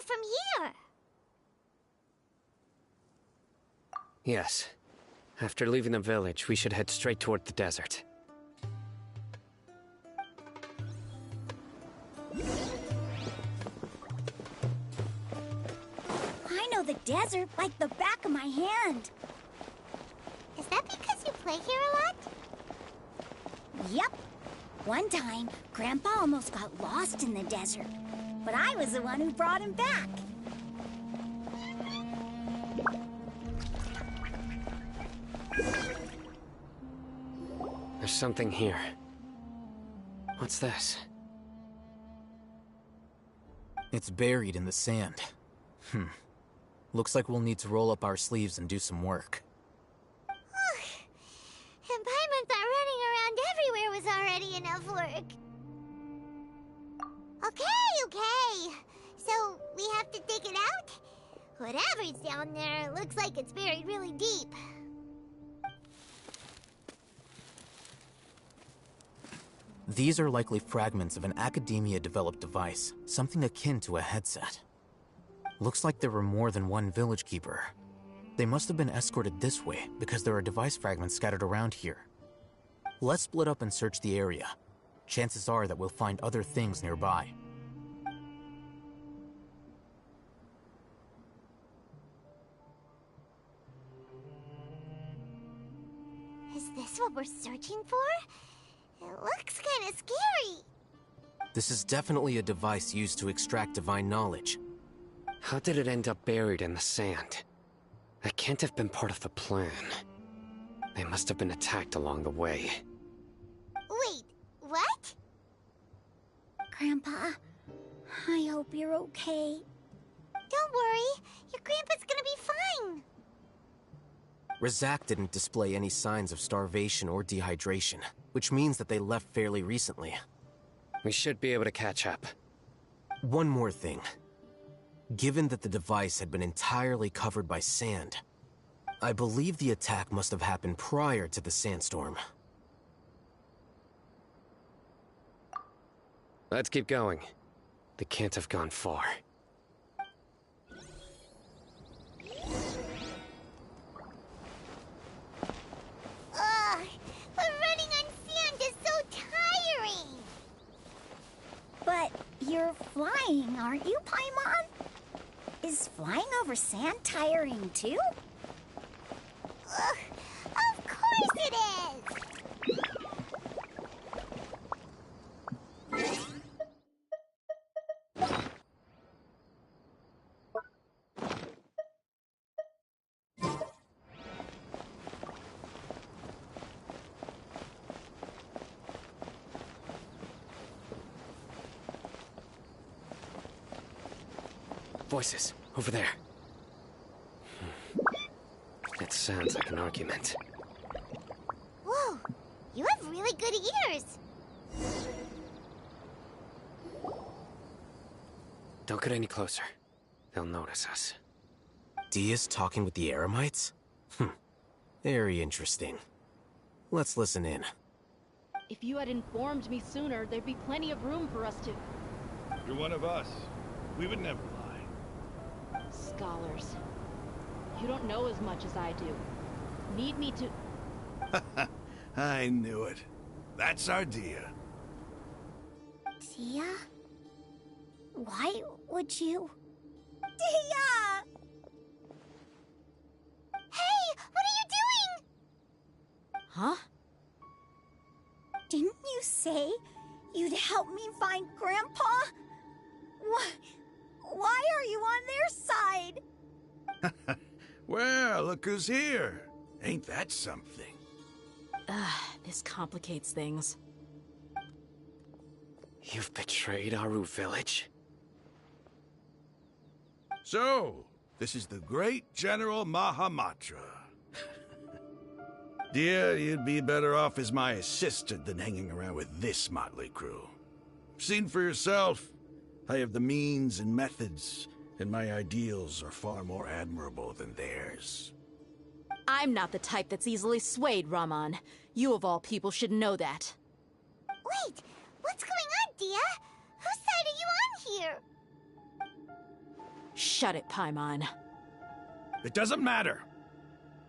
from here. Yes. After leaving the village, we should head straight toward the desert. I know the desert like the back of my hand. Is that because you play here a lot? Yep. One time, Grandpa almost got lost in the desert, but I was the one who brought him back. There's something here. What's this? It's buried in the sand. Looks like we'll need to roll up our sleeves and do some work. And Paimon thought running around everywhere was already enough work. Okay. So, we have to dig it out? Whatever's down there looks like it's buried really deep. These are likely fragments of an academia-developed device, something akin to a headset. Looks like there were more than one village keeper. They must have been escorted this way because there are device fragments scattered around here. Let's split up and search the area. Chances are that we'll find other things nearby. Is this what we're searching for? It looks kind of scary. This is definitely a device used to extract divine knowledge. How did it end up buried in the sand? That can't have been part of the plan. They must have been attacked along the way. Wait, what? Grandpa, I hope you're okay. Don't worry, your grandpa's gonna be fine. Razak didn't display any signs of starvation or dehydration, which means that they left fairly recently. We should be able to catch up. One more thing. Given that the device had been entirely covered by sand, I believe the attack must have happened prior to the sandstorm. Let's keep going. They can't have gone far. Ugh, but running on sand is so tiring. But you're flying, aren't you, Paimon? Is flying over sand tiring too? Ugh, of course it is! Voices, over there. It sounds like an argument. Whoa, you have really good ears. Don't get any closer. They'll notice us. Dia's talking with the Eremites? Very interesting. Let's listen in. If you had informed me sooner, there'd be plenty of room for us to... You're one of us. We would never lie. Scholars. You don't know as much as I do. Need me to... I knew it. That's our Dia. Dia? Why would you... Dia! Hey, what are you doing? Huh? Didn't you say you'd help me find Grandpa? Why are you on their side? Well, look who's here. Ain't that something? This complicates things. You've betrayed Aru village? So, this is the great General Mahamatra. Dear, you'd be better off as my assistant than hanging around with this motley crew. Seen for yourself. I have the means and methods, and my ideals are far more admirable than theirs. I'm not the type that's easily swayed, Raman. You of all people should know that. Wait, what's going on, Dia? Whose side are you on here? Shut it, Paimon. It doesn't matter.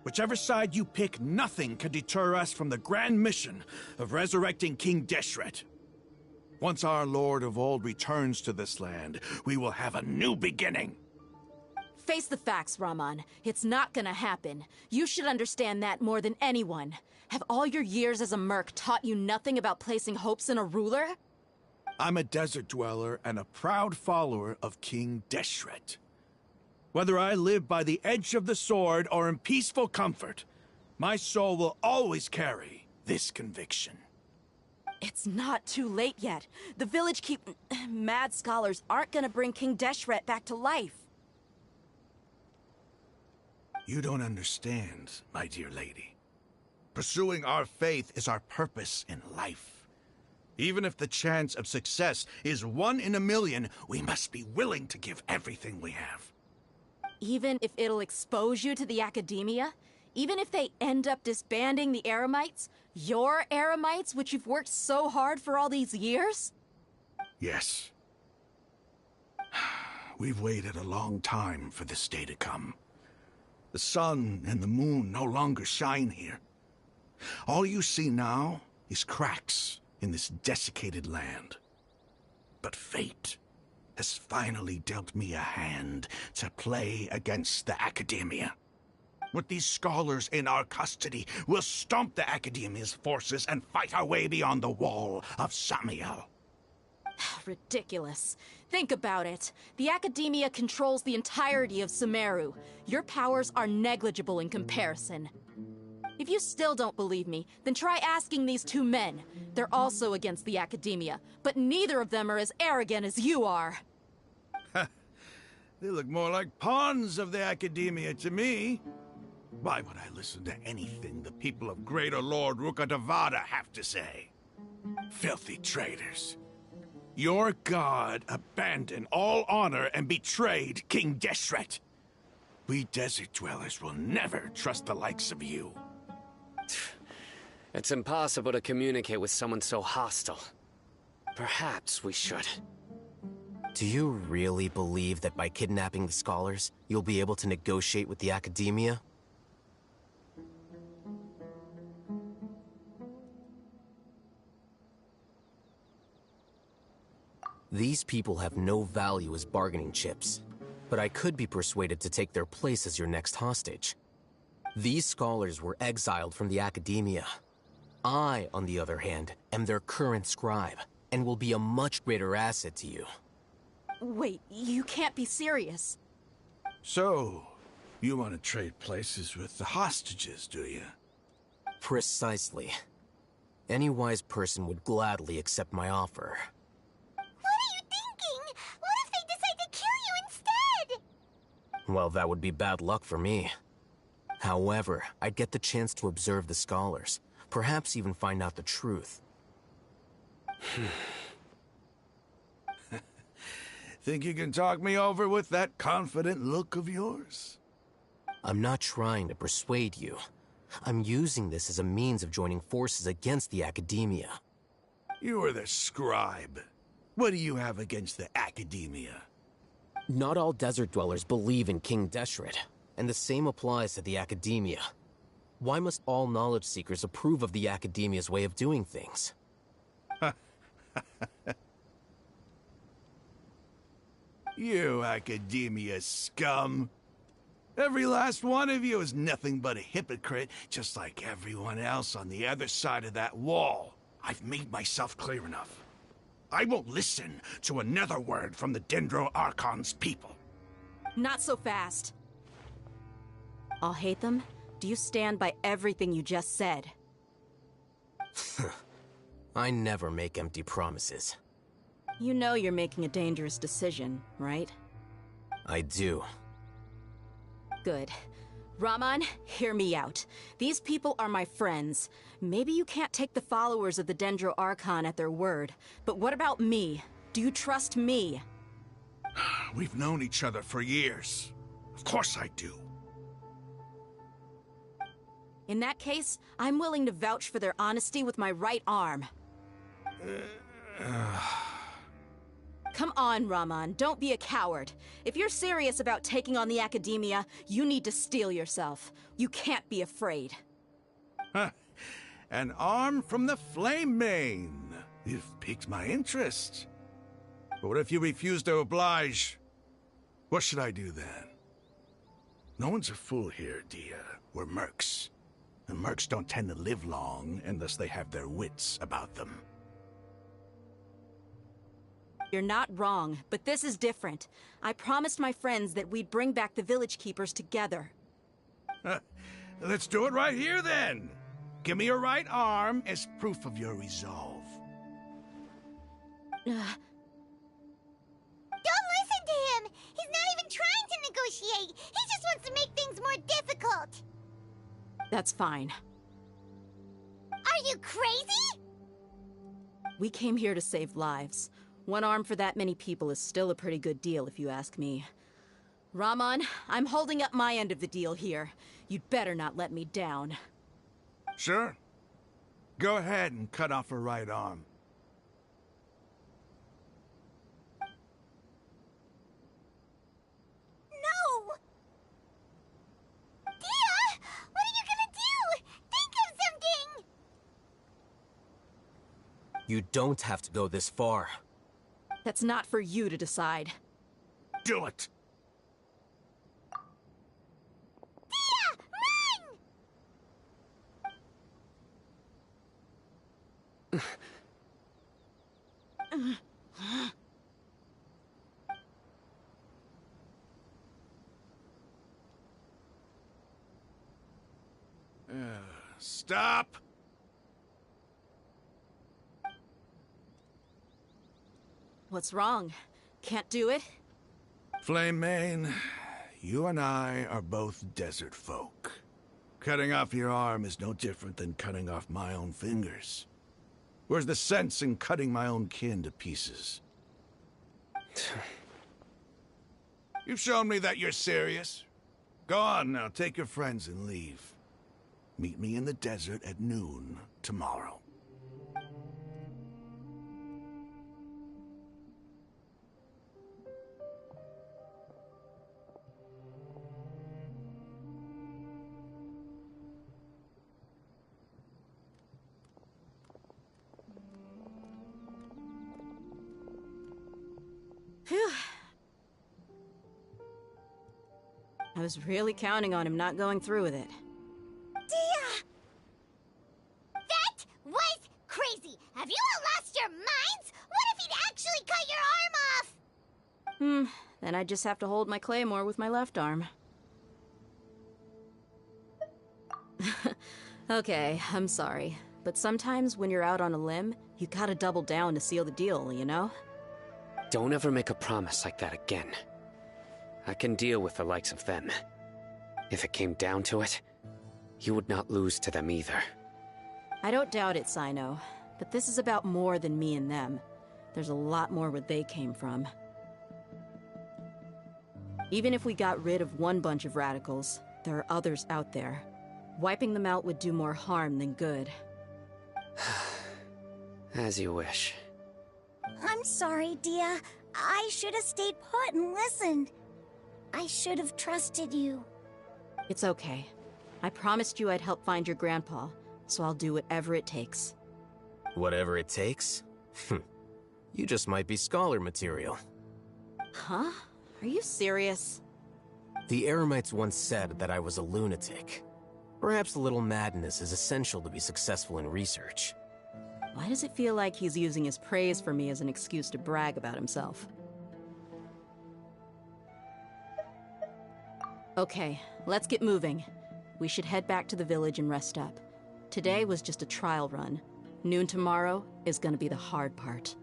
Whichever side you pick, nothing can deter us from the grand mission of resurrecting King Deshret. Once our Lord of Old returns to this land, we will have a new beginning. Face the facts, Raman. It's not gonna happen. You should understand that more than anyone. Have all your years as a merc taught you nothing about placing hopes in a ruler? I'm a desert dweller and a proud follower of King Deshret. Whether I live by the edge of the sword or in peaceful comfort, my soul will always carry this conviction. It's not too late yet. The village mad scholars aren't gonna bring King Deshret back to life. You don't understand, my dear lady. Pursuing our faith is our purpose in life. Even if the chance of success is 1 in a million, we must be willing to give everything we have. Even if it'll expose you to the academia? Even if they end up disbanding the Eremites? Your Eremites, which you've worked so hard for all these years? Yes. We've waited a long time for this day to come. The sun and the moon no longer shine here. All you see now is cracks in this desiccated land. But fate has finally dealt me a hand to play against the Academia. With these scholars in our custody, we'll stomp the Academia's forces and fight our way beyond the wall of Samiel. Ridiculous. Think about it. The Academia controls the entirety of Sumeru. Your powers are negligible in comparison. If you still don't believe me, then try asking these 2 men. They're also against the Academia, but neither of them are as arrogant as you are. They look more like pawns of the Academia to me. Why would I listen to anything the people of Greater Lord Rukkhadevada have to say? Filthy traitors. Your god abandoned all honor and betrayed King Deshret. We desert dwellers will never trust the likes of you. It's impossible to communicate with someone so hostile. Perhaps we should. Do you really believe that by kidnapping the scholars, you'll be able to negotiate with the Academia? These people have no value as bargaining chips, but I could be persuaded to take their place as your next hostage. These scholars were exiled from the Academia. I, on the other hand, am their current scribe, and will be a much greater asset to you. Wait, you can't be serious. So, you want to trade places with the hostages, do you? Precisely. Any wise person would gladly accept my offer. What are you thinking? What if they decide to kill you instead? Well, that would be bad luck for me. However, I'd get the chance to observe the scholars, perhaps even find out the truth. Think you can talk me over with that confident look of yours? I'm not trying to persuade you. I'm using this as a means of joining forces against the Academia. You are the scribe. What do you have against the Academia? Not all desert dwellers believe in King Deshret, and the same applies to the Academia. Why must all knowledge seekers approve of the Academia's way of doing things? You Academia scum. Every last one of you is nothing but a hypocrite, just like everyone else on the other side of that wall. I've made myself clear enough. I won't listen to another word from the Dendro Archon's people. Not so fast. I'll hate them. Do you stand by everything you just said? I never make empty promises. You know you're making a dangerous decision, right? I do. Good. Raman, hear me out. These people are my friends. Maybe you can't take the followers of the Dendro Archon at their word, but what about me? Do you trust me? We've known each other for years. Of course I do. In that case, I'm willing to vouch for their honesty with my right arm. Come on, Raman, don't be a coward. If you're serious about taking on the Academia, you need to steel yourself. You can't be afraid. Huh. An arm from the Flame Mane. You've piqued my interest. But what if you refuse to oblige? What should I do then? No one's a fool here, Dia. We're mercs. And mercs don't tend to live long unless they have their wits about them. You're not wrong, but this is different. I promised my friends that we'd bring back the Village Keepers together. Let's do it right here, then. Give me your right arm as proof of your resolve. Don't listen to him! He's not even trying to negotiate! He just wants to make things more difficult! That's fine. Are you crazy? We came here to save lives. One arm for that many people is still a pretty good deal, if you ask me. Raman, I'm holding up my end of the deal here. You'd better not let me down. Sure. Go ahead and cut off her right arm. No! Dia! What are you gonna do? Think of something! You don't have to go this far. That's not for you to decide. Do it! Dia! Run! Stop! What's wrong? Can't do it? Flame Mane, you and I are both desert folk. Cutting off your arm is no different than cutting off my own fingers. Where's the sense in cutting my own kin to pieces? You've shown me that you're serious. Go on now, take your friends and leave. Meet me in the desert at noon tomorrow. Phew. I was really counting on him not going through with it. Dia! That was crazy! Have you all lost your minds? What if he'd actually cut your arm off? Then I just have to hold my claymore with my left arm. Okay, I'm sorry. But sometimes when you're out on a limb, you gotta double down to seal the deal, you know? Don't ever make a promise like that again. I can deal with the likes of them. If it came down to it, you would not lose to them either. I don't doubt it, Sino. But this is about more than me and them. There's a lot more where they came from. Even if we got rid of one bunch of radicals, there are others out there. Wiping them out would do more harm than good. As you wish. I'm sorry, Dia. I should have stayed put and listened. I should have trusted you. It's okay. I promised you I'd help find your grandpa, so I'll do whatever it takes. Whatever it takes? You just might be scholar material. Huh? Are you serious? The Eremites once said that I was a lunatic. Perhaps a little madness is essential to be successful in research. Why does it feel like he's using his praise for me as an excuse to brag about himself? Okay, let's get moving. We should head back to the village and rest up. Today was just a trial run. Noon tomorrow is gonna be the hard part.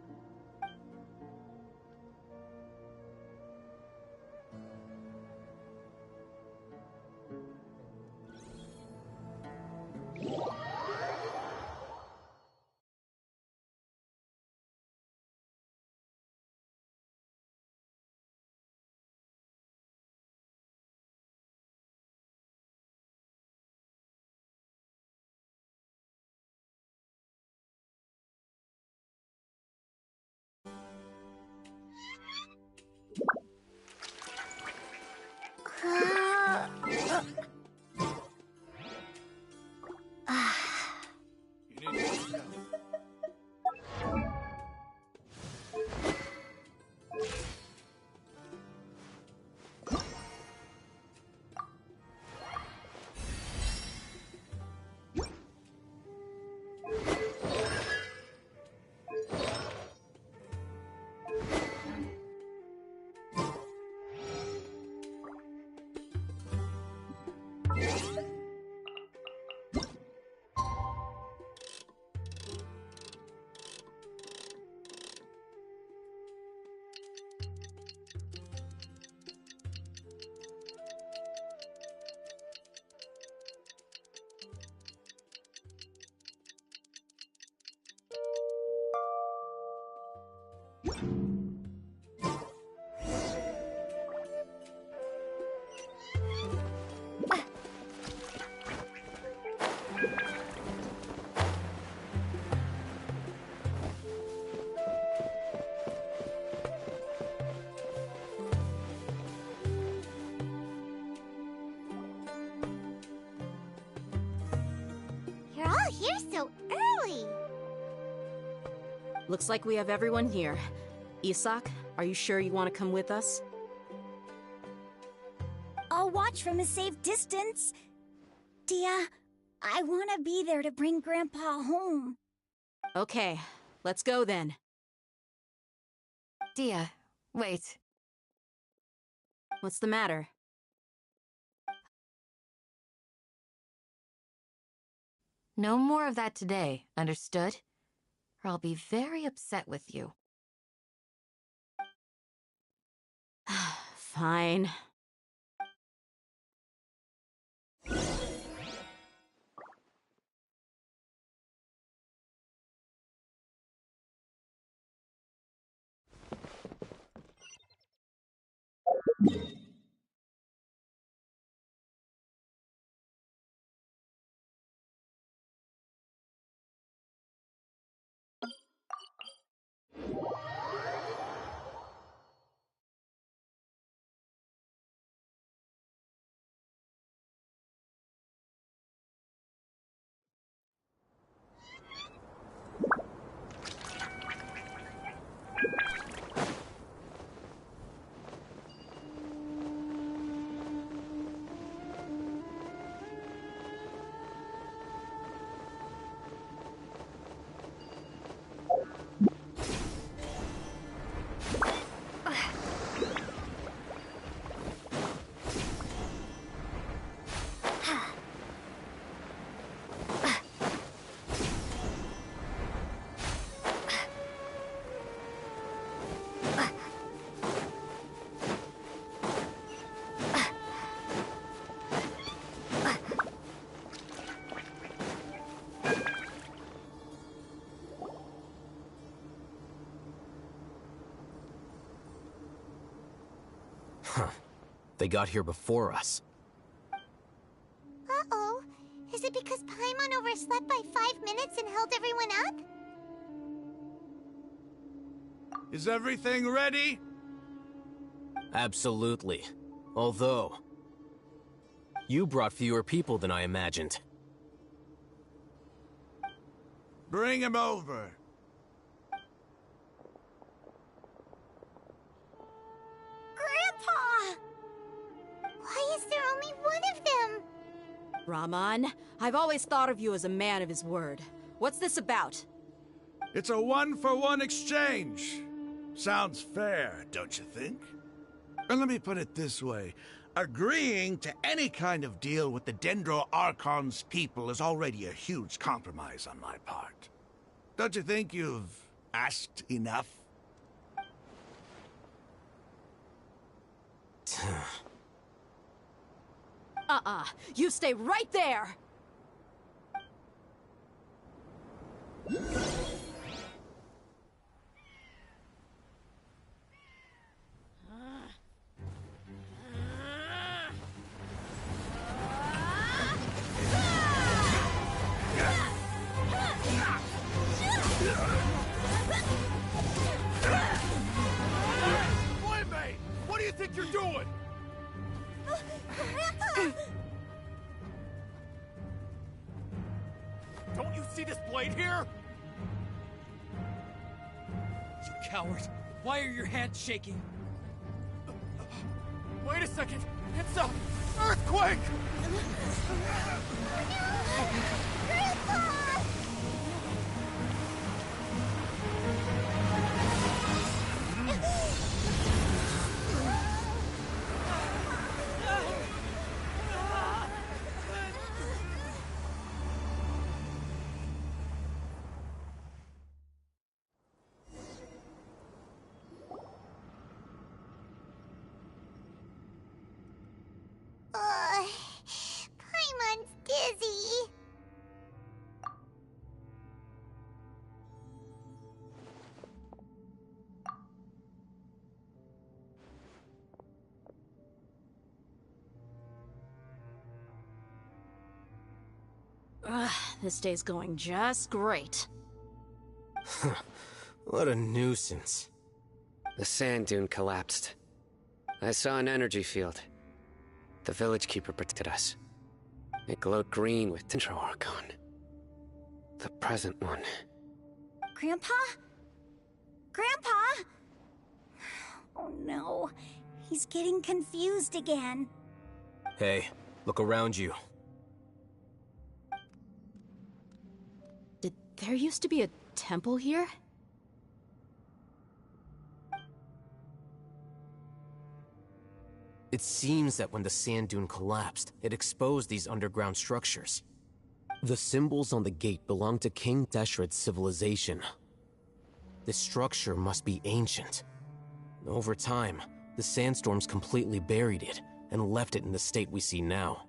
You're all here so early. Looks like we have everyone here. Isak, are you sure you want to come with us? I'll watch from a safe distance. Dia, I want to be there to bring Grandpa home. Okay, let's go then. Dia, wait. What's the matter? No more of that today, understood? Or I'll be very upset with you. Fine. They got here before us. Uh-oh. Is it because Paimon overslept by 5 minutes and held everyone up? Is everything ready? Absolutely. Although, you brought fewer people than I imagined. Bring him over. Grandpa! Why is there only one of them? Rahman, I've always thought of you as a man of his word. What's this about? It's a one-for-one exchange. Sounds fair, don't you think? And let me put it this way. Agreeing to any kind of deal with the Dendro Archon's people is already a huge compromise on my part. Don't you think you've asked enough? You stay right there! Boy, mate! What do you think you're doing? Grandpa! Don't you see this blade here? You coward! Why are your hands shaking? Wait a second! It's a earthquake! Grandpa! Paimon's dizzy. This day's going just great. What a nuisance. The sand dune collapsed. I saw an energy field. The village keeper protected us. It glowed green with Tintro Archon. The present one. Grandpa? Grandpa? Oh no, he's getting confused again. Hey, look around you. Did there used to be a temple here? It seems that when the sand dune collapsed, it exposed these underground structures. The symbols on the gate belong to King Deshret's civilization. This structure must be ancient. Over time, the sandstorms completely buried it and left it in the state we see now.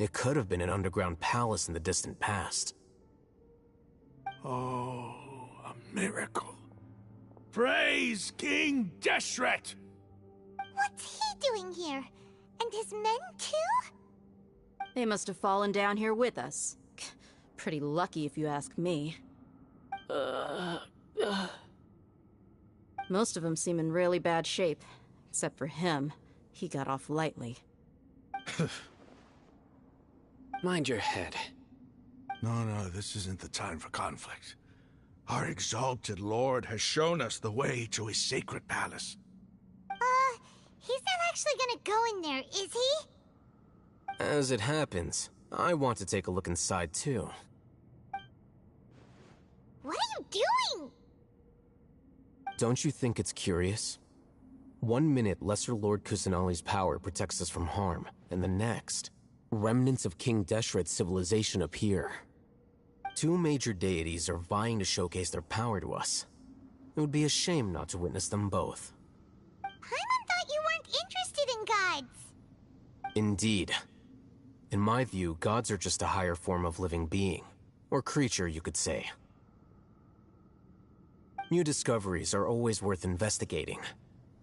It could have been an underground palace in the distant past. Oh, a miracle. Praise King Deshret! What's he doing here? And his men too? They must have fallen down here with us. Pretty lucky if you ask me. Most of them seem in really bad shape. Except for him. He got off lightly. Mind your head. No, this isn't the time for conflict. Our exalted lord has shown us the way to his sacred palace. He's not actually gonna go in there, is he? As it happens, I want to take a look inside too. What are you doing? Don't you think it's curious? 1 minute, Lesser Lord Kusanali's power protects us from harm, and the next, remnants of King Deshret's civilization appear. 2 major deities are vying to showcase their power to us. It would be a shame not to witness them both. Paimon thought you weren't interested in gods. Indeed. In my view, gods are just a higher form of living being. Or creature, you could say. New discoveries are always worth investigating.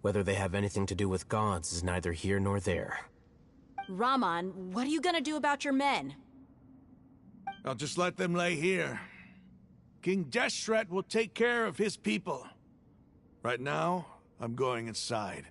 Whether they have anything to do with gods is neither here nor there. Raman, what are you gonna do about your men? I'll just let them lay here. King Deshret will take care of his people. Right now, I'm going inside.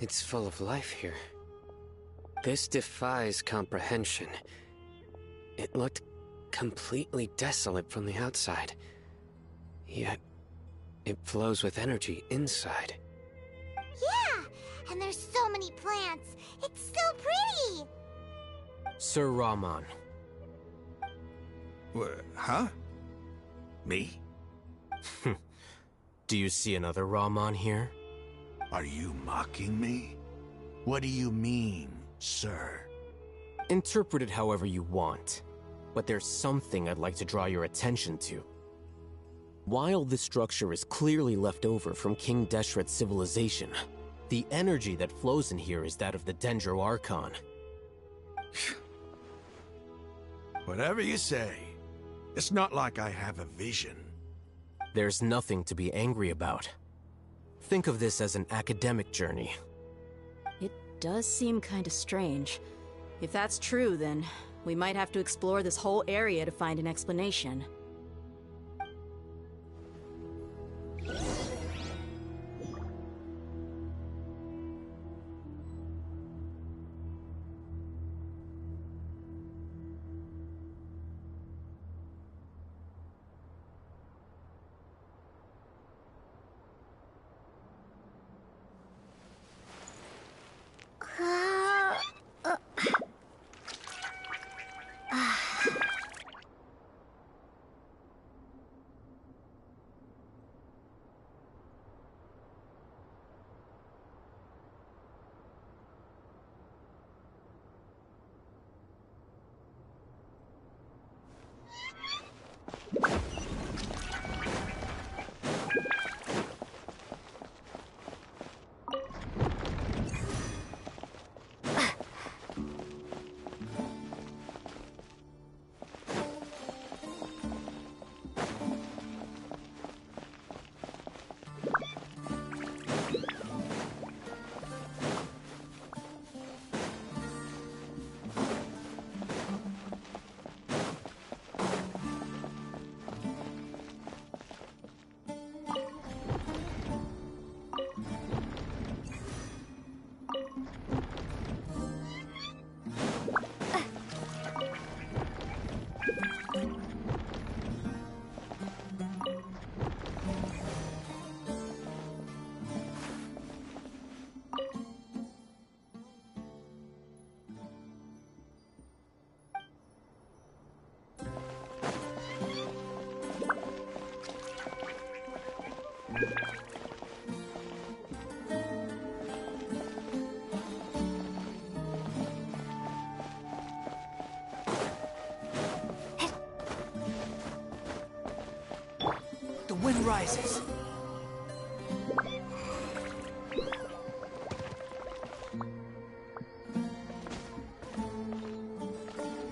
It's full of life here. This defies comprehension. It looked completely desolate from the outside. Yet, it flows with energy inside. Yeah, and there's so many plants. It's so pretty. Sir Rahman. Huh? Me? Do you see another Rahman here? Are you mocking me? What do you mean, sir? Interpret it however you want, but there's something I'd like to draw your attention to. While this structure is clearly left over from King Deshret's civilization, the energy that flows in here is that of the Dendro Archon. Whatever you say. It's not like I have a vision. There's nothing to be angry about. Think of this as an academic journey. It does seem kinda strange. If that's true, then we might have to explore this whole area to find an explanation. The wind rises.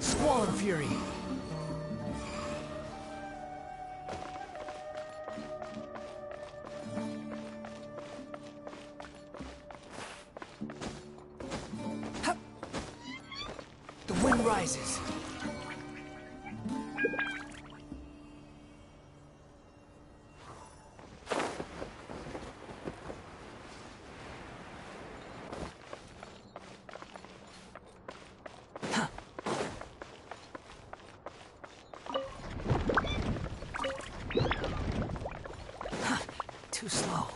Squall and fury. Hup. The wind rises. Too slow.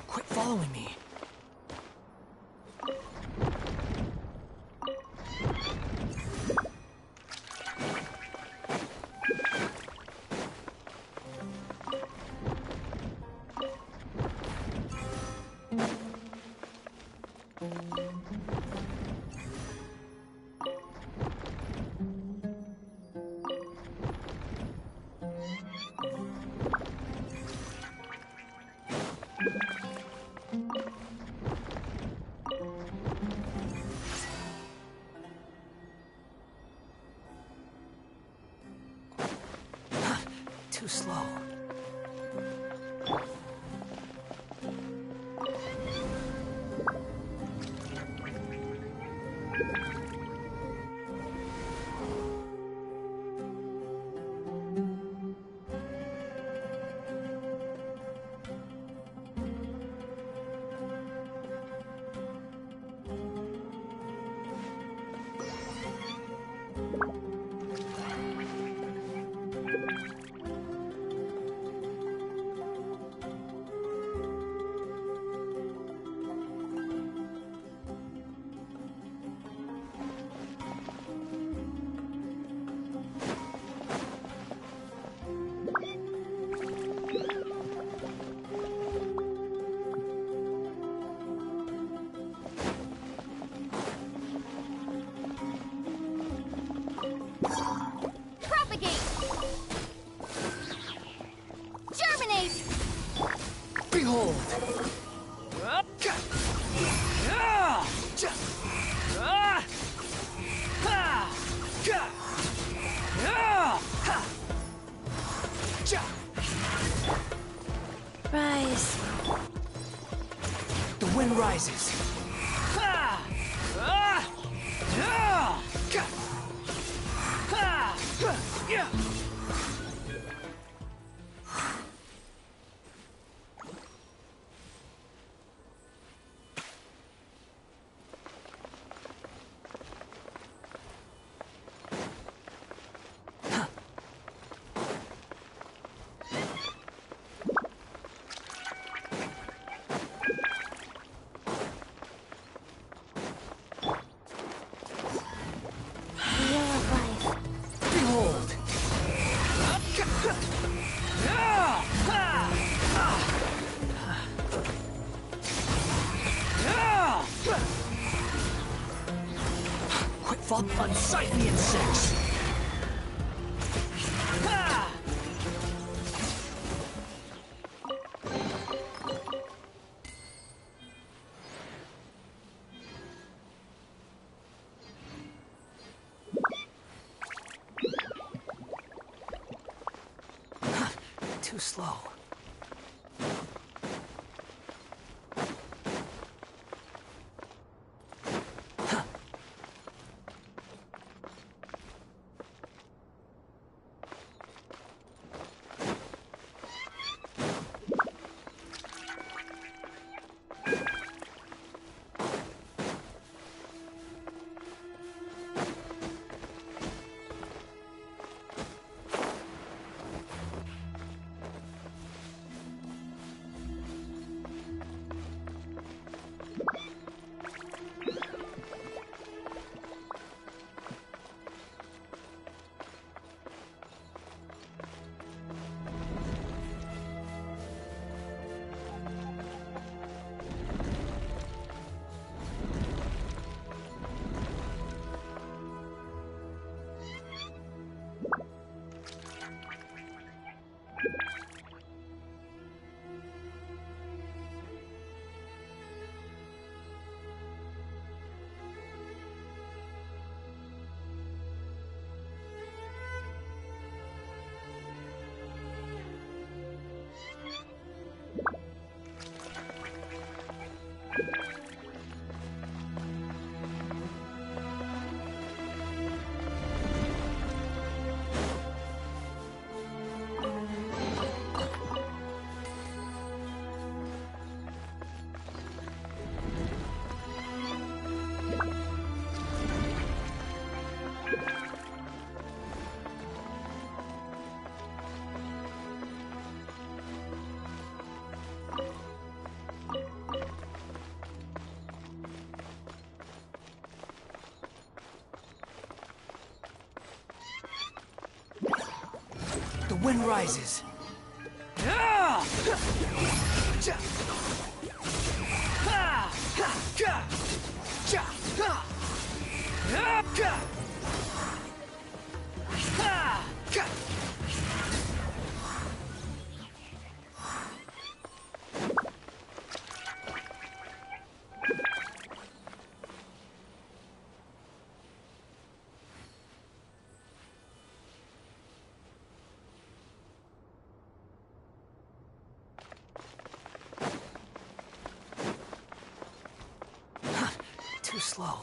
Quit following me. wind rises. Ha! Ah! Ah! Ha! Yeah! Behold! Quick fall, unsightly insects! Too slow. The wind rises. Too slow.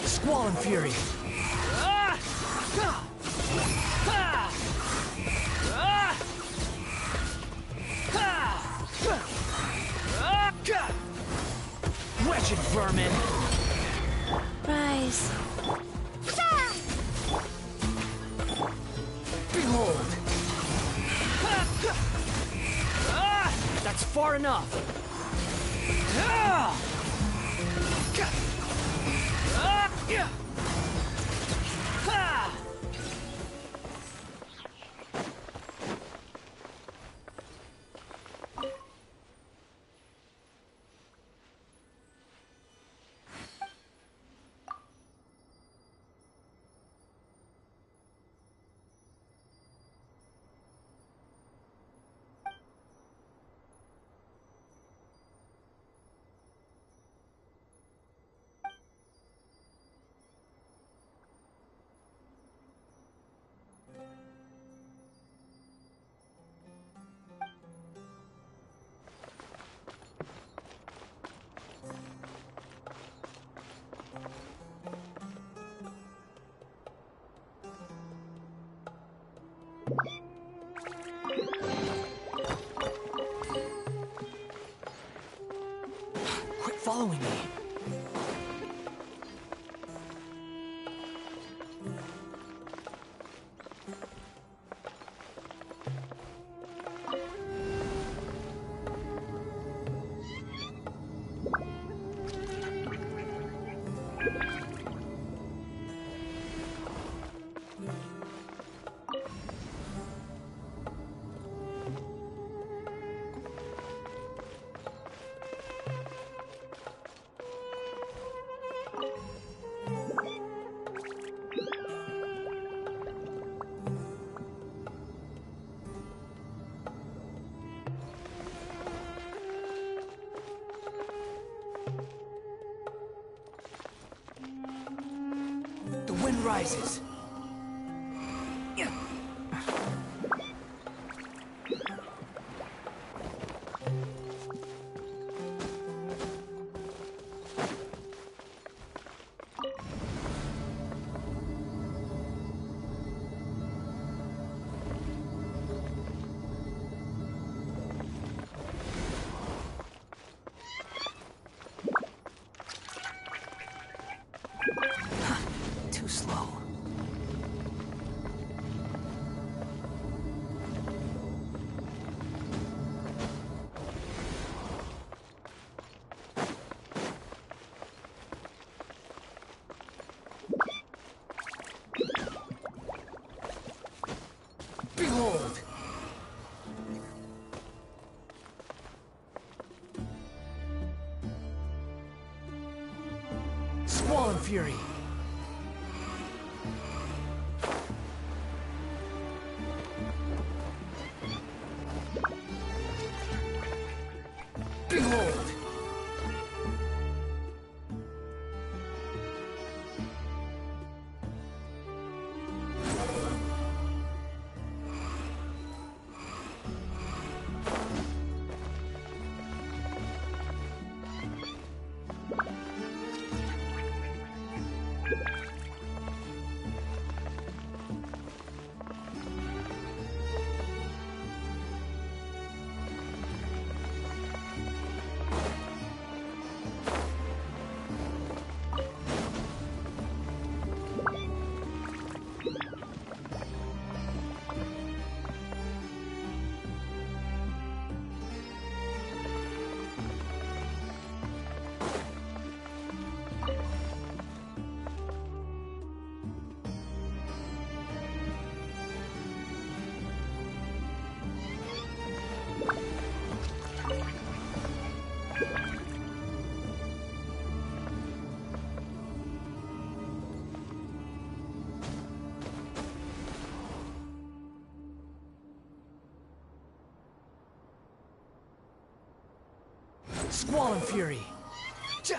Squall and fury. Wretched vermin. Rise. Behold. That's far enough. Yeah. Quit following me. The wind rises. Too slow. Behold! Squall and Fury! Behold! Squall and Fury! Ja!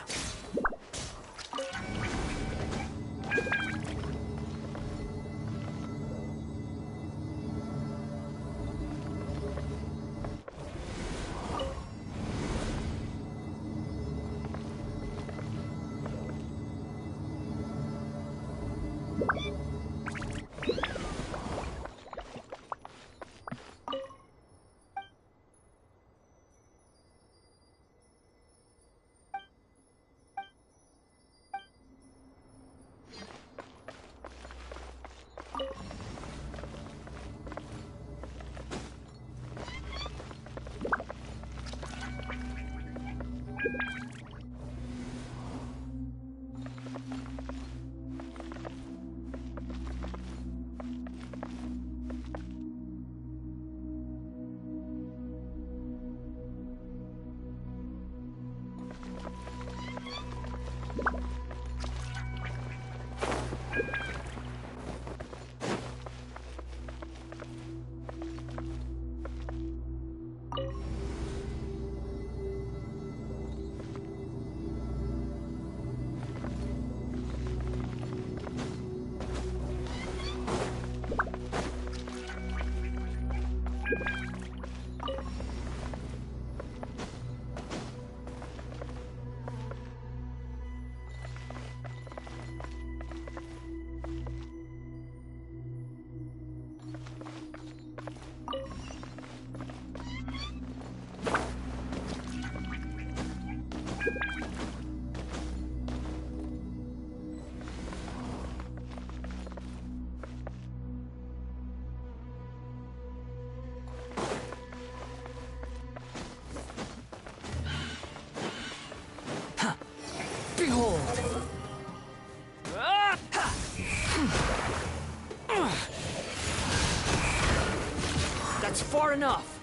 far enough.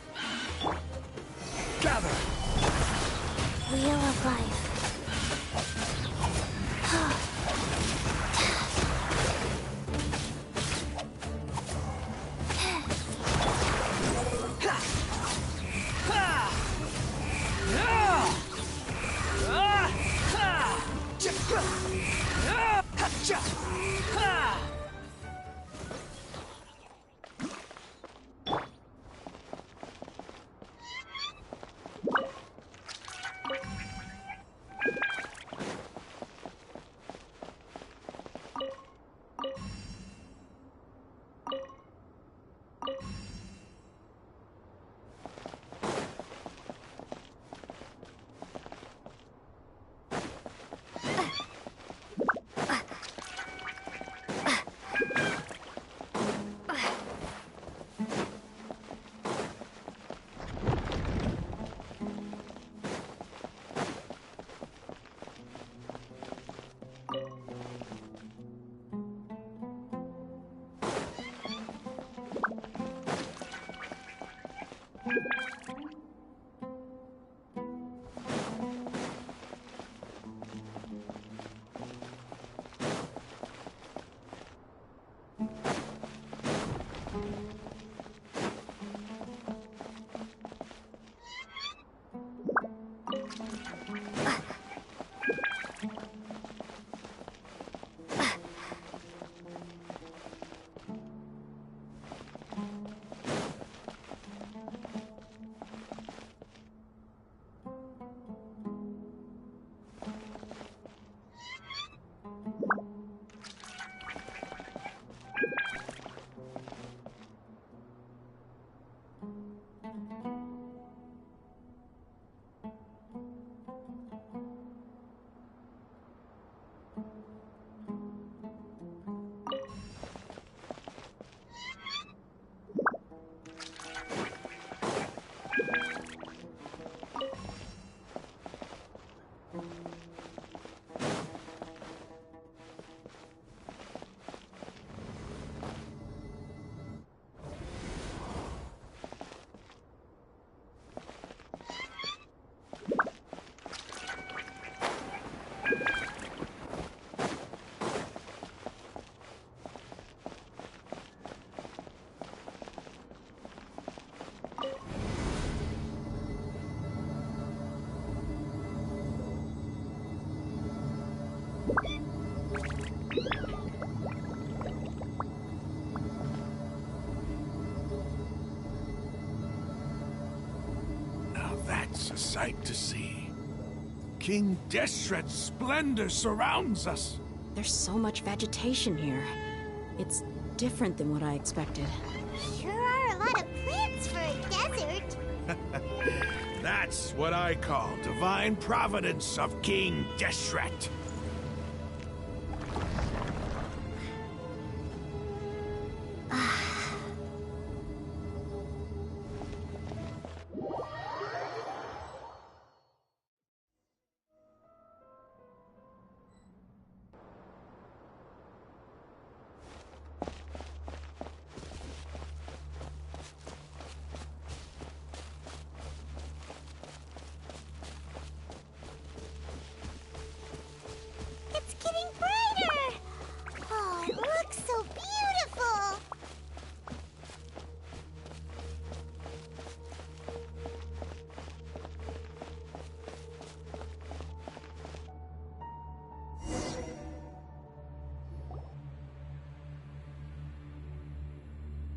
Gather! Wheel of life. That's a sight to see. King Deshret's splendor surrounds us. There's so much vegetation here. It's different than what I expected. Sure are a lot of plants for a desert. That's what I call divine providence of King Deshret. It's getting brighter! Oh, it looks so beautiful!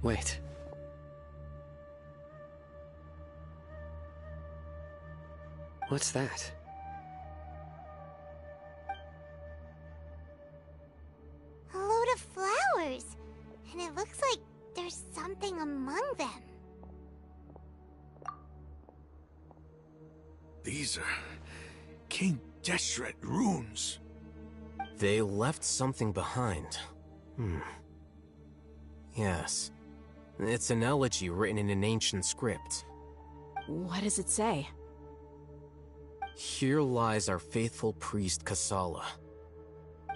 Wait. What's that? A load of flowers. And it looks like there's something among them. These are King Deshret runes. They left something behind. Yes. It's an elegy written in an ancient script. What does it say? Here lies our faithful priest Kasala.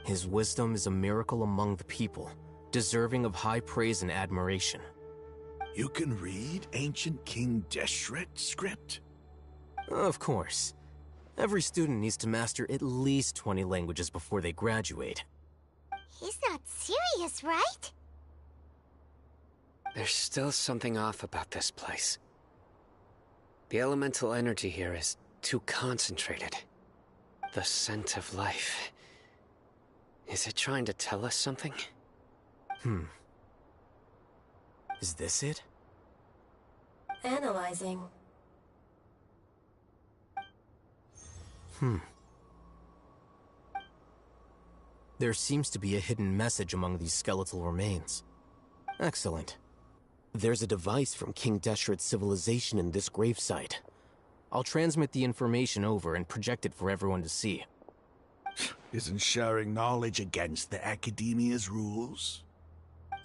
His wisdom is a miracle among the people, deserving of high praise and admiration. You can read ancient King Deshret script? Of course. Every student needs to master at least 20 languages before they graduate. He's not serious, right? There's still something off about this place. The elemental energy here is too concentrated. The scent of life. Is it trying to tell us something? Is this it? Analyzing. There seems to be a hidden message among these skeletal remains. Excellent. There's a device from King Deshret's civilization in this gravesite. I'll transmit the information over and project it for everyone to see. Isn't sharing knowledge against the Academia's rules?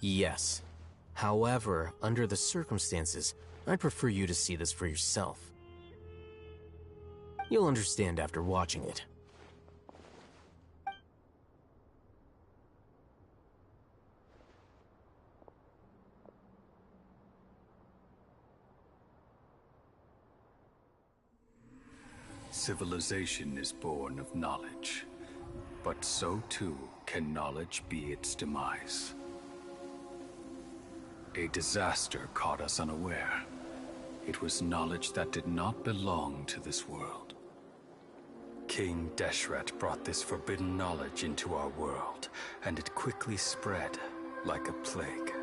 Yes. However, under the circumstances, I'd prefer you to see this for yourself. You'll understand after watching it. Civilization is born of knowledge, but so too can knowledge be its demise. A disaster caught us unaware. It was knowledge that did not belong to this world. King Deshret brought this forbidden knowledge into our world, and it quickly spread like a plague.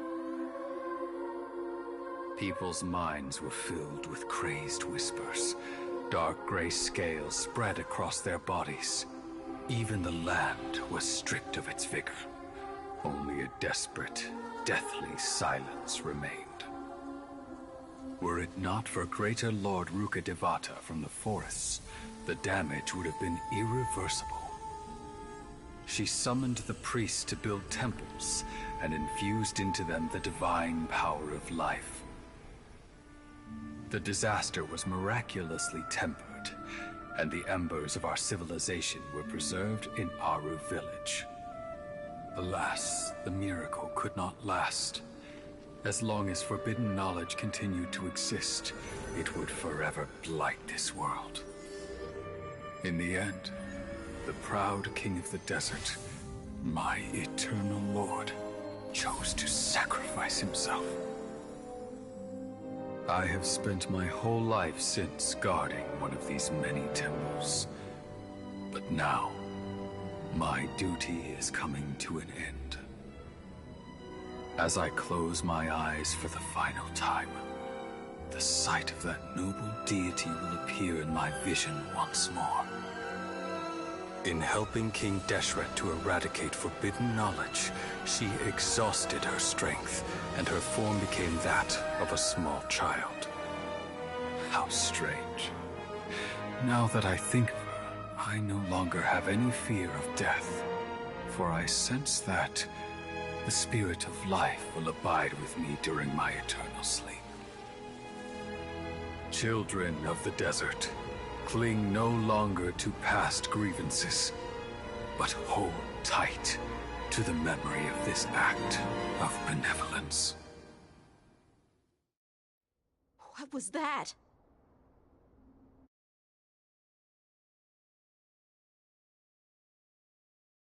People's minds were filled with crazed whispers. Dark gray scales spread across their bodies. Even the land was stripped of its vigor. Only a desperate, deathly silence remained. Were it not for greater Lord Rukkhadevata from the forests, the damage would have been irreversible. She summoned the priests to build temples and infused into them the divine power of life. The disaster was miraculously tempered, and the embers of our civilization were preserved in Aru village. Alas, the miracle could not last. As long as forbidden knowledge continued to exist, it would forever blight this world. In the end, the proud king of the desert, my eternal lord, chose to sacrifice himself. I have spent my whole life since guarding one of these many temples. But now, my duty is coming to an end. As I close my eyes for the final time, the sight of that noble deity will appear in my vision once more. In helping King Deshret to eradicate forbidden knowledge, she exhausted her strength, and her form became that of a small child. How strange. Now that I think of her, I no longer have any fear of death, for I sense that the spirit of life will abide with me during my eternal sleep. Children of the desert, cling no longer to past grievances, but hold tight to the memory of this act of benevolence. What was that?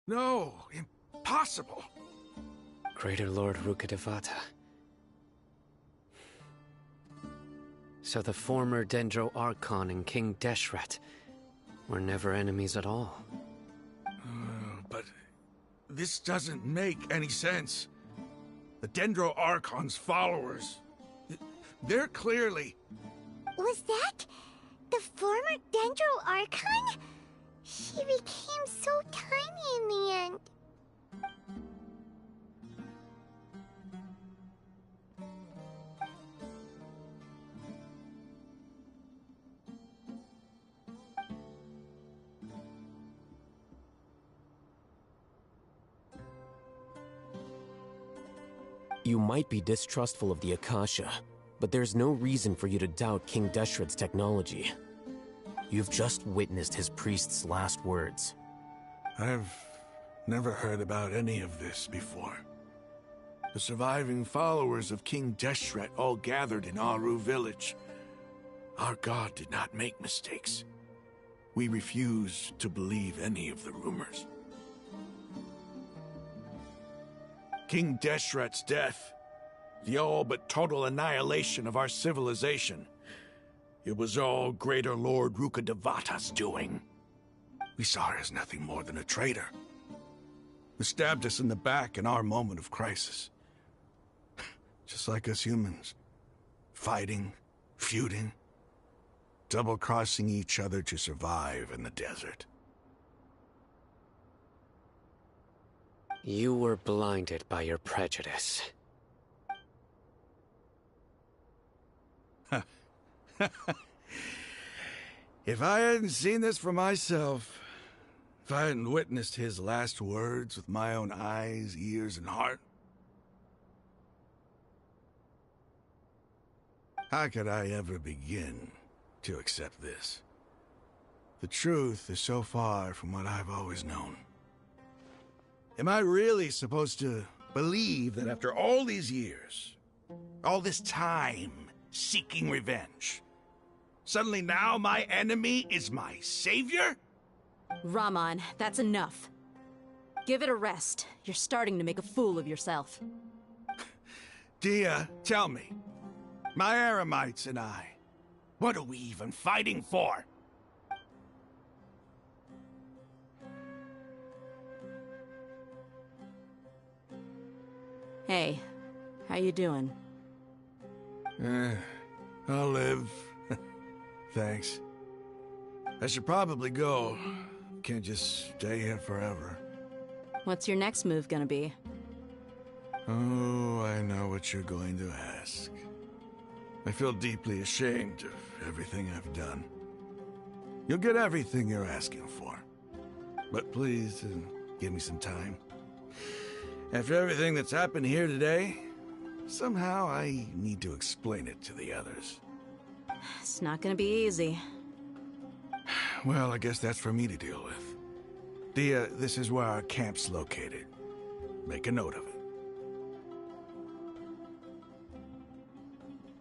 No, impossible. Greater Lord Rukkhadevata. So the former Dendro Archon and King Deshret were never enemies at all. But this doesn't make any sense. The Dendro Archon's followers, they're clearly... Was that the former Dendro Archon? He became so tiny in the end. You might be distrustful of the Akasha, but there's no reason for you to doubt King Deshret's technology. You've just witnessed his priest's last words. I've never heard about any of this before. The surviving followers of King Deshret all gathered in Aru village. Our god did not make mistakes. We refused to believe any of the rumors. King Deshret's death, the all but total annihilation of our civilization, it was all Greater Lord Rukkhadevata's doing. We saw her as nothing more than a traitor, who stabbed us in the back in our moment of crisis. Just like us humans. Fighting, feuding, double-crossing each other to survive in the desert. You were blinded by your prejudice. If I hadn't seen this for myself, if I hadn't witnessed his last words with my own eyes, ears, and heart, how could I ever begin to accept this? The truth is so far from what I've always known. Am I really supposed to believe that after all these years, all this time seeking revenge, suddenly now my enemy is my savior? Raman, that's enough. Give it a rest. You're starting to make a fool of yourself. Dia, tell me, my Eremites and I, what are we even fighting for? Hey, how you doing? I'll live. Thanks. I should probably go. Can't just stay here forever. What's your next move gonna be? Oh, I know what you're going to ask. I feel deeply ashamed of everything I've done. You'll get everything you're asking for. But please, give me some time. After everything that's happened here today, somehow I need to explain it to the others. It's not gonna be easy. Well, I guess that's for me to deal with. Dia, this is where our camp's located. Make a note of it.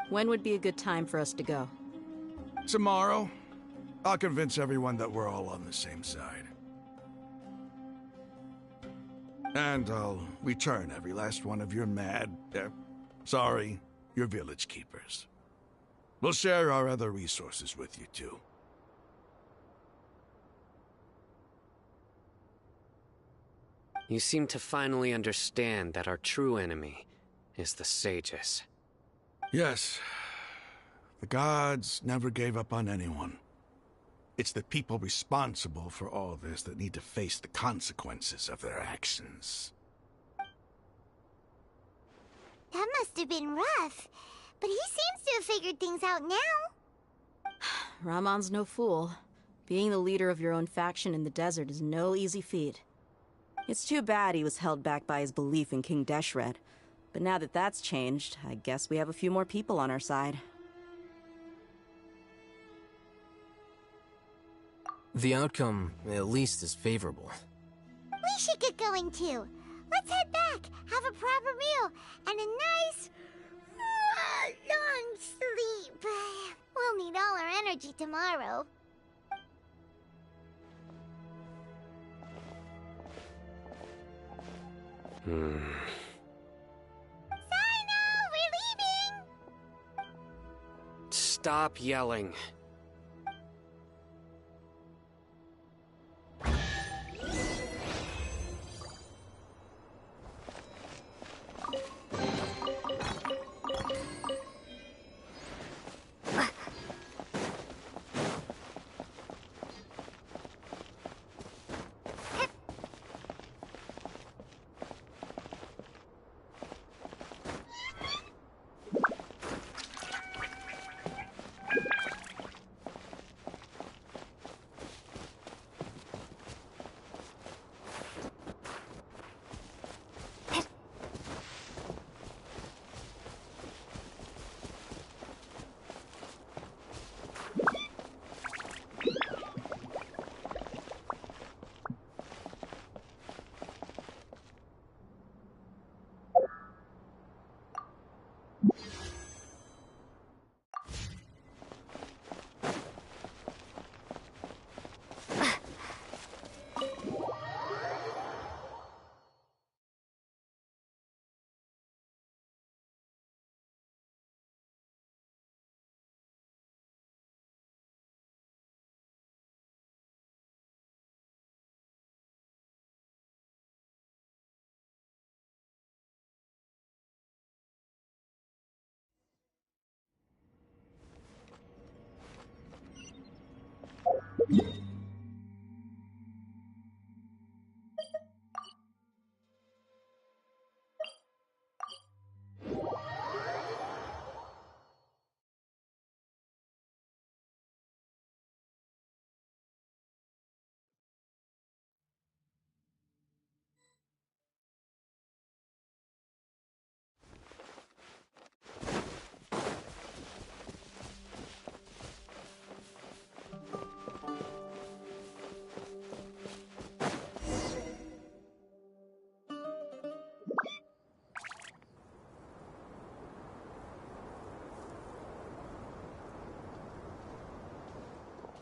When would be a good time for us to go? Tomorrow, I'll convince everyone that we're all on the same side. And I'll return every last one of your your village keepers. We'll share our other resources with you, too. You seem to finally understand that our true enemy is the sages. Yes. The gods never gave up on anyone. It's the people responsible for all this that need to face the consequences of their actions. That must have been rough, but he seems to have figured things out now. Ramon's no fool. Being the leader of your own faction in the desert is no easy feat. It's too bad he was held back by his belief in King Deshret. But now that that's changed, I guess we have a few more people on our side. The outcome, at least, is favorable. We should get going too. Let's head back, have a proper meal, and a nice, long sleep. We'll need all our energy tomorrow. Sino, we're leaving! Stop yelling.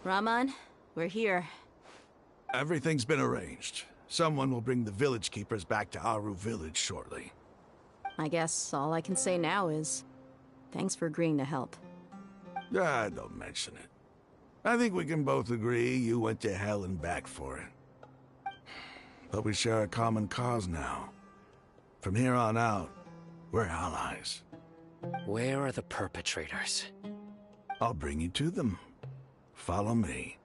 Raman, we're here. Everything's been arranged. Someone will bring the village keepers back to Aru village shortly. I guess all I can say now is, thanks for agreeing to help. Ah, don't mention it. I think we can both agree you went to hell and back for it. But we share a common cause now. From here on out, we're allies. Where are the perpetrators? I'll bring you to them. Follow me.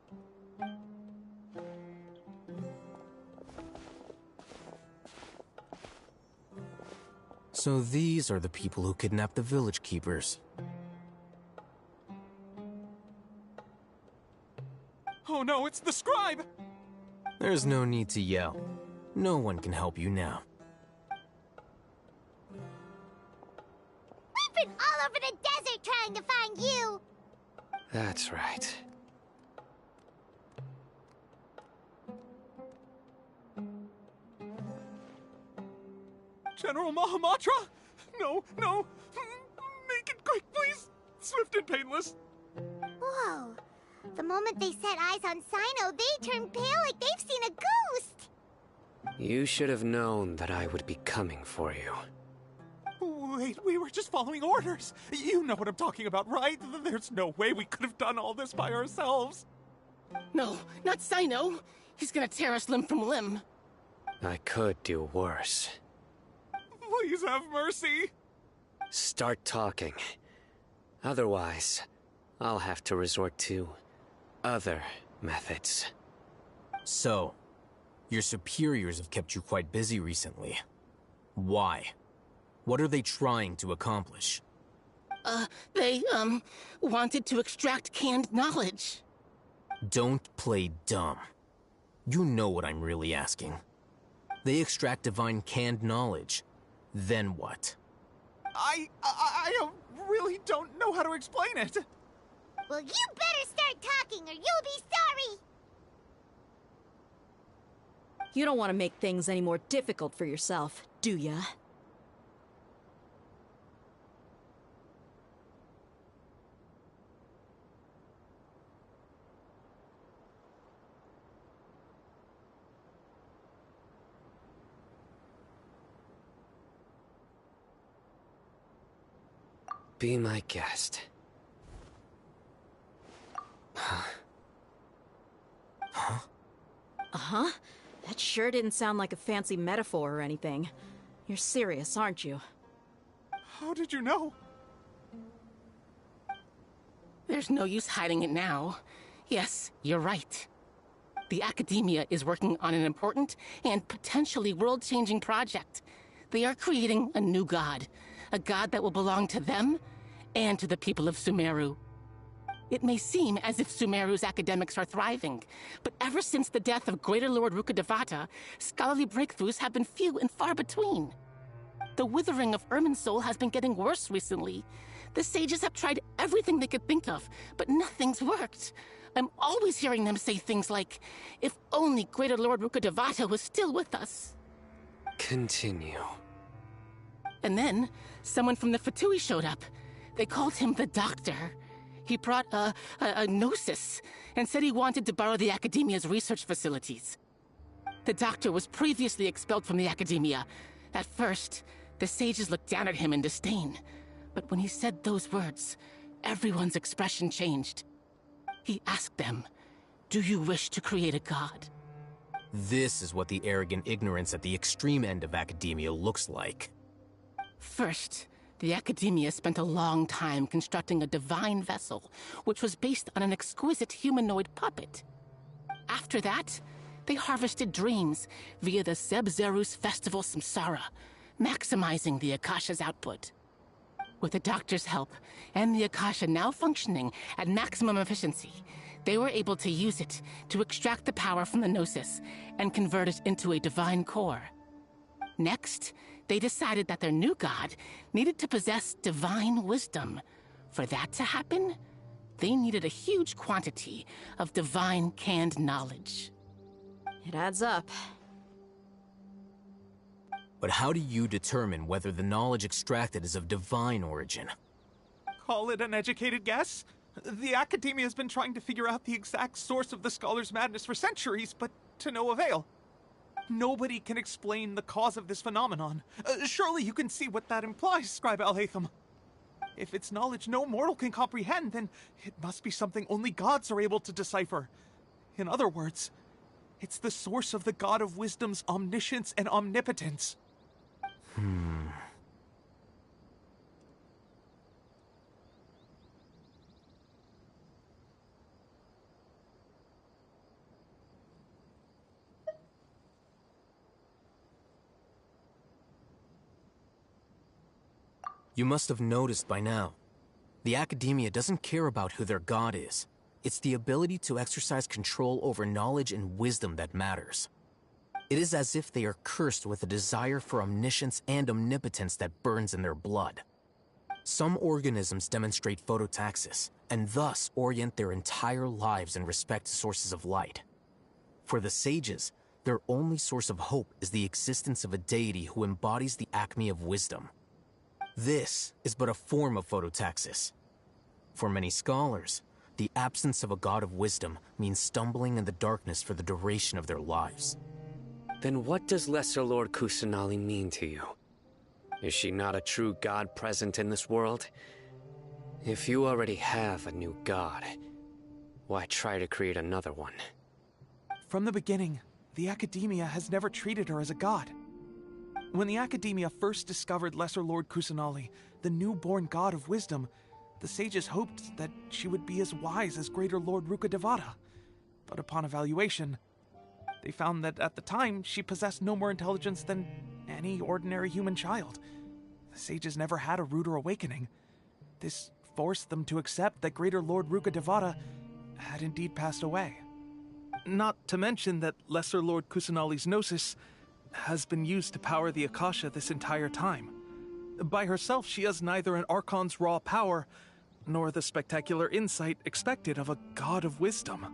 So these are the people who kidnapped the village keepers. Oh no, it's the scribe! There's no need to yell. No one can help you now. We've been all over the desert trying to find you! That's right. General Mahamatra? No, no! Make it quick, please! Swift and painless! Whoa. The moment they set eyes on Sino, they turned pale like they've seen a ghost! You should have known that I would be coming for you. Wait, we were just following orders! You know what I'm talking about, right? There's no way we could have done all this by ourselves! No, not Sino! He's gonna tear us limb from limb! I could do worse. Please have mercy! Start talking. Otherwise, I'll have to resort to other methods. So, your superiors have kept you quite busy recently. Why? What are they trying to accomplish? They wanted to extract canned knowledge. Don't play dumb. You know what I'm really asking. They extract divine canned knowledge. Then what? I really don't know how to explain it. Well, you better start talking or you'll be sorry! You don't want to make things any more difficult for yourself, do ya? Be my guest. Huh? Huh? Uh-huh. That sure didn't sound like a fancy metaphor or anything. You're serious, aren't you? How did you know? There's no use hiding it now. Yes, you're right. The Academia is working on an important and potentially world-changing project. They are creating a new god. A god that will belong to them and to the people of Sumeru. It may seem as if Sumeru's academics are thriving, but ever since the death of Greater Lord Rukkhadevata, scholarly breakthroughs have been few and far between. The withering of Irminsul has been getting worse recently. The sages have tried everything they could think of, but nothing's worked. I'm always hearing them say things like, if only Greater Lord Rukkhadevata was still with us. Continue. And then, someone from the Fatui showed up. They called him the Doctor. He brought a gnosis and said he wanted to borrow the Academia's research facilities. The Doctor was previously expelled from the Academia. At first, the sages looked down at him in disdain. But when he said those words, everyone's expression changed. He asked them, "Do you wish to create a god?" This is what the arrogant ignorance at the extreme end of academia looks like. First, the Academia spent a long time constructing a divine vessel, which was based on an exquisite humanoid puppet. After that, they harvested dreams via the Zeb-Zerus Festival Samsara, maximizing the Akasha's output. With the Doctor's help, and the Akasha now functioning at maximum efficiency, they were able to use it to extract the power from the Gnosis and convert it into a divine core. Next, they decided that their new god needed to possess divine wisdom. For that to happen, they needed a huge quantity of divine canned knowledge. It adds up. But how do you determine whether the knowledge extracted is of divine origin? Call it an educated guess? The Academia has been trying to figure out the exact source of the Scholar's madness for centuries, but to no avail. Nobody can explain the cause of this phenomenon. Surely you can see what that implies, Scribe Alhaitham. If it's knowledge no mortal can comprehend, then it must be something only gods are able to decipher. In other words, it's the source of the God of Wisdom's omniscience and omnipotence. You must have noticed by now. The Academia doesn't care about who their god is. It's the ability to exercise control over knowledge and wisdom that matters. It is as if they are cursed with a desire for omniscience and omnipotence that burns in their blood. Some organisms demonstrate phototaxis, and thus orient their entire lives in respect to sources of light. For the sages, their only source of hope is the existence of a deity who embodies the acme of wisdom. This is but a form of phototaxis. For many scholars, the absence of a god of wisdom means stumbling in the darkness for the duration of their lives. Then what does Lesser Lord Kusanali mean to you? Is she not a true god present in this world? If you already have a new god, why try to create another one? From the beginning, the Academia has never treated her as a god. When the Academia first discovered Lesser Lord Kusanali, the newborn god of wisdom, the sages hoped that she would be as wise as Greater Lord Rukkhadevata. But upon evaluation, they found that at the time she possessed no more intelligence than any ordinary human child. The sages never had a ruder awakening. This forced them to accept that Greater Lord Rukkhadevata had indeed passed away. Not to mention that Lesser Lord Kusanali's gnosis has been used to power the Akasha this entire time. By herself, she has neither an Archon's raw power, nor the spectacular insight expected of a god of wisdom.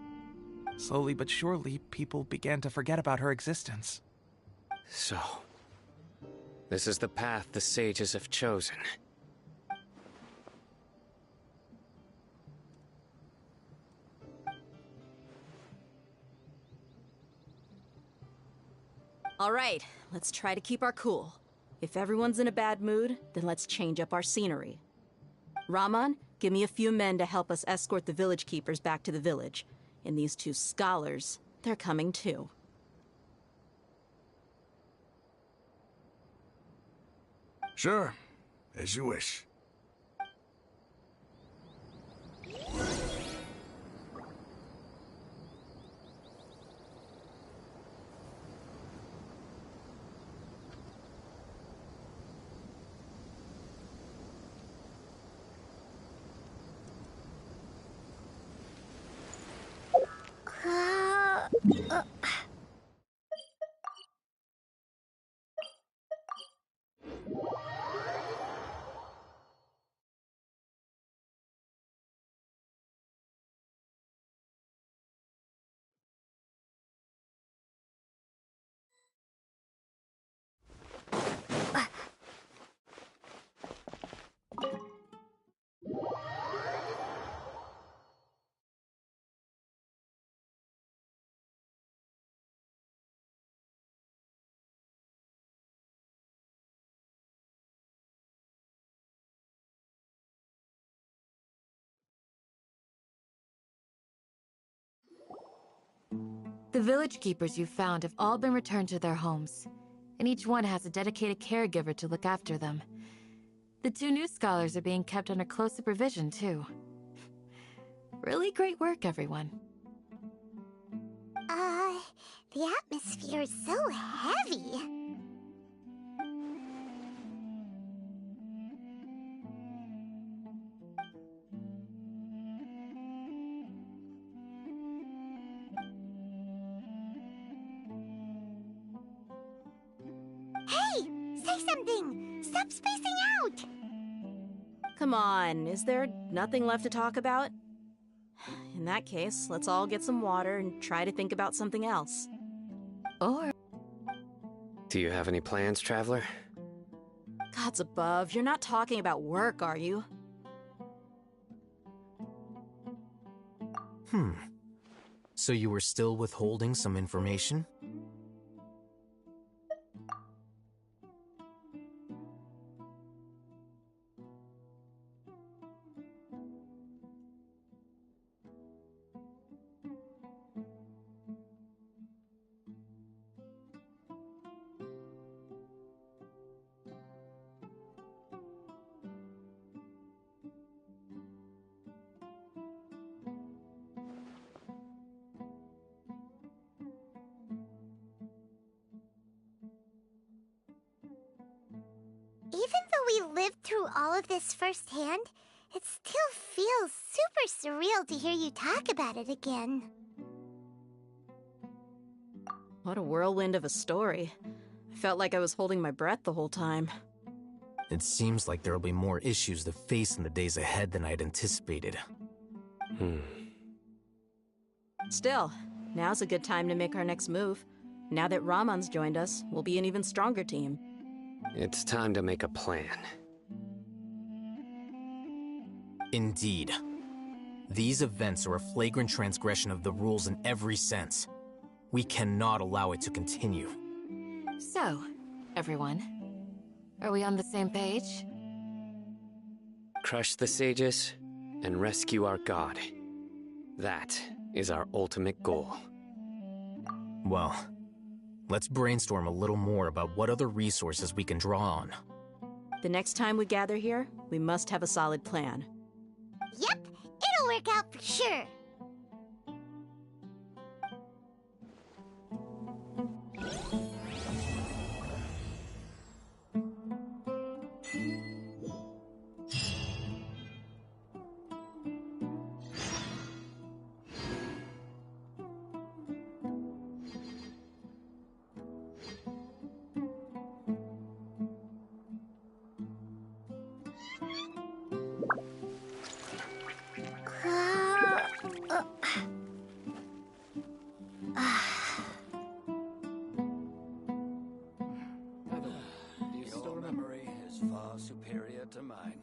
Slowly but surely, people began to forget about her existence. So, this is the path the sages have chosen. All right, let's try to keep our cool. If everyone's in a bad mood, then let's change up our scenery. Rahman, give me a few men to help us escort the village keepers back to the village. And these two scholars, they're coming too. Sure, as you wish. The village keepers you found have all been returned to their homes, and each one has a dedicated caregiver to look after them. The two new scholars are being kept under close supervision, too. Really great work, everyone. The atmosphere is so heavy. Hey! Say something! Stop spacing out! Come on, is there nothing left to talk about? In that case, let's all get some water and try to think about something else. Or... Do you have any plans, Traveler? Gods above, you're not talking about work, are you? So you were still withholding some information? Even though we lived through all of this firsthand, it still feels super surreal to hear you talk about it again. What a whirlwind of a story. I felt like I was holding my breath the whole time. It seems like there'll be more issues to face in the days ahead than I'd anticipated. Still, now's a good time to make our next move. Now that Ramon's joined us, we'll be an even stronger team. It's time to make a plan. Indeed. These events are a flagrant transgression of the rules in every sense. We cannot allow it to continue. So, everyone, are we on the same page? Crush the sages and rescue our god. That is our ultimate goal. Well, let's brainstorm a little more about what other resources we can draw on. The next time we gather here, we must have a solid plan. Yep, it'll work out for sure. Your memory is far superior to mine.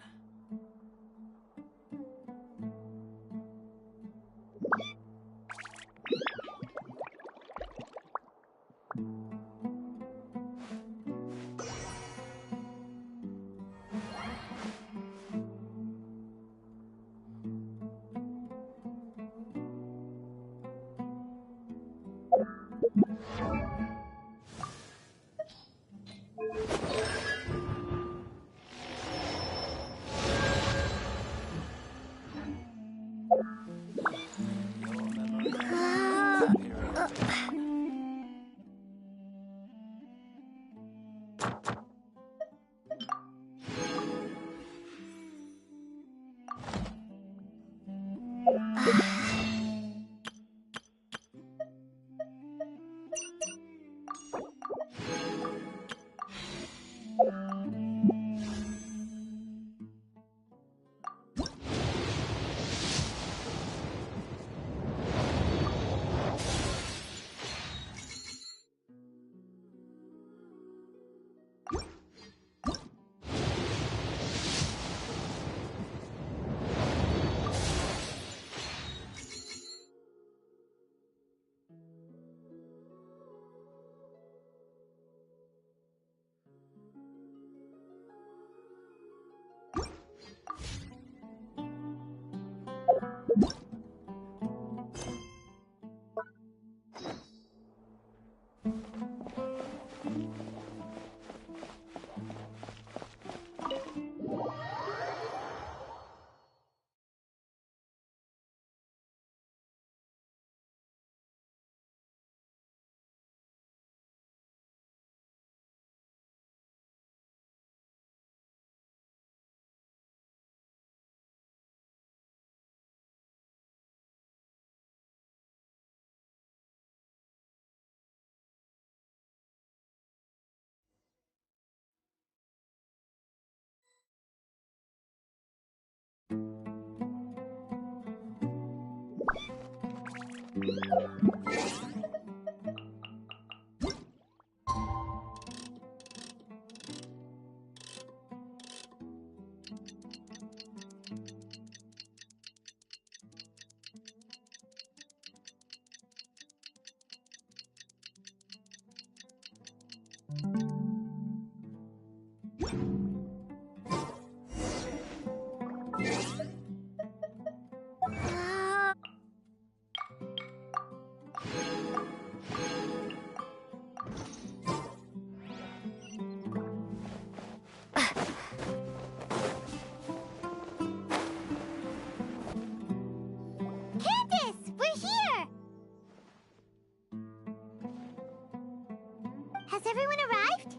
Has everyone arrived?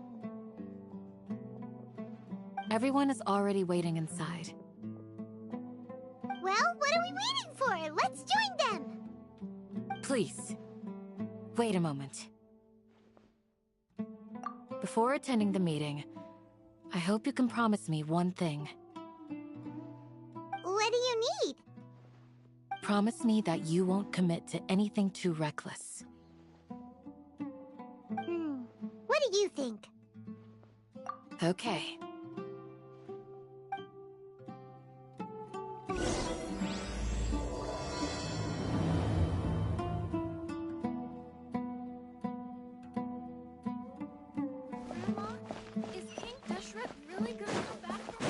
Everyone is already waiting inside. Well, what are we waiting for? Let's join them! Please, wait a moment. Before attending the meeting, I hope you can promise me one thing. What do you need? Promise me that you won't commit to anything too reckless. What do you think? Okay. Is King Deshret really gonna come back from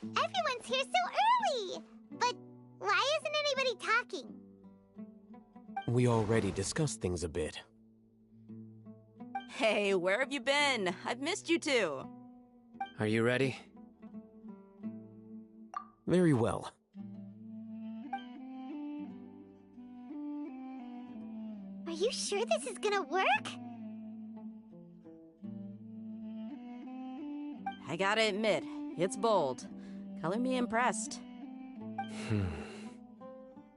Everyone's here so early! But why isn't anybody talking? We already discussed things a bit. Hey, where have you been? I've missed you too. Are you ready? Very well. Are you sure this is gonna work? I gotta admit, it's bold. Color me impressed.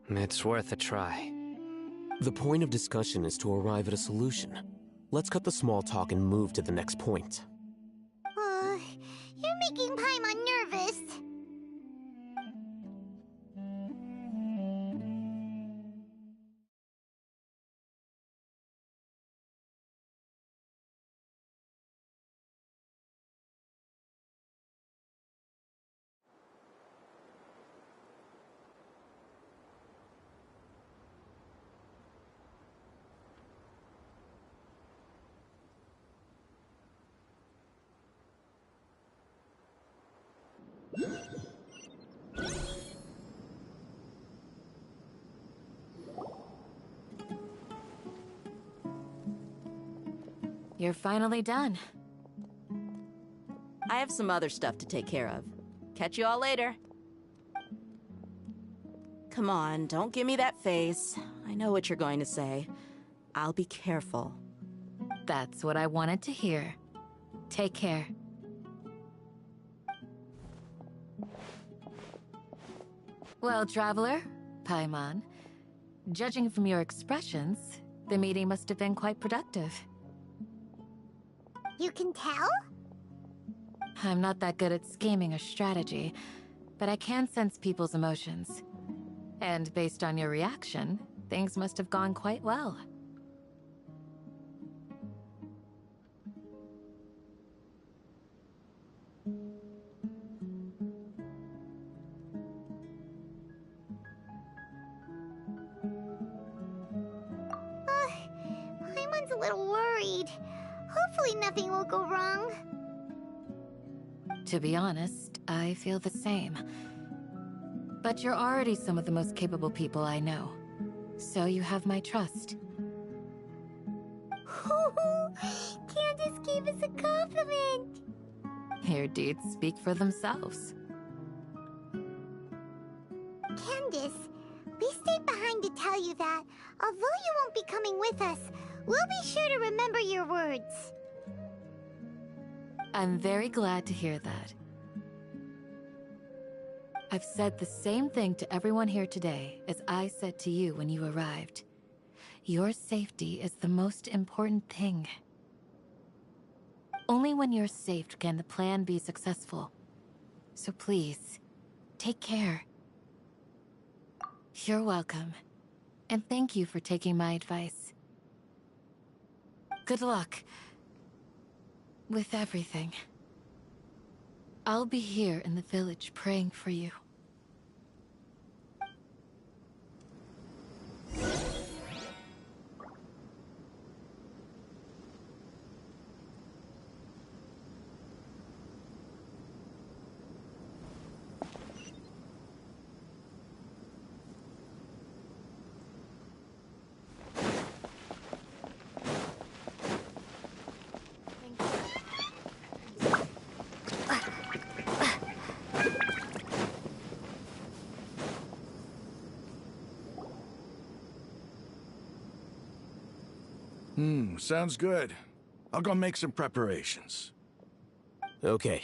It's worth a try. The point of discussion is to arrive at a solution. Let's cut the small talk and move to the next point. You're making Paimon nervous. You're finally done. I have some other stuff to take care of. Catch you all later. Come on, don't give me that face. I know what you're going to say. I'll be careful. That's what I wanted to hear. Take care. Well, Traveler, Paimon, judging from your expressions, the meeting must have been quite productive. You can tell? I'm not that good at scheming or strategy, but I can sense people's emotions. And based on your reaction, things must have gone quite well. Paimon's a little worried. Hopefully nothing will go wrong. To be honest, I feel the same. But you're already some of the most capable people I know. So you have my trust. Candace gave us a compliment! Your deeds speak for themselves. Candace, we stayed behind to tell you that, although you won't be coming with us, we'll be sure to remember your words. I'm very glad to hear that. I've said the same thing to everyone here today as I said to you when you arrived. Your safety is the most important thing. Only when you're safe can the plan be successful. So please, take care. You're welcome. And thank you for taking my advice. Good luck with everything. I'll be here in the village praying for you. Sounds good. I'll go make some preparations. Okay.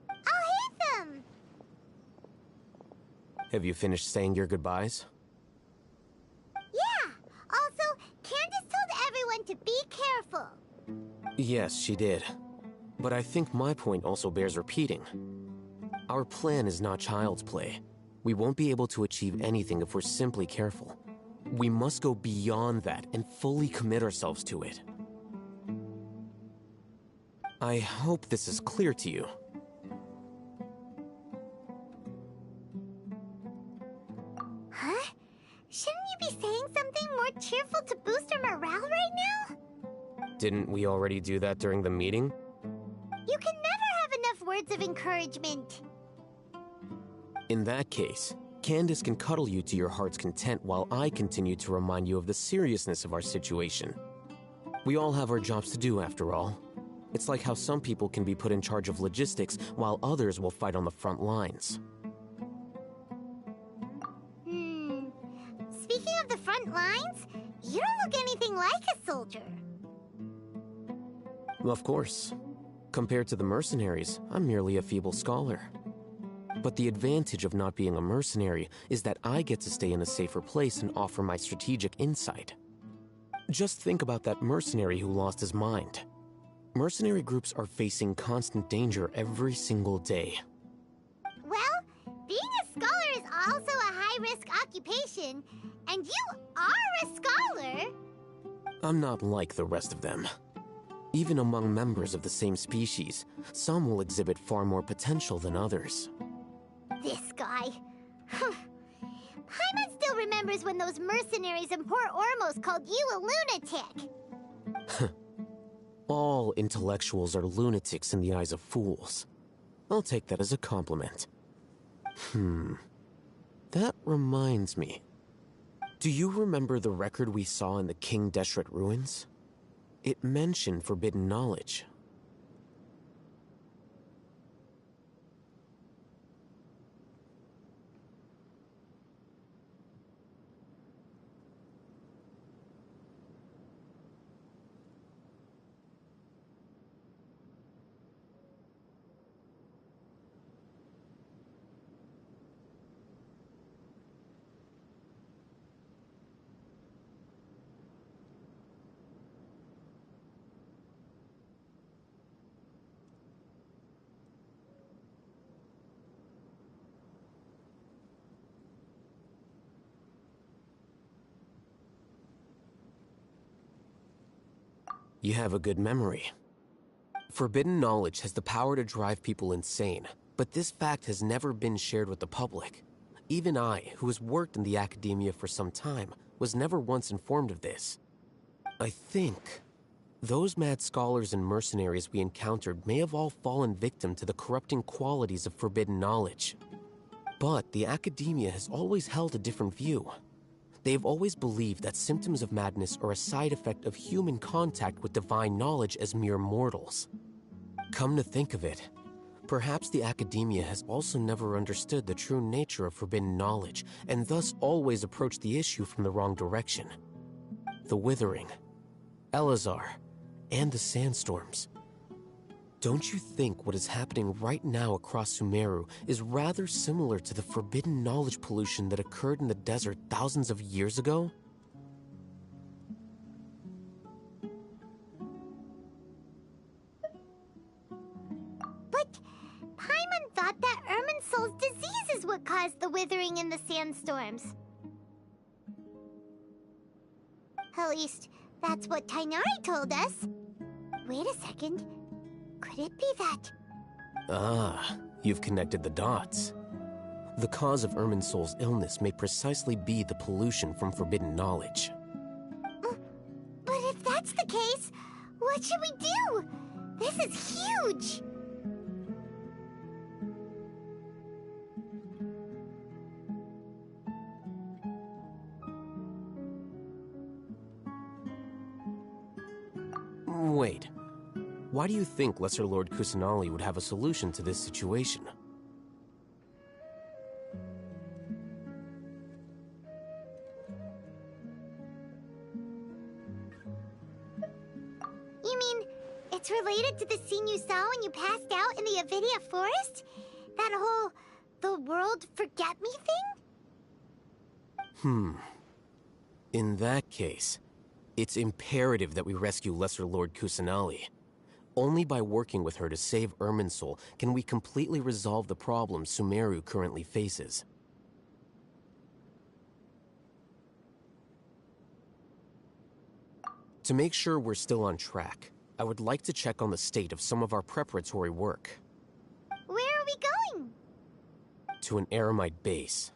I'll hate them! Have you finished saying your goodbyes? Yeah! Also, Candace told everyone to be careful. Yes, she did. But I think my point also bears repeating. Our plan is not child's play. We won't be able to achieve anything if we're simply careful. We must go beyond that and fully commit ourselves to it. I hope this is clear to you. Huh? Shouldn't you be saying something more cheerful to boost our morale right now? Didn't we already do that during the meeting? You can never have enough words of encouragement. In that case, Candace can cuddle you to your heart's content while I continue to remind you of the seriousness of our situation. We all have our jobs to do after all. It's like how some people can be put in charge of logistics while others will fight on the front lines. Speaking of the front lines, you don't look anything like a soldier. Of course. Compared to the mercenaries, I'm merely a feeble scholar. But the advantage of not being a mercenary is that I get to stay in a safer place and offer my strategic insight. Just think about that mercenary who lost his mind. Mercenary groups are facing constant danger every single day. Well, being a scholar is also a high-risk occupation, and you are a scholar! I'm not like the rest of them. Even among members of the same species, some will exhibit far more potential than others. This guy. Paimon still remembers when those mercenaries in Port Ormos called you a lunatic. All intellectuals are lunatics in the eyes of fools. I'll take that as a compliment. That reminds me. Do you remember the record we saw in the King Deshret ruins? It mentioned forbidden knowledge. You have a good memory. Forbidden knowledge has the power to drive people insane, but this fact has never been shared with the public. Even I, who has worked in the academia for some time, was never once informed of this. I think those mad scholars and mercenaries we encountered may have all fallen victim to the corrupting qualities of forbidden knowledge. But the academia has always held a different view. They've always believed that symptoms of madness are a side effect of human contact with divine knowledge as mere mortals. Come to think of it, perhaps the academia has also never understood the true nature of forbidden knowledge, and thus always approached the issue from the wrong direction. The Withering, Elazar, and the Sandstorms. Don't you think what is happening right now across Sumeru is rather similar to the forbidden knowledge pollution that occurred in the desert thousands of years ago? But Paimon thought that Irminsul's disease is what caused the withering in the sandstorms. At least, that's what Tainari told us. Wait a second. Could it be that? Ah, you've connected the dots. The cause of Irminsul's illness may precisely be the pollution from forbidden knowledge. But if that's the case, what should we do? This is huge! Wait. Why do you think Lesser Lord Kusanali would have a solution to this situation? That's related to the scene you saw when you passed out in the Avidia forest? That whole the world forget me thing? In that case, it's imperative that we rescue Lesser Lord Kusanali. Only by working with her to save Irminsul can we completely resolve the problems Sumeru currently faces. To make sure we're still on track, I would like to check on the state of some of our preparatory work. Where are we going? To an Eremite base.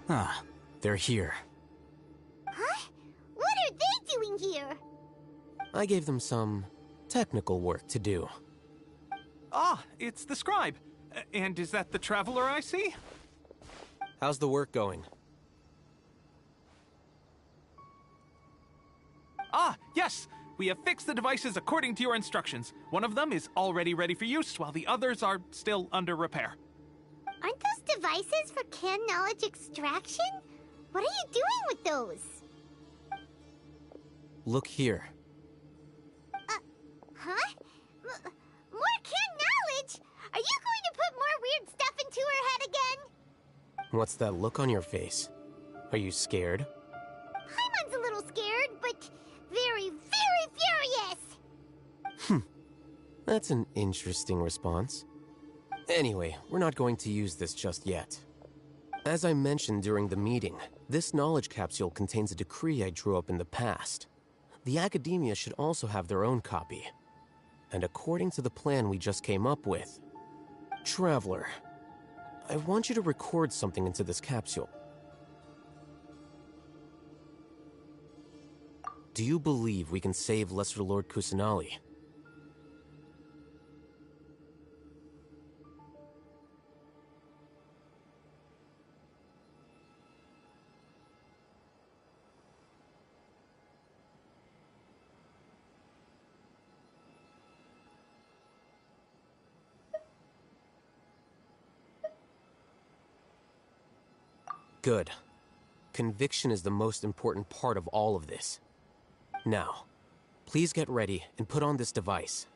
Ah, they're here. Huh? What are they doing here? I gave them some technical work to do. Ah, it's the scribe. And is that the traveler I see? How's the work going? Ah, yes! We have fixed the devices according to your instructions. One of them is already ready for use, while the others are still under repair. Aren't those devices for can knowledge extraction? What are you doing with those? Look here. Huh? More can knowledge? Are you going to put more weird stuff into her head again? What's that look on your face? Are you scared? Paimon's a little scared, but very, very furious! That's an interesting response. Anyway, we're not going to use this just yet. As I mentioned during the meeting, this knowledge capsule contains a decree I drew up in the past. The Academia should also have their own copy. And according to the plan we just came up with, Traveler, I want you to record something into this capsule. Do you believe we can save Lesser Lord Kusanali? Good. Conviction is the most important part of all of this. Now, please get ready and put on this device.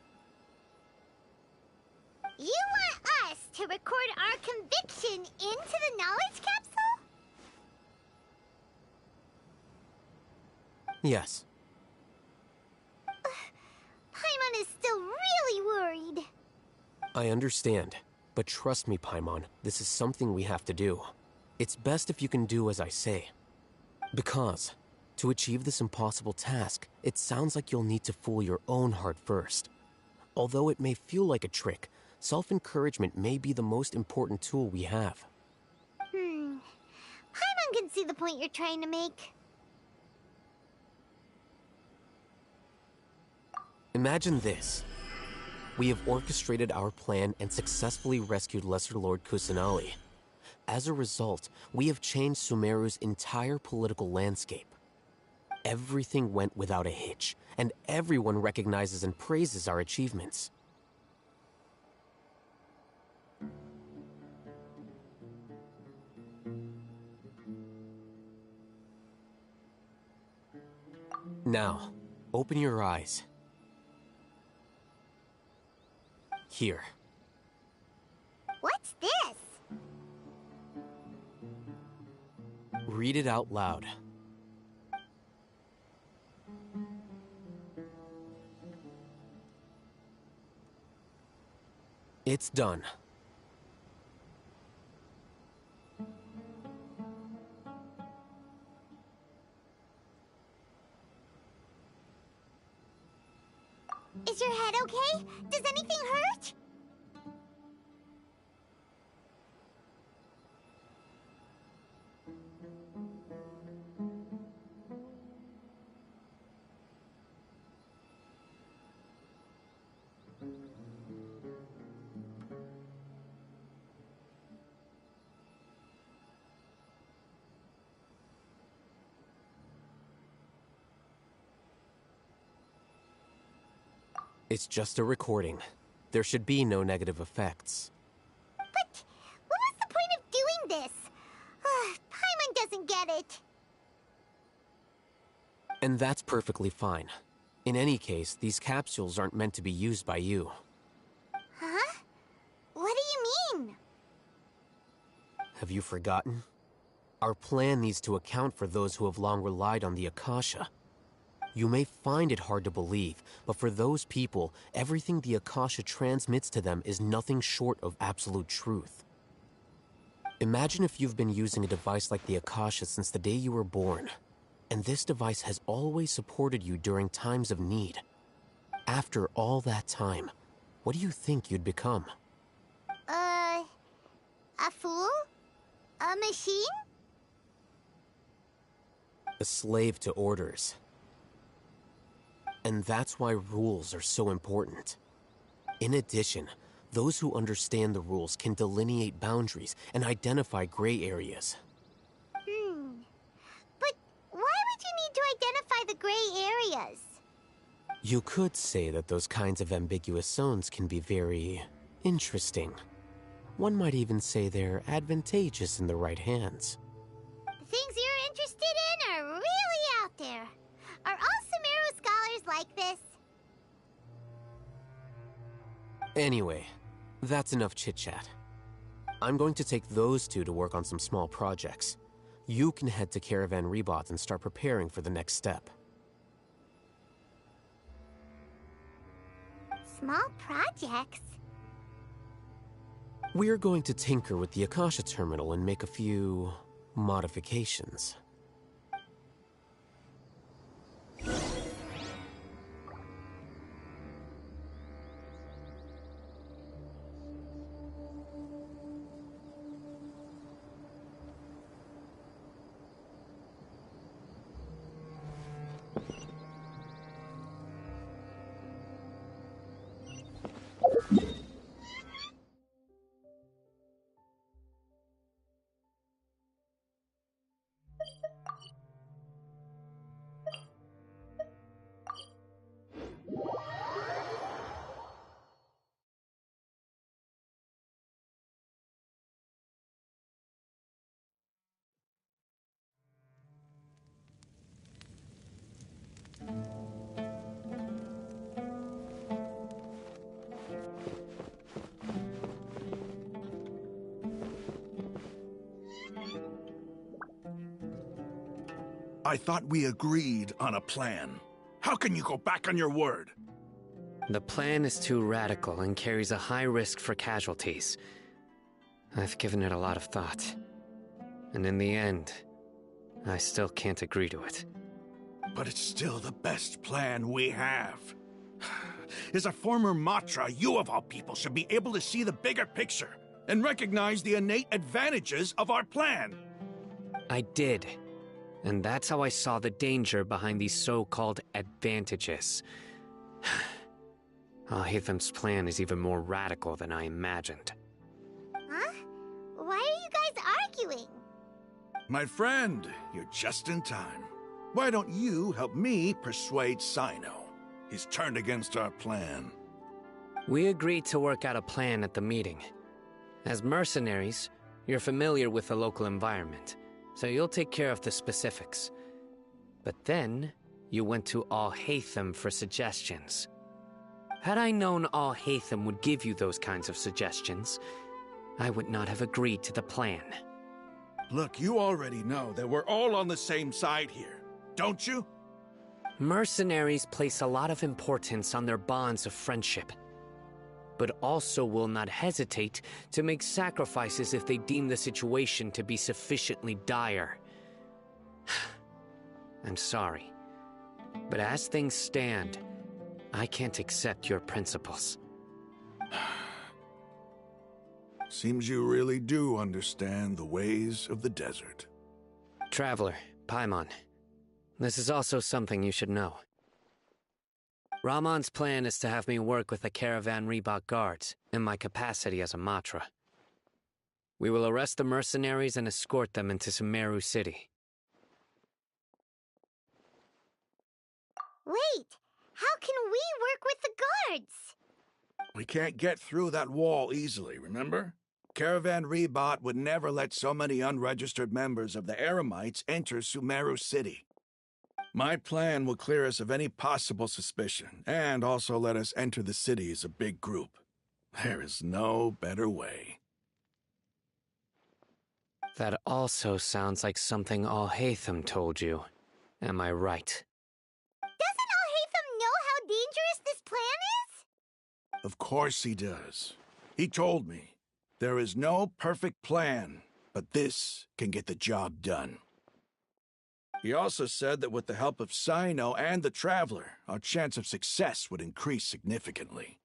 You want us to record our conviction into the knowledge capsule? Yes. Paimon is still really worried. I understand, but trust me, Paimon, this is something we have to do. It's best if you can do as I say. Because, to achieve this impossible task, it sounds like you'll need to fool your own heart first. Although it may feel like a trick, self-encouragement may be the most important tool we have. Paimon can see the point you're trying to make. Imagine this. We have orchestrated our plan and successfully rescued Lesser Lord Kusanali. As a result, we have changed Sumeru's entire political landscape. Everything went without a hitch, and everyone recognizes and praises our achievements. Now, open your eyes Here. What's this? Read it out loud. It's done. Is your head okay? Does anything hurt? It's just a recording. There should be no negative effects. But what was the point of doing this? Paimon doesn't get it. And that's perfectly fine. In any case, these capsules aren't meant to be used by you. Huh? What do you mean? Have you forgotten? Our plan needs to account for those who have long relied on the Akasha. You may find it hard to believe, but for those people, everything the Akasha transmits to them is nothing short of absolute truth. Imagine if you've been using a device like the Akasha since the day you were born, and this device has always supported you during times of need. After all that time, what do you think you'd become? A fool? A machine? A slave to orders. And that's why rules are so important. In addition, those who understand the rules can delineate boundaries and identify gray areas. But why would you need to identify the gray areas? You could say that those kinds of ambiguous zones can be very interesting. One might even say they're advantageous in the right hands. The things you're interested in are really out there. Are all Sumeru scholars like this? Anyway, that's enough chit-chat. I'm going to take those two to work on some small projects. You can head to Caravan Rebot and start preparing for the next step. Small projects? We're going to tinker with the Akasha terminal and make a few modifications. I thought we agreed on a plan. How can you go back on your word? The plan is too radical and carries a high risk for casualties. I've given it a lot of thought. And in the end, I still can't agree to it. But it's still the best plan we have. As a former Matra, you of all people should be able to see the bigger picture and recognize the innate advantages of our plan. I did. And that's how I saw the danger behind these so-called advantages. Alhaitham's plan is even more radical than I imagined. Huh? Why are you guys arguing? My friend, you're just in time. Why don't you help me persuade Sino? He's turned against our plan. We agreed to work out a plan at the meeting. As mercenaries, you're familiar with the local environment, so you'll take care of the specifics. But then, you went to Alhaitham for suggestions. Had I known Al-Haytham would give you those kinds of suggestions, I would not have agreed to the plan. Look, you already know that we're all on the same side here, don't you? Mercenaries place a lot of importance on their bonds of friendship, but also will not hesitate to make sacrifices if they deem the situation to be sufficiently dire. I'm sorry, but as things stand, I can't accept your principles. Seems you really do understand the ways of the desert. Traveler, Paimon, this is also something you should know. Rahman's plan is to have me work with the Caravan Reebok guards in my capacity as a Matra. We will arrest the mercenaries and escort them into Sumeru City. Wait, how can we work with the guards? We can't get through that wall easily, remember? Caravan Reebok would never let so many unregistered members of the Eremites enter Sumeru City. My plan will clear us of any possible suspicion, and also let us enter the city as a big group. There is no better way. That also sounds like something Al-Haytham told you. Am I right? Doesn't Al-Haytham know how dangerous this plan is? Of course he does. He told me, there is no perfect plan, but this can get the job done. He also said that with the help of Sino and the Traveler, our chance of success would increase significantly.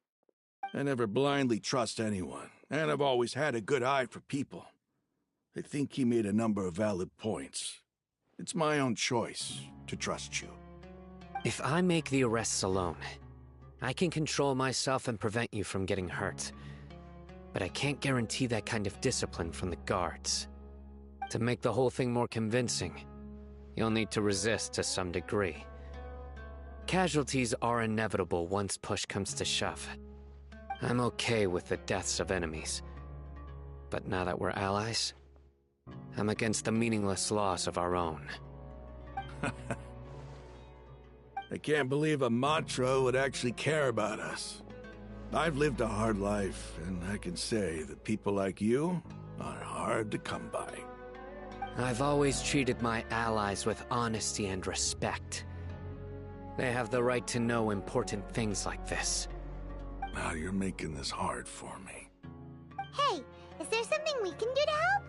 I never blindly trust anyone, and I've always had a good eye for people. I think he made a number of valid points. It's my own choice to trust you. If I make the arrests alone, I can control myself and prevent you from getting hurt. But I can't guarantee that kind of discipline from the guards. To make the whole thing more convincing, you'll need to resist to some degree. Casualties are inevitable once push comes to shove. I'm okay with the deaths of enemies. But now that we're allies, I'm against the meaningless loss of our own. I can't believe a Matra would actually care about us. I've lived a hard life, and I can say that people like you are hard to come by. I've always treated my allies with honesty and respect. They have the right to know important things like this. Now you're making this hard for me. Hey, is there something we can do to help?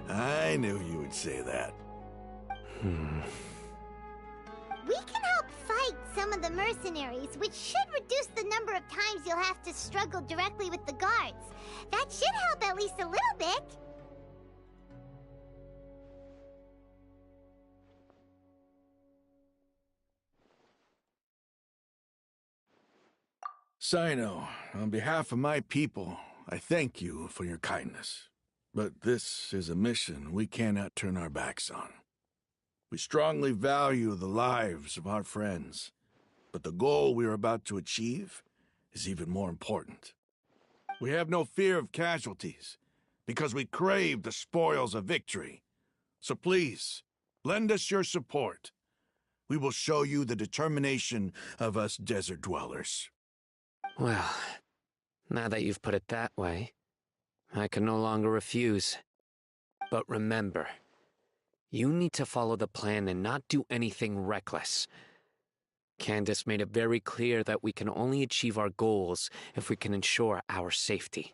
I knew you would say that. We can help fight some of the mercenaries, which should reduce the number of times you'll have to struggle directly with the guards. That should help at least a little bit. Sino, on behalf of my people, I thank you for your kindness. But this is a mission we cannot turn our backs on. We strongly value the lives of our friends, but the goal we are about to achieve is even more important. We have no fear of casualties, because we crave the spoils of victory. So please, lend us your support. We will show you the determination of us desert dwellers. Well, now that you've put it that way, I can no longer refuse. But remember, you need to follow the plan and not do anything reckless. Candace made it very clear that we can only achieve our goals if we can ensure our safety.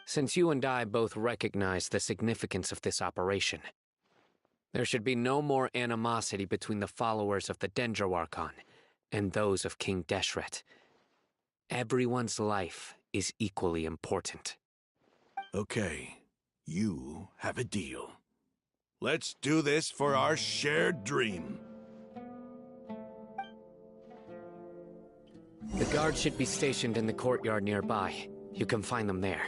Since you and I both recognize the significance of this operation, there should be no more animosity between the followers of the Dendroarchon and those of King Deshret. Everyone's life is equally important. Okay, you have a deal. Let's do this for our shared dream. The guards should be stationed in the courtyard nearby. You can find them there.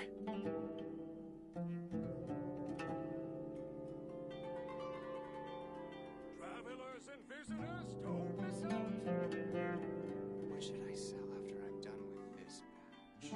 Travelers and visitors, don't miss out. What should I sell after I'm done with this batch?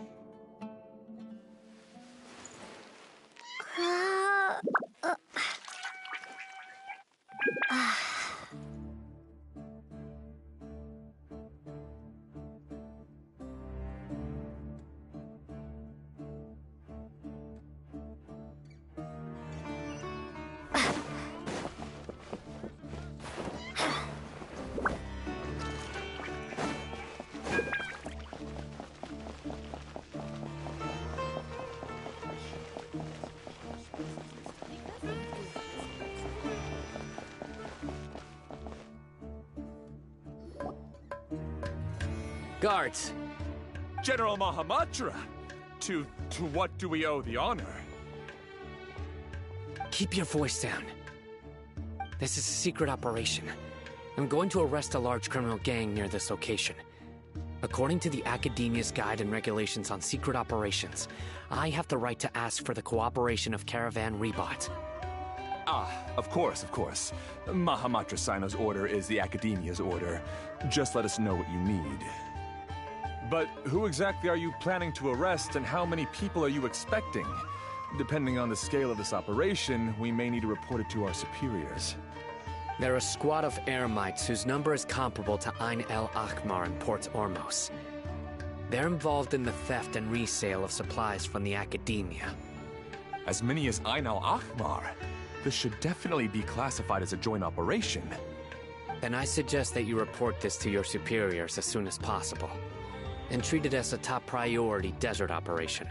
Guards! General Mahamatra! To what do we owe the honor? Keep your voice down. This is a secret operation. I'm going to arrest a large criminal gang near this location. According to the Academia's Guide and Regulations on Secret Operations, I have the right to ask for the cooperation of Caravan Rebot. Ah, of course, of course. Mahamatra Sino's order is the Academia's order. Just let us know what you need. But who exactly are you planning to arrest, and how many people are you expecting? Depending on the scale of this operation, we may need to report it to our superiors. They're a squad of Eremites whose number is comparable to Ain el Akhmar in Port Ormos. They're involved in the theft and resale of supplies from the Academia. As many as Ain el Akhmar? This should definitely be classified as a joint operation. Then I suggest that you report this to your superiors as soon as possible, and treat it as a top priority desert operation.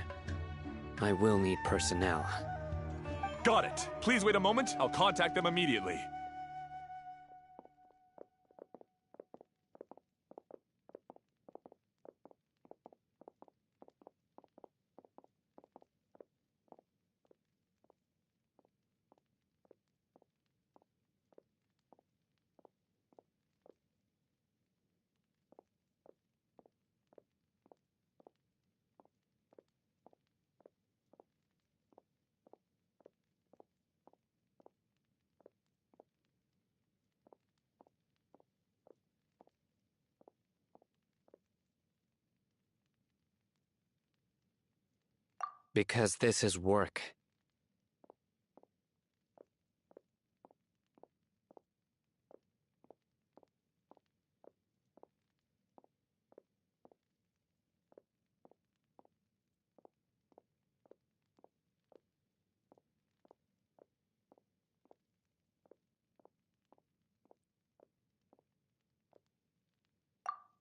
I will need personnel. Got it. Please wait a moment. I'll contact them immediately. Because this is work.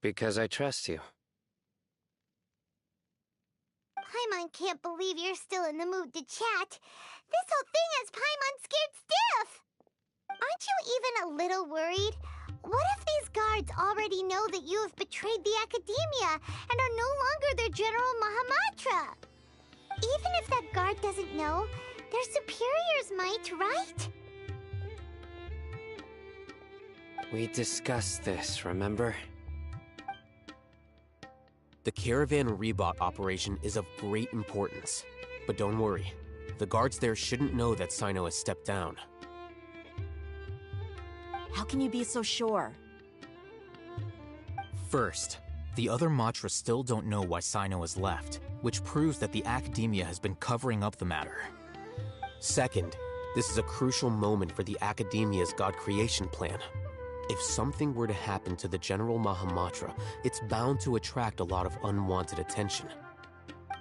Because I trust you. Paimon can't believe you're still in the mood to chat. This whole thing has Paimon scared stiff! Aren't you even a little worried? What if these guards already know that you have betrayed the Academia and are no longer their General Mahamatra? Even if that guard doesn't know, their superiors might, right? We discussed this, remember? The Caravan Rebot operation is of great importance. But don't worry, the guards there shouldn't know that Sino has stepped down. How can you be so sure? First, the other Matra still don't know why Sino has left, which proves that the Academia has been covering up the matter. Second, this is a crucial moment for the Academia's God creation plan. If something were to happen to the General Mahamatra, it's bound to attract a lot of unwanted attention.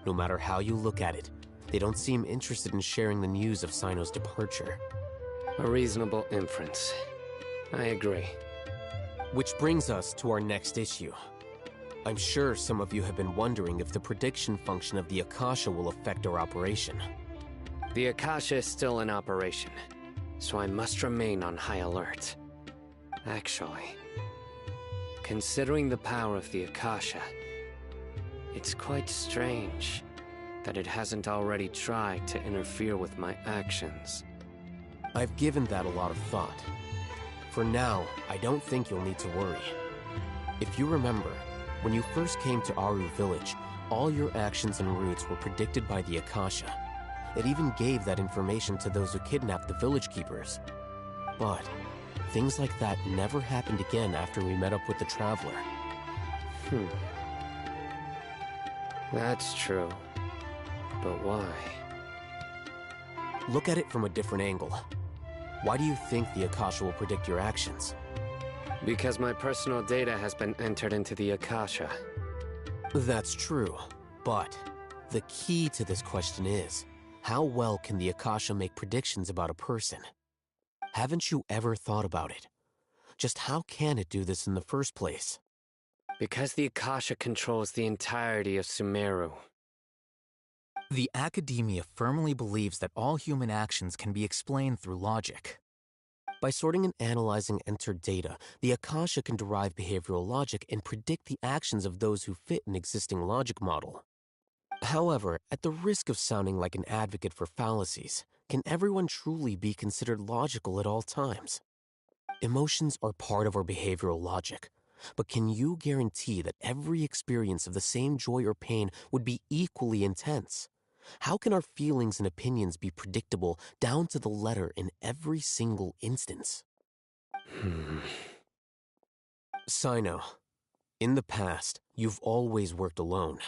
No matter how you look at it, they don't seem interested in sharing the news of Sino's departure. A reasonable inference. I agree. Which brings us to our next issue. I'm sure some of you have been wondering if the prediction function of the Akasha will affect our operation. The Akasha is still in operation, so I must remain on high alert. Actually, considering the power of the Akasha, it's quite strange that it hasn't already tried to interfere with my actions. I've given that a lot of thought. For now, I don't think you'll need to worry. If you remember, when you first came to Aru Village, all your actions and routes were predicted by the Akasha. It even gave that information to those who kidnapped the village keepers. But things like that never happened again after we met up with the Traveler. That's true. But why? Look at it from a different angle. Why do you think the Akasha will predict your actions? Because my personal data has been entered into the Akasha. That's true, but the key to this question is, how well can the Akasha make predictions about a person? Haven't you ever thought about it? Just how can it do this in the first place? Because the Akasha controls the entirety of Sumeru. The Academia firmly believes that all human actions can be explained through logic. By sorting and analyzing entered data, the Akasha can derive behavioral logic and predict the actions of those who fit an existing logic model. However, at the risk of sounding like an advocate for fallacies, can everyone truly be considered logical at all times? Emotions are part of our behavioral logic, but can you guarantee that every experience of the same joy or pain would be equally intense? How can our feelings and opinions be predictable down to the letter in every single instance? Sino, in the past, you've always worked alone.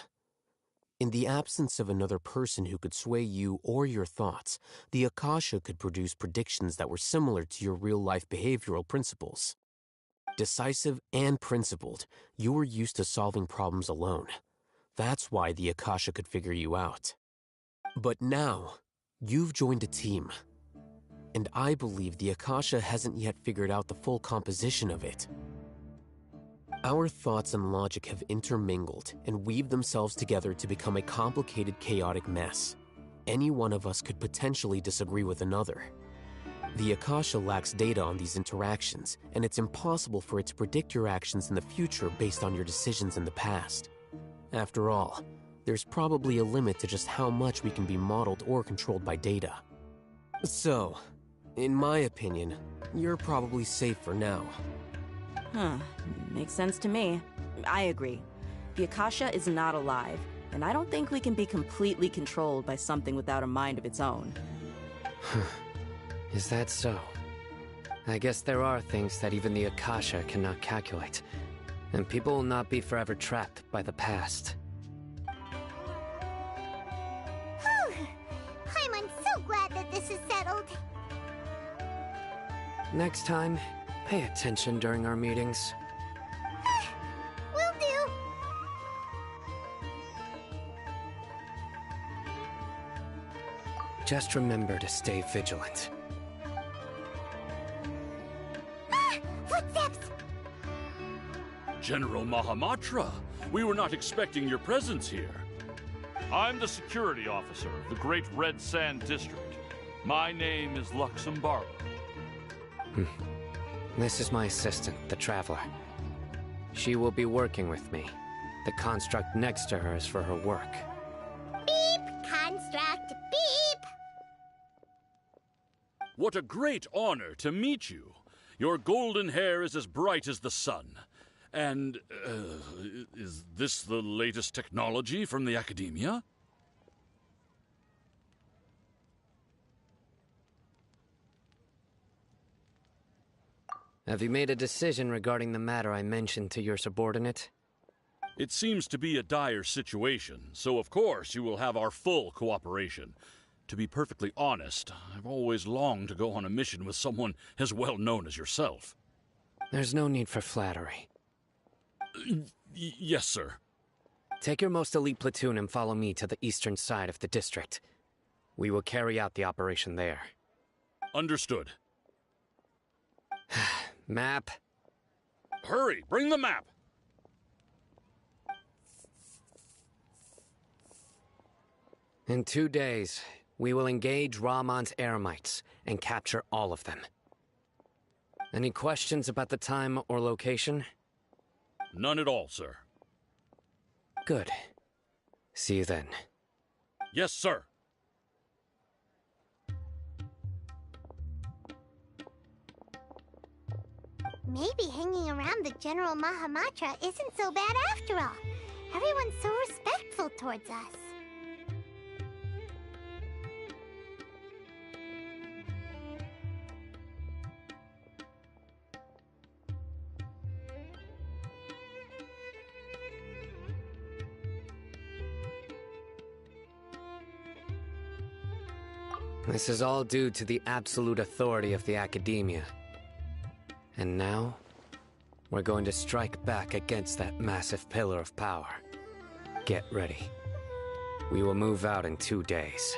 In the absence of another person who could sway you or your thoughts, the Akasha could produce predictions that were similar to your real-life behavioral principles. Decisive and principled, you were used to solving problems alone. That's why the Akasha could figure you out. But now, you've joined a team. And I believe the Akasha hasn't yet figured out the full composition of it. Our thoughts and logic have intermingled and weaved themselves together to become a complicated, chaotic mess. Any one of us could potentially disagree with another. The Akasha lacks data on these interactions, and it's impossible for it to predict your actions in the future based on your decisions in the past. After all, there's probably a limit to just how much we can be modeled or controlled by data. So, in my opinion, you're probably safe for now. Makes sense to me. I agree. The Akasha is not alive, and I don't think we can be completely controlled by something without a mind of its own. Is that so? I guess there are things that even the Akasha cannot calculate, and people will not be forever trapped by the past. I'm so glad that this is settled. Next time, pay attention during our meetings. Will do. Just remember to stay vigilant. Footsteps! General Mahamatra, we were not expecting your presence here. I'm the security officer of the Great Red Sand District. My name is Luxembargo. This is my assistant, the Traveler. She will be working with me. The construct next to her is for her work. Beep! Construct, beep! What a great honor to meet you. Your golden hair is as bright as the sun. And, is this the latest technology from the Academia? Have you made a decision regarding the matter I mentioned to your subordinate? It seems to be a dire situation, so of course you will have our full cooperation. To be perfectly honest, I've always longed to go on a mission with someone as well known as yourself. There's no need for flattery. Yes, sir. Take your most elite platoon and follow me to the eastern side of the district. We will carry out the operation there. Understood. Map. Hurry, bring the map! In 2 days, we will engage Rahman's Eremites and capture all of them. Any questions about the time or location? None at all, sir. Good. See you then. Yes, sir. Maybe hanging around the General Mahamatra isn't so bad after all. Everyone's so respectful towards us. This is all due to the absolute authority of the Academia. And now, we're going to strike back against that massive pillar of power. Get ready. We will move out in 2 days.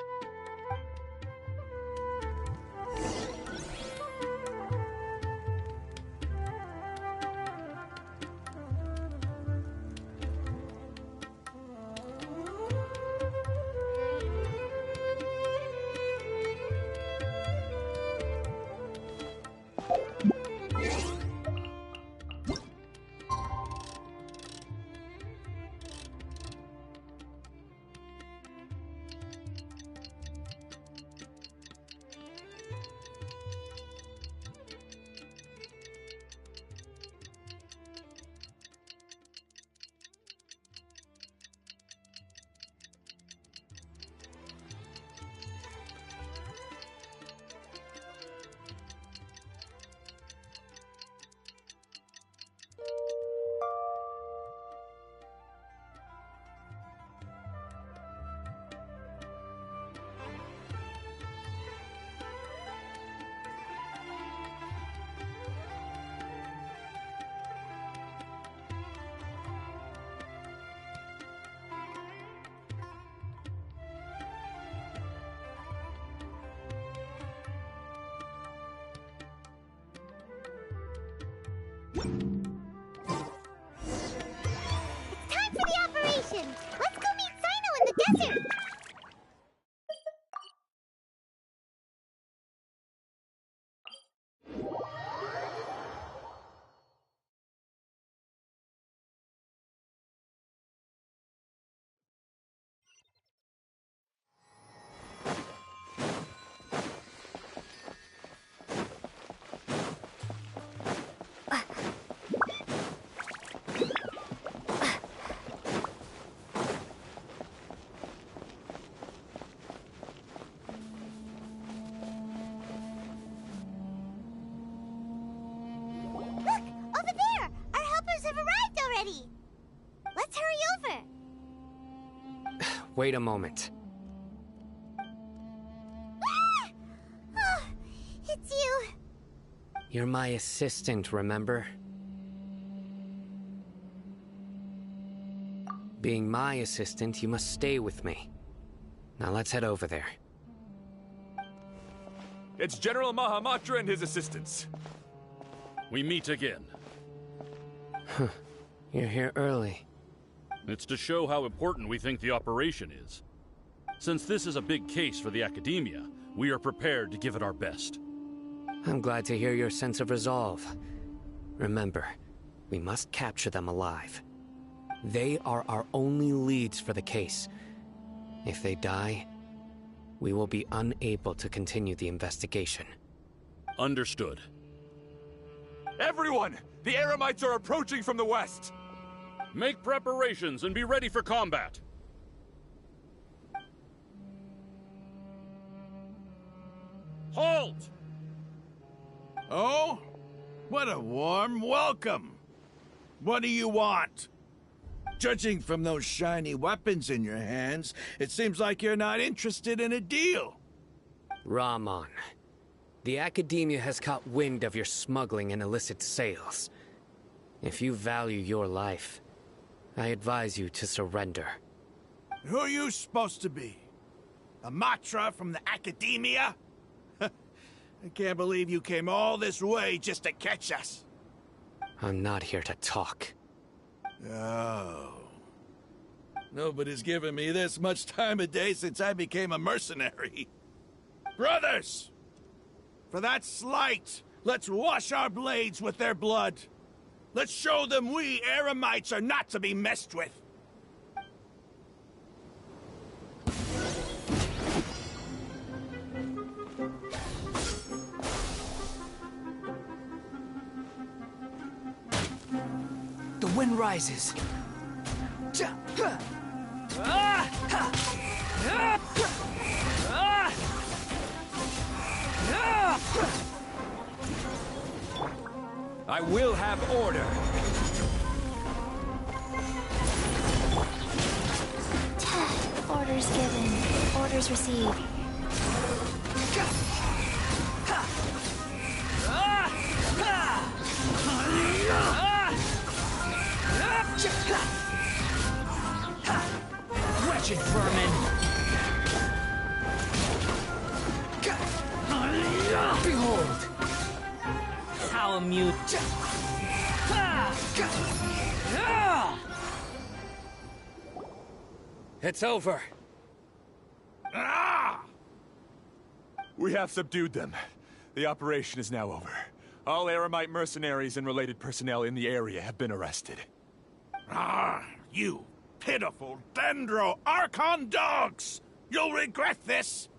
Time for the operation! Let's go meet Sino in the desert! Let's hurry over! Wait a moment. Ah! Oh, it's you! You're my assistant, remember? Being my assistant, you must stay with me. Now let's head over there. It's General Mahamatra and his assistants. We meet again. Huh. You're here early. It's to show how important we think the operation is. Since this is a big case for the Academia, we are prepared to give it our best. I'm glad to hear your sense of resolve. Remember, we must capture them alive. They are our only leads for the case. If they die, we will be unable to continue the investigation. Understood. Everyone! The Eremites are approaching from the west! Make preparations and be ready for combat! Halt! Oh? What a warm welcome! What do you want? Judging from those shiny weapons in your hands, it seems like you're not interested in a deal. Rahman, the Academia has caught wind of your smuggling and illicit sales. If you value your life, I advise you to surrender. Who are you supposed to be? A Matra from the Academia? I can't believe you came all this way just to catch us. I'm not here to talk. Oh. Nobody's given me this much time of day since I became a mercenary. Brothers! For that slight, let's wash our blades with their blood. Let's show them we Eremites are not to be messed with. The wind rises. I will have order. Orders given. Orders received. Wretched vermin! Behold! How mute! It's over. We have subdued them. The operation is now over. All Eremite mercenaries and related personnel in the area have been arrested. You pitiful Dendro Archon dogs! You'll regret this!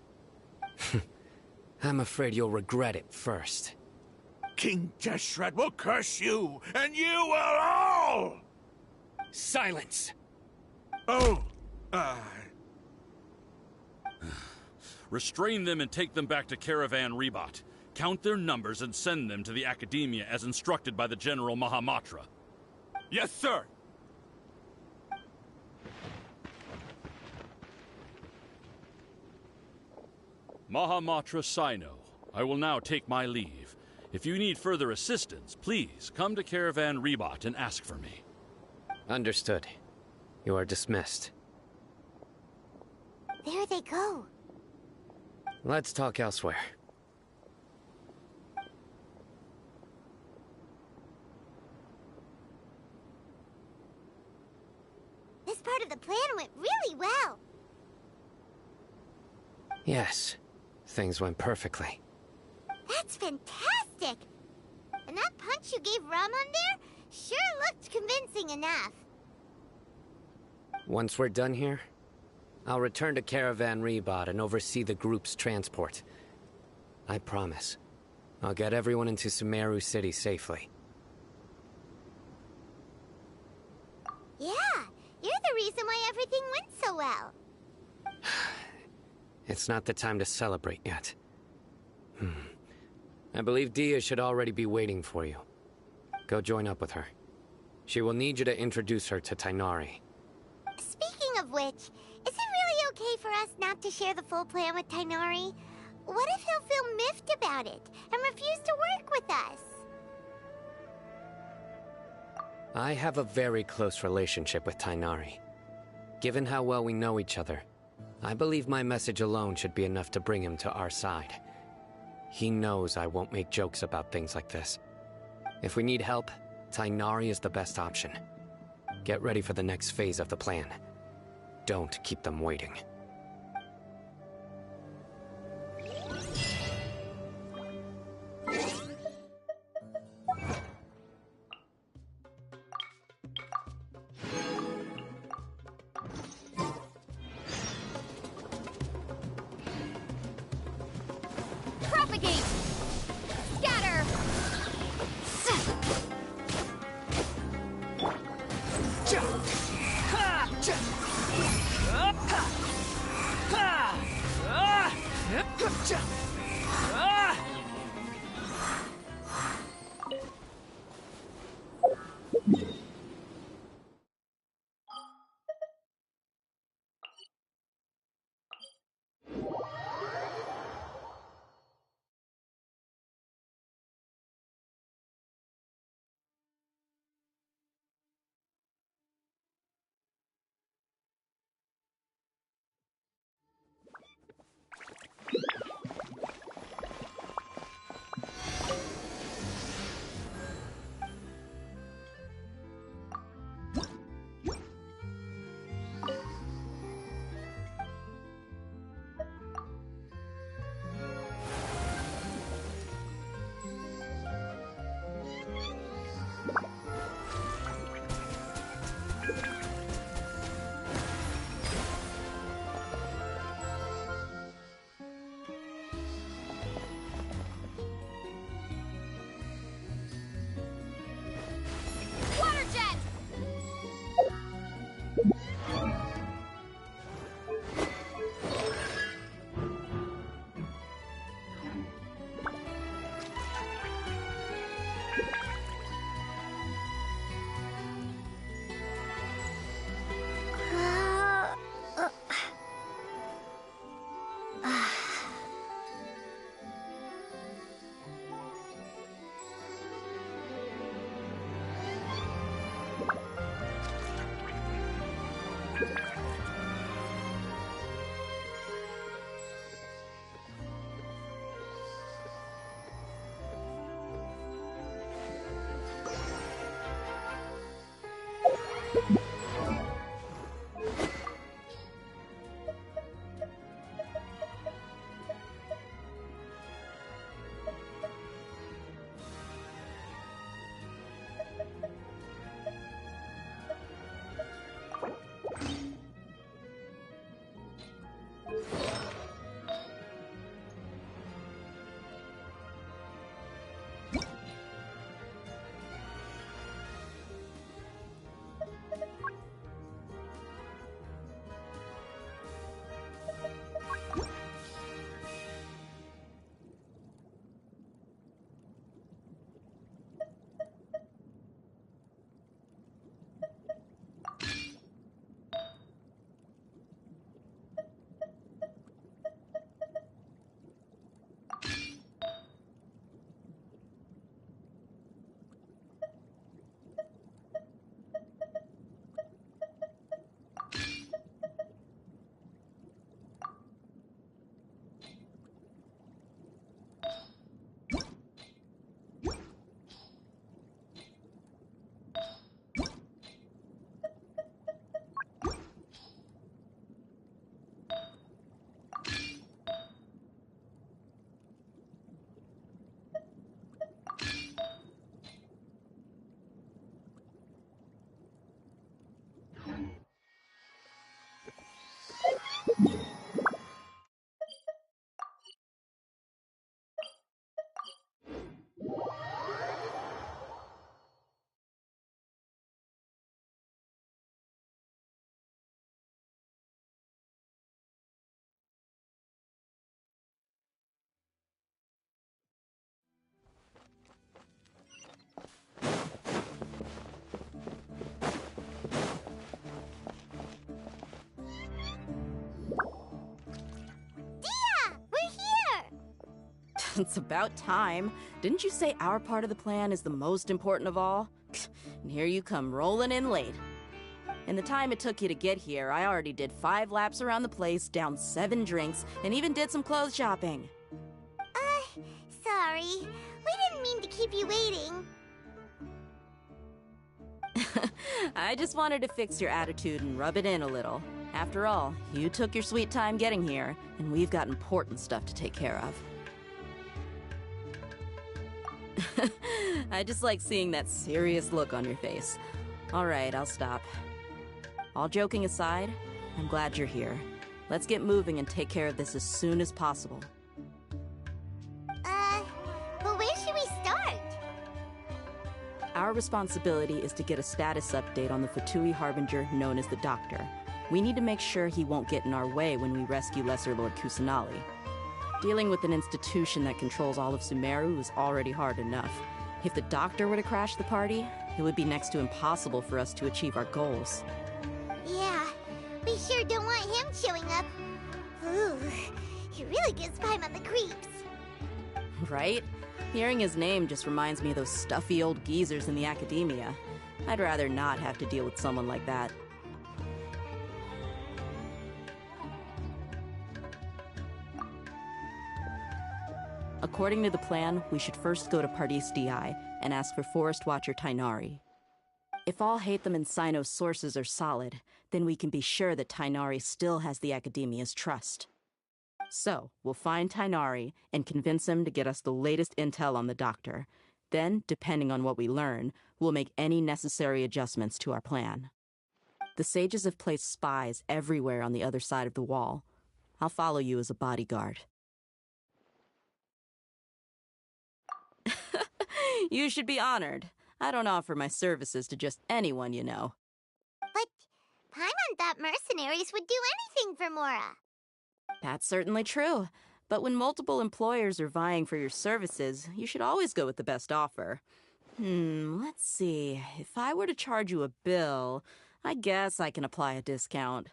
I'm afraid you'll regret it first. King Deshret will curse you, and you will all! Silence! Oh, Restrain them and take them back to Caravan Rebot. Count their numbers and send them to the Academia as instructed by the General Mahamatra. Yes, sir! Mahamatra Sino, I will now take my leave. If you need further assistance, please come to Caravan Rebot and ask for me. Understood. You are dismissed. There they go. Let's talk elsewhere. part of the plan went really well. Yes, things went perfectly. That's fantastic! And that punch you gave Ramon there sure looked convincing enough. Once we're done here, I'll return to Caravan Rebot and oversee the group's transport. I promise. I'll get everyone into Sumeru City safely. Yeah, you're the reason why everything went so well. It's not the time to celebrate yet. I believe Dia should already be waiting for you. Go join up with her. She will need you to introduce her to Tainari. Speaking of which, is it really okay for us not to share the full plan with Tainari? What if he'll feel miffed about it and refuse to work with us? I have a very close relationship with Tainari. Given how well we know each other, I believe my message alone should be enough to bring him to our side. He knows I won't make jokes about things like this. If we need help, Tainari is the best option. Get ready for the next phase of the plan. Don't keep them waiting. Propagate! Scatter! Water jet! It's about time. Didn't you say our part of the plan is the most important of all? And here you come rolling in late. In the time it took you to get here, I already did 5 laps around the place, downed 7 drinks, and even did some clothes shopping. Sorry. We didn't mean to keep you waiting. I just wanted to fix your attitude and rub it in a little. After all, you took your sweet time getting here, and we've got important stuff to take care of. I just like seeing that serious look on your face. Alright, I'll stop. All joking aside, I'm glad you're here. Let's get moving and take care of this as soon as possible. But where should we start? Our responsibility is to get a status update on the Fatui Harbinger known as the Doctor. We need to make sure he won't get in our way when we rescue Lesser Lord Kusanali. Dealing with an institution that controls all of Sumeru is already hard enough. If the Doctor were to crash the party, it would be next to impossible for us to achieve our goals. Yeah, we sure don't want him showing up. Ooh, he really gives Paimon the creeps. Right? Hearing his name just reminds me of those stuffy old geezers in the academia. I'd rather not have to deal with someone like that. According to the plan, we should first go to Pardis Di and ask for Forest Watcher Tainari. If all Hatham and Sino's sources are solid, then we can be sure that Tainari still has the Academia's trust. So, we'll find Tainari and convince him to get us the latest intel on the Doctor. Then, depending on what we learn, we'll make any necessary adjustments to our plan. The sages have placed spies everywhere on the other side of the wall. I'll follow you as a bodyguard. You should be honored. I don't offer my services to just anyone you know. But Paimon thought mercenaries would do anything for Mora. That's certainly true. But when multiple employers are vying for your services, you should always go with the best offer. Let's see. If I were to charge you a bill, I guess I can apply a discount.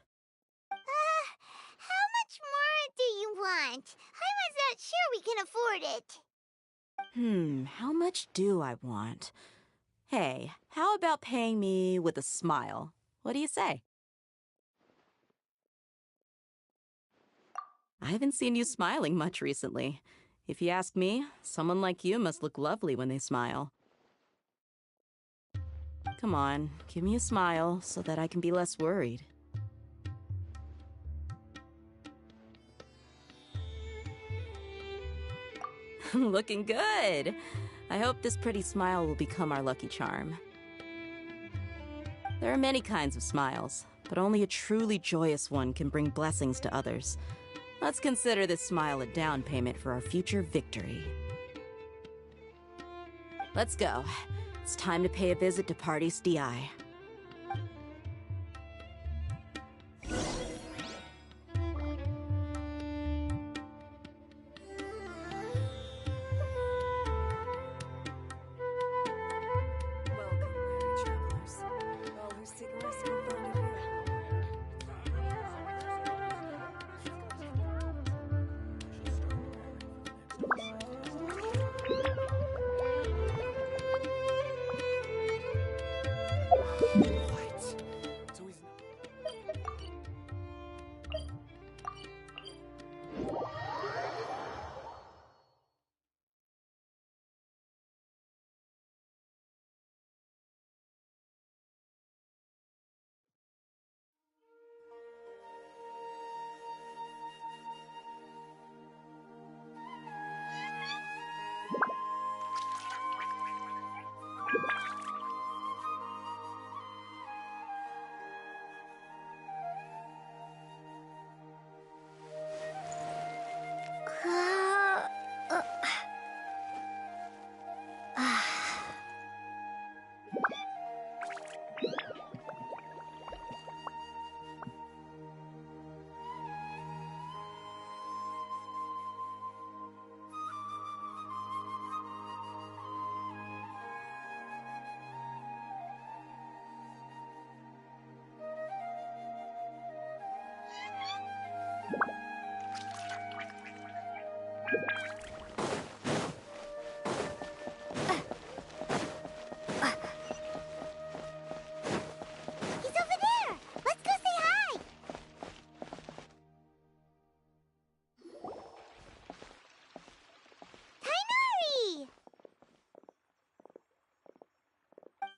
How much more do you want? Paimon's not sure we can afford it. How much do I want? Hey, how about paying me with a smile? What do you say? I haven't seen you smiling much recently. If you ask me, someone like you must look lovely when they smile. Come on, give me a smile so that I can be less worried. Looking good! I hope this pretty smile will become our lucky charm. There are many kinds of smiles, but only a truly joyous one can bring blessings to others. Let's consider this smile a down payment for our future victory. Let's go. It's time to pay a visit to Pardis Di.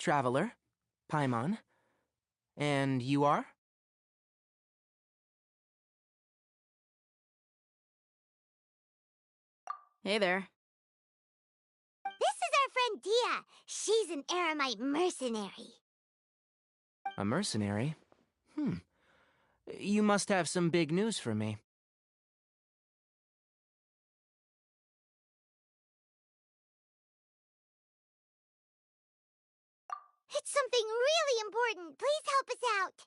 Traveler. Paimon. And you are? Hey there. This is our friend Dia. She's an Aramite mercenary. A mercenary? You must have some big news for me. It's something really important. Please help us out.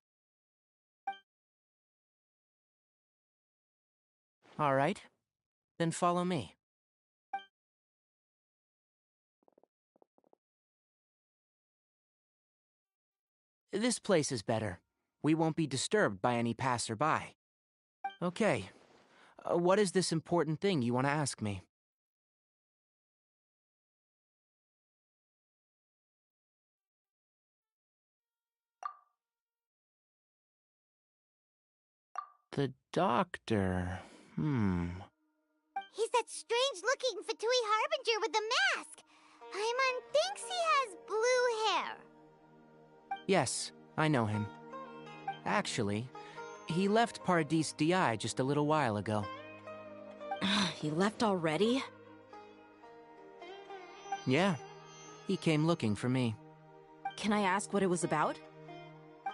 All right. Then follow me. This place is better. We won't be disturbed by any passerby. Okay. What is this important thing you want to ask me? The doctor. He's that strange-looking Fatui Harbinger with the mask. Paimon thinks he has blue hair. Yes, I know him. Actually, he left Paradis Di just a little while ago. He left already? Yeah, he came looking for me. Can I ask what it was about?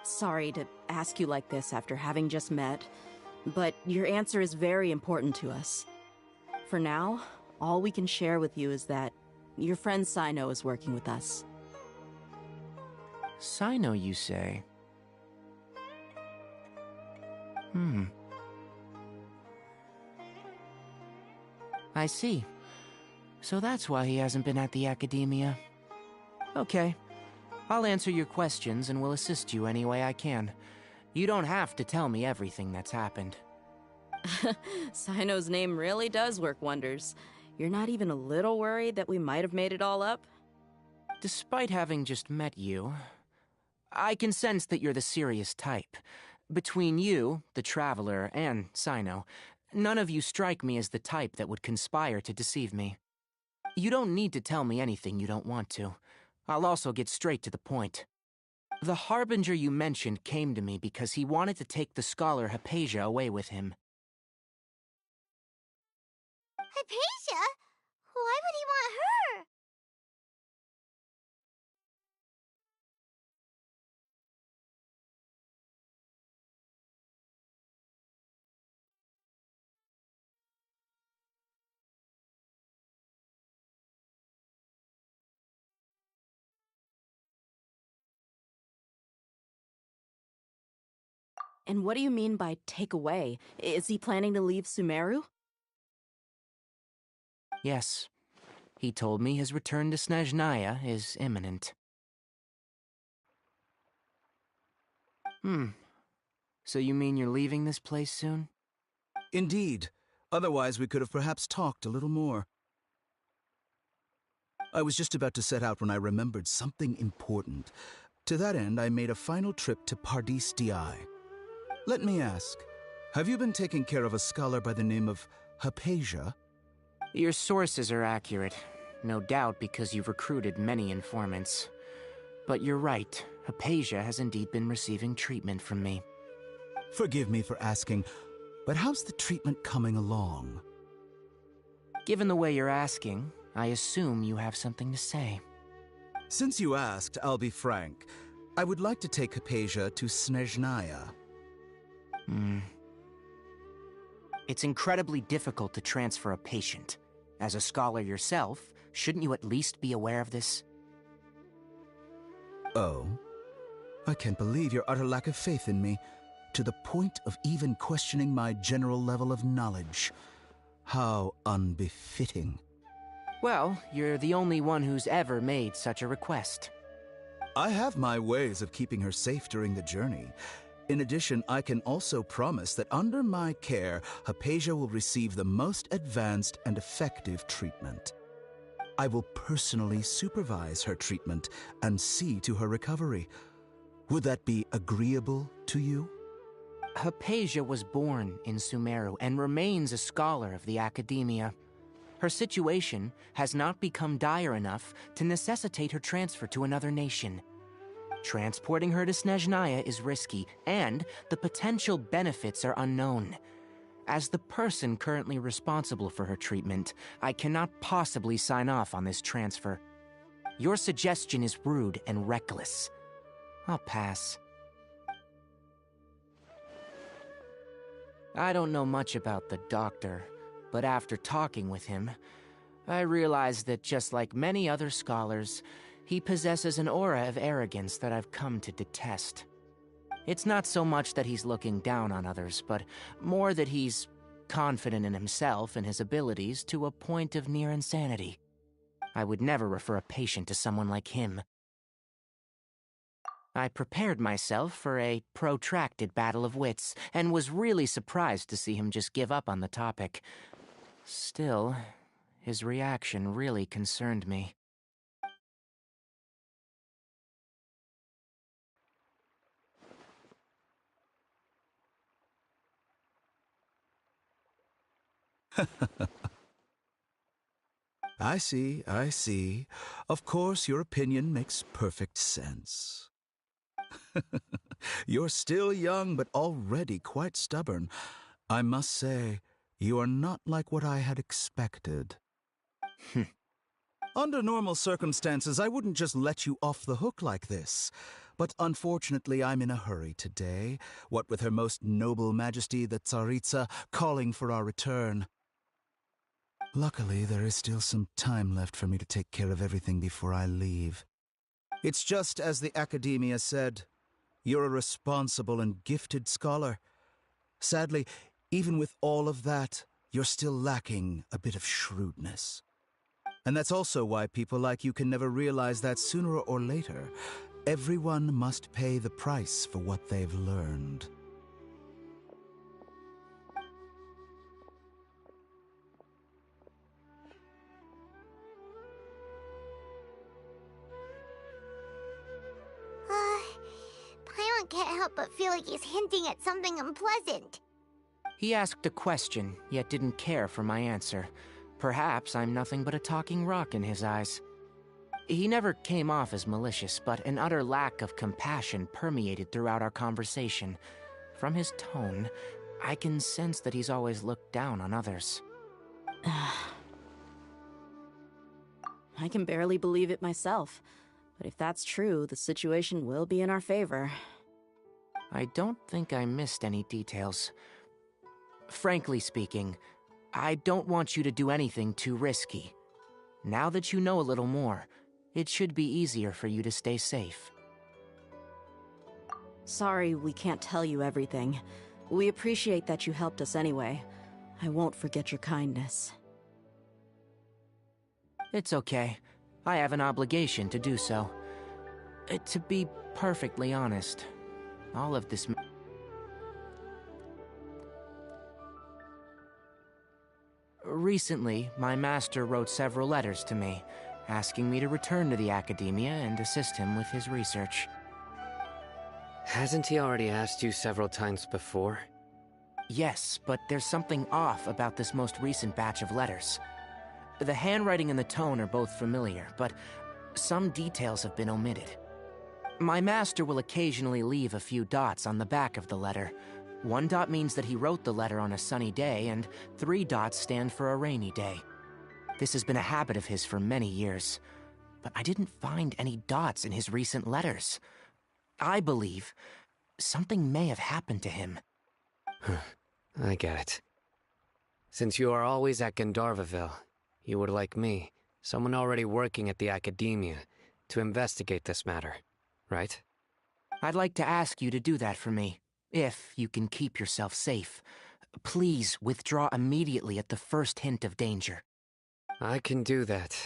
Sorry to ask you like this after having just met, but your answer is very important to us. For now, all we can share with you is that your friend Sino is working with us. Sino, you say? I see. So that's why he hasn't been at the Academia. Okay. I'll answer your questions and will assist you any way I can. You don't have to tell me everything that's happened. Sino's name really does work wonders. You're not even a little worried that we might have made it all up? Despite having just met you, I can sense that you're the serious type. Between you, the Traveler, and Sino, none of you strike me as the type that would conspire to deceive me. You don't need to tell me anything you don't want to. I'll also get straight to the point. The Harbinger you mentioned came to me because he wanted to take the scholar Hypatia away with him. Hypatia? Why would he want her? And what do you mean by take away? Is he planning to leave Sumeru? Yes. He told me his return to Snezhnaya is imminent. So you mean you're leaving this place soon? Indeed. Otherwise, we could have perhaps talked a little more. I was just about to set out when I remembered something important. To that end, I made a final trip to Paradis Di. Let me ask, have you been taking care of a scholar by the name of Hypatia? Your sources are accurate. No doubt because you've recruited many informants. But you're right, Hypatia has indeed been receiving treatment from me. Forgive me for asking, but how's the treatment coming along? Given the way you're asking, I assume you have something to say. Since you asked, I'll be frank. I would like to take Hypatia to Snezhnaya. It's incredibly difficult to transfer a patient. As a scholar yourself, shouldn't you at least be aware of this? Oh? I can't believe your utter lack of faith in me, to the point of even questioning my general level of knowledge. How unbefitting. Well, you're the only one who's ever made such a request. I have my ways of keeping her safe during the journey. In addition, I can also promise that under my care, Hypatia will receive the most advanced and effective treatment. I will personally supervise her treatment and see to her recovery. Would that be agreeable to you? Hypatia was born in Sumeru and remains a scholar of the Academia. Her situation has not become dire enough to necessitate her transfer to another nation. Transporting her to Snezhnaya is risky, and the potential benefits are unknown. As the person currently responsible for her treatment, I cannot possibly sign off on this transfer. Your suggestion is rude and reckless. I'll pass. I don't know much about the doctor, but after talking with him, I realized that just like many other scholars, he possesses an aura of arrogance that I've come to detest. It's not so much that he's looking down on others, but more that he's confident in himself and his abilities to a point of near insanity. I would never refer a patient to someone like him. I prepared myself for a protracted battle of wits, and was really surprised to see him just give up on the topic. Still, his reaction really concerned me. I see, I see. Of course, your opinion makes perfect sense. You're still young, but already quite stubborn. I must say, you are not like what I had expected. Under normal circumstances, I wouldn't just let you off the hook like this. But unfortunately, I'm in a hurry today, what with Her Most Noble Majesty the Tsaritsa calling for our return. Luckily, there is still some time left for me to take care of everything before I leave. It's just as the Academia said, you're a responsible and gifted scholar. Sadly, even with all of that, you're still lacking a bit of shrewdness. And that's also why people like you can never realize that sooner or later, everyone must pay the price for what they've learned. Paimon can't help but feel like he's hinting at something unpleasant. He asked a question, yet didn't care for my answer. Perhaps I'm nothing but a talking rock in his eyes. He never came off as malicious, but an utter lack of compassion permeated throughout our conversation. From his tone, I can sense that he's always looked down on others. I can barely believe it myself. But if that's true, the situation will be in our favor. I don't think I missed any details. Frankly speaking, I don't want you to do anything too risky. Now that you know a little more, it should be easier for you to stay safe. Sorry we can't tell you everything. We appreciate that you helped us anyway. I won't forget your kindness. It's okay. I have an obligation to do so. To be perfectly honest, all of this... Recently, my master wrote several letters to me, asking me to return to the Academia and assist him with his research. Hasn't he already asked you several times before? Yes, but there's something off about this most recent batch of letters. The handwriting and the tone are both familiar, but some details have been omitted. My master will occasionally leave a few dots on the back of the letter. 1 dot means that he wrote the letter on a sunny day, and 3 dots stand for a rainy day. This has been a habit of his for many years, but I didn't find any dots in his recent letters. I believe something may have happened to him. I get it. Since you are always at Gandharvaville, you would like me, someone already working at the Academia, to investigate this matter, right? I'd like to ask you to do that for me, if you can keep yourself safe. Please withdraw immediately at the first hint of danger. I can do that,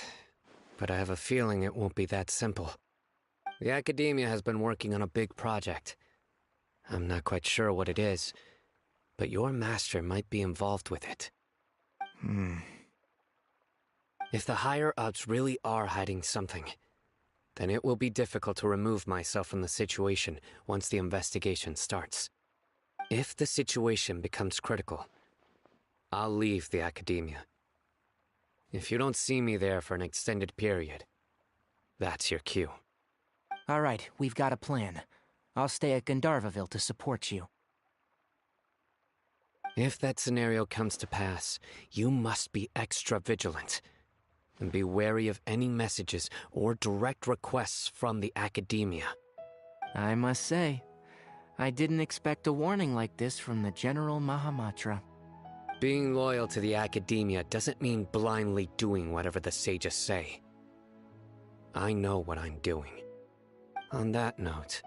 but I have a feeling it won't be that simple. The Academia has been working on a big project. I'm not quite sure what it is, but your master might be involved with it. If the higher-ups really are hiding something, then it will be difficult to remove myself from the situation once the investigation starts. If the situation becomes critical, I'll leave the Academia. If you don't see me there for an extended period, that's your cue. All right, we've got a plan. I'll stay at Gandharvaville to support you. If that scenario comes to pass, you must be extra vigilant. And be wary of any messages or direct requests from the Academia. I must say, I didn't expect a warning like this from the General Mahamatra. Being loyal to the Academia doesn't mean blindly doing whatever the sages say. I know what I'm doing. On that note,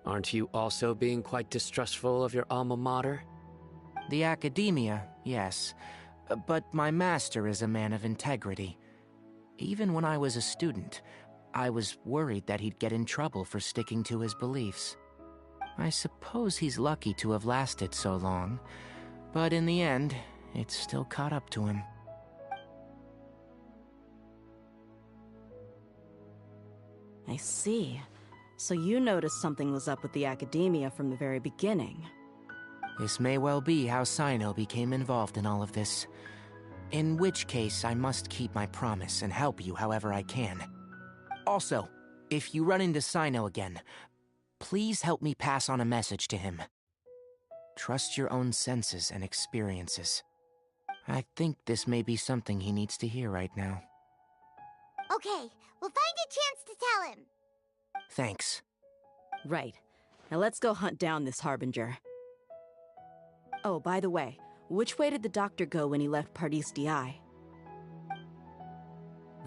aren't you also being quite distrustful of your alma mater? The Academia, yes. But my master is a man of integrity. Even when I was a student, I was worried that he'd get in trouble for sticking to his beliefs. I suppose he's lucky to have lasted so long, but in the end, it's still caught up to him. I see. So you noticed something was up with the Academia from the very beginning. This may well be how Sino became involved in all of this. In which case, I must keep my promise and help you however I can. Also, if you run into Sino again, please help me pass on a message to him. Trust your own senses and experiences. I think this may be something he needs to hear right now. Okay, we'll find a chance to tell him. Thanks. Right. Now let's go hunt down this Harbinger. Oh, by the way, which way did the doctor go when he left Pardis Di?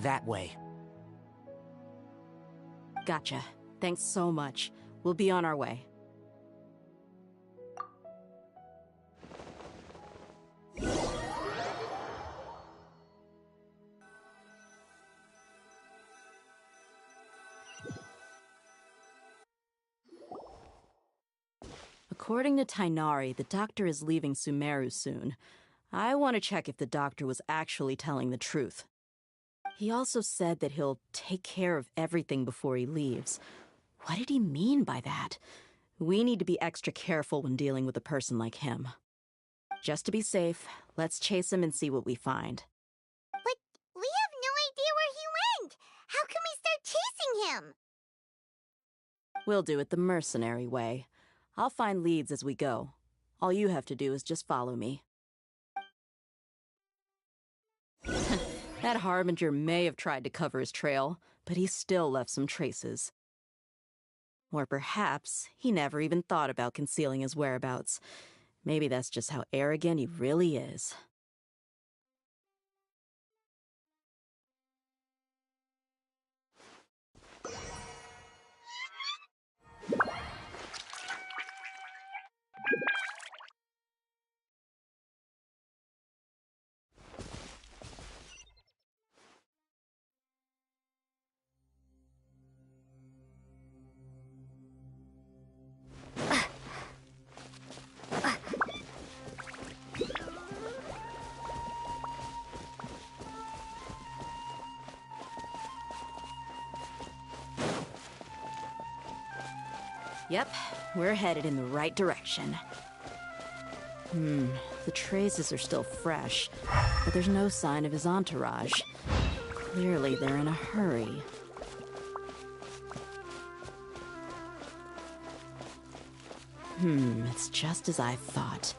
That way. Gotcha. Thanks so much. We'll be on our way. According to Tainari, the doctor is leaving Sumeru soon. I want to check if the doctor was actually telling the truth. He also said that he'll take care of everything before he leaves. What did he mean by that? We need to be extra careful when dealing with a person like him. Just to be safe, let's chase him and see what we find. But we have no idea where he went! How can we start chasing him? We'll do it the mercenary way. I'll find leads as we go. All you have to do is just follow me. That Harbinger may have tried to cover his trail, but he still left some traces. Or perhaps he never even thought about concealing his whereabouts. Maybe that's just how arrogant he really is. Yep, we're headed in the right direction. The traces are still fresh, but there's no sign of his entourage. Clearly, they're in a hurry. It's just as I thought.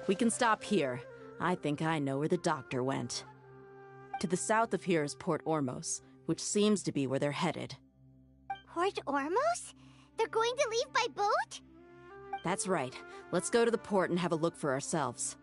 We can stop here. I think I know where the doctor went. To the south of here is Port Ormos, which seems to be where they're headed. Port Ormos? They're going to leave by boat? That's right. Let's go to the port and have a look for ourselves.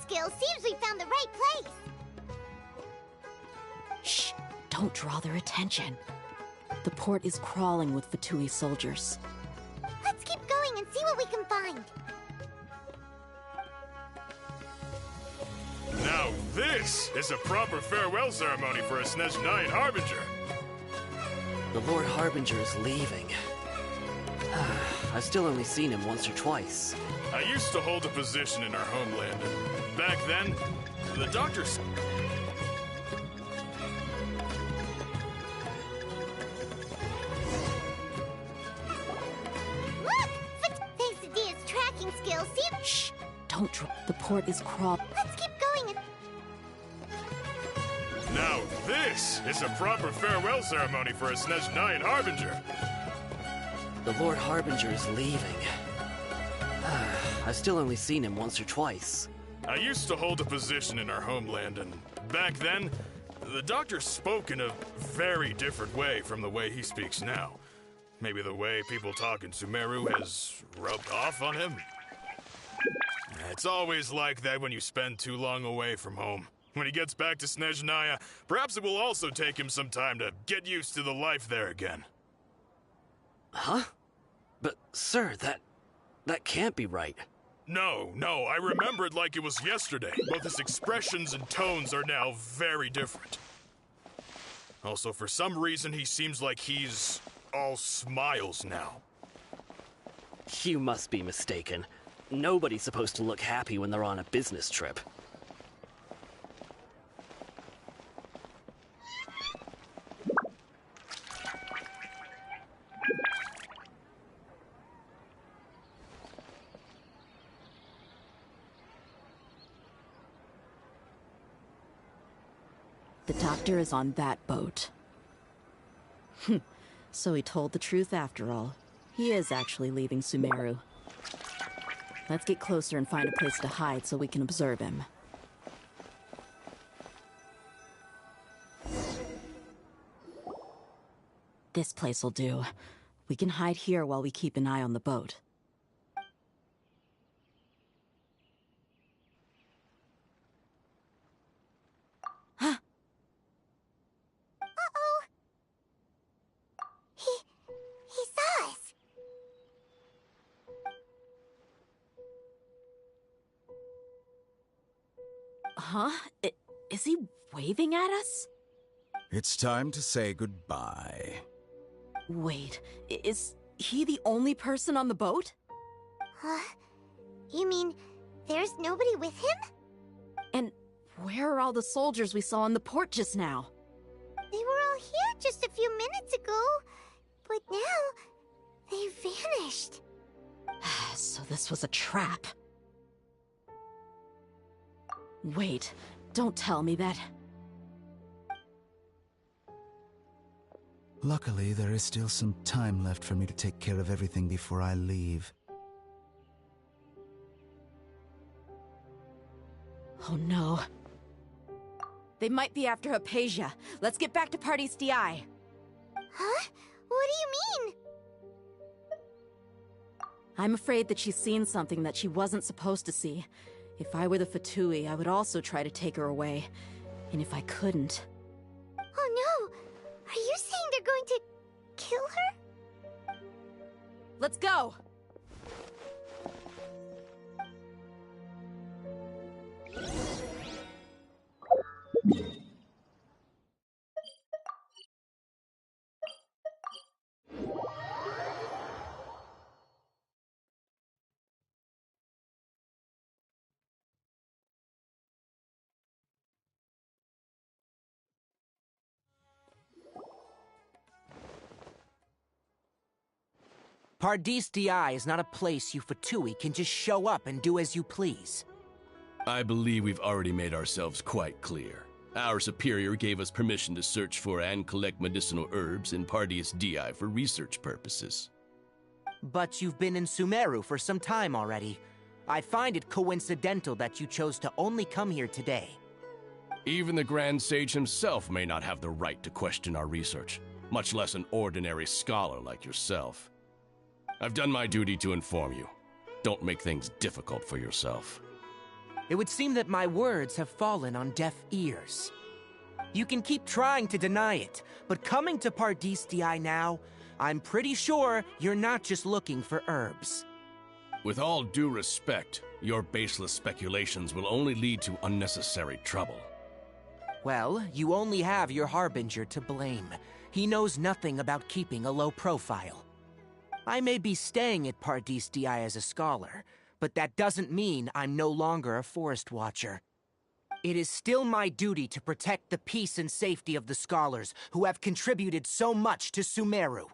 skill, seems we found the right place. Shh! Don't draw their attention. The port is crawling with Fatui soldiers. Let's keep going and see what we can find. Now this is a proper farewell ceremony for a Snezhnayan Harbinger. The Lord Harbinger is leaving. I've still only seen him once or twice. I used to hold a position in our homeland, and back then, the doctors... Look! Thanks to Dia's tracking skills, see? Shh! Don't draw. The port is crawling. Let's keep going and... Now this is a proper farewell ceremony for a Snezhnayan Harbinger. The Lord Harbinger is leaving. I've still only seen him once or twice. I used to hold a position in our homeland, and back then, the doctor spoke in a very different way from the way he speaks now. Maybe the way people talk in Sumeru has rubbed off on him? It's always like that when you spend too long away from home. When he gets back to Snezhnaya, perhaps it will also take him some time to get used to the life there again. Huh? But, sir, that can't be right. No, I remember it like it was yesterday. Both his expressions and tones are now very different. Also, for some reason, he seems like he's all smiles now. You must be mistaken. Nobody's supposed to look happy when they're on a business trip. The doctor is on that boat. So he told the truth after all. He is actually leaving Sumeru. Let's get closer and find a place to hide so we can observe him. This place will do. We can hide here while we keep an eye on the boat. Uh-oh! He saw us! Huh? Is he waving at us? It's time to say goodbye. Wait, is he the only person on the boat? Huh? You mean there's nobody with him? And where are all the soldiers we saw in the port just now? They were all here just a few minutes ago, but now they vanished. So this was a trap. Wait, don't tell me that. Luckily, there is still some time left for me to take care of everything before I leave. Oh no. They might be after Hypatia. Let's get back to Party's DI. Huh? What do you mean? I'm afraid that she's seen something that she wasn't supposed to see. If I were the Fatui, I would also try to take her away. And if I couldn't... Oh no! Are you saying they're going to kill her? Let's go! Pardis DI is not a place you Fatui can just show up and do as you please. I believe we've already made ourselves quite clear. Our superior gave us permission to search for and collect medicinal herbs in Pardis DI for research purposes. But you've been in Sumeru for some time already. I find it coincidental that you chose to only come here today. Even the Grand Sage himself may not have the right to question our research, much less an ordinary scholar like yourself. I've done my duty to inform you. Don't make things difficult for yourself. It would seem that my words have fallen on deaf ears. You can keep trying to deny it, but coming to Pardis Di now, I'm pretty sure you're not just looking for herbs. With all due respect, your baseless speculations will only lead to unnecessary trouble. Well, you only have your Harbinger to blame. He knows nothing about keeping a low profile. I may be staying at Pardis Di as a scholar, but that doesn't mean I'm no longer a Forest Watcher. It is still my duty to protect the peace and safety of the scholars who have contributed so much to Sumeru.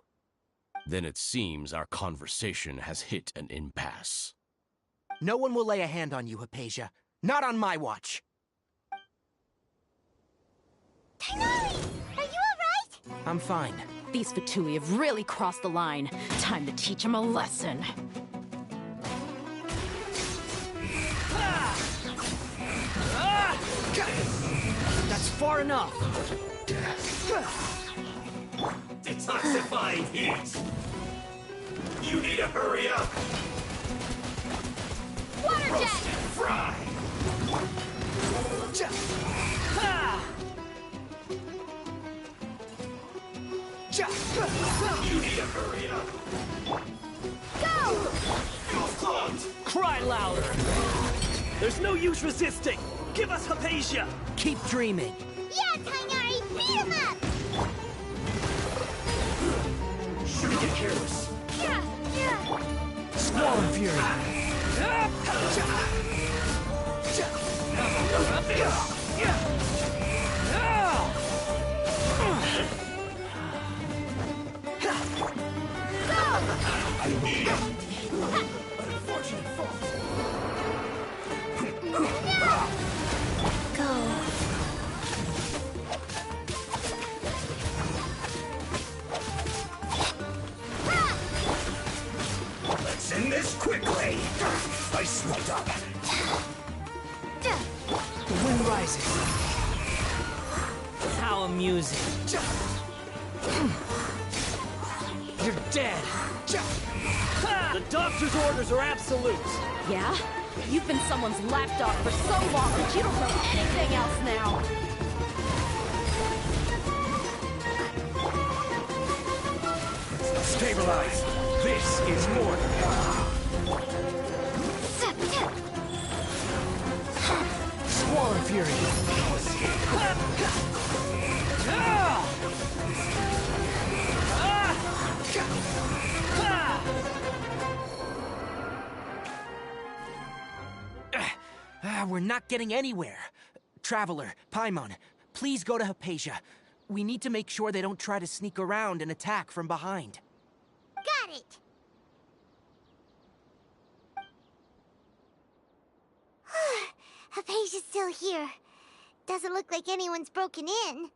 Then it seems our conversation has hit an impasse. No one will lay a hand on you, Hypatia. Not on my watch. Tighnari! Are you alright? I'm fine. These Fatui have really crossed the line. Time to teach them a lesson. That's far enough. Detoxifying heat. You need to hurry up. Water Roast jet! and fry. You need to hurry up. Go! Fuel's clogged. Cry louder. There's no use resisting. Give us Hypatia. Keep dreaming. Yeah, Tighnari! Beat him up! Shouldn't get careless. Yeah! Squall and Fury. Unfortunate fault. Let's end this quickly. I slipped up. The wind rises. How amusing. You're dead. The doctor's orders are absolute. Yeah? You've been someone's lapdog for so long that you don't know anything else now. Stabilize. This is more than Squall and Fury. We're not getting anywhere. Traveler, Paimon, please go to Hypatia. We need to make sure they don't try to sneak around and attack from behind. Got it! Hypatia's still here. Doesn't look like anyone's broken in.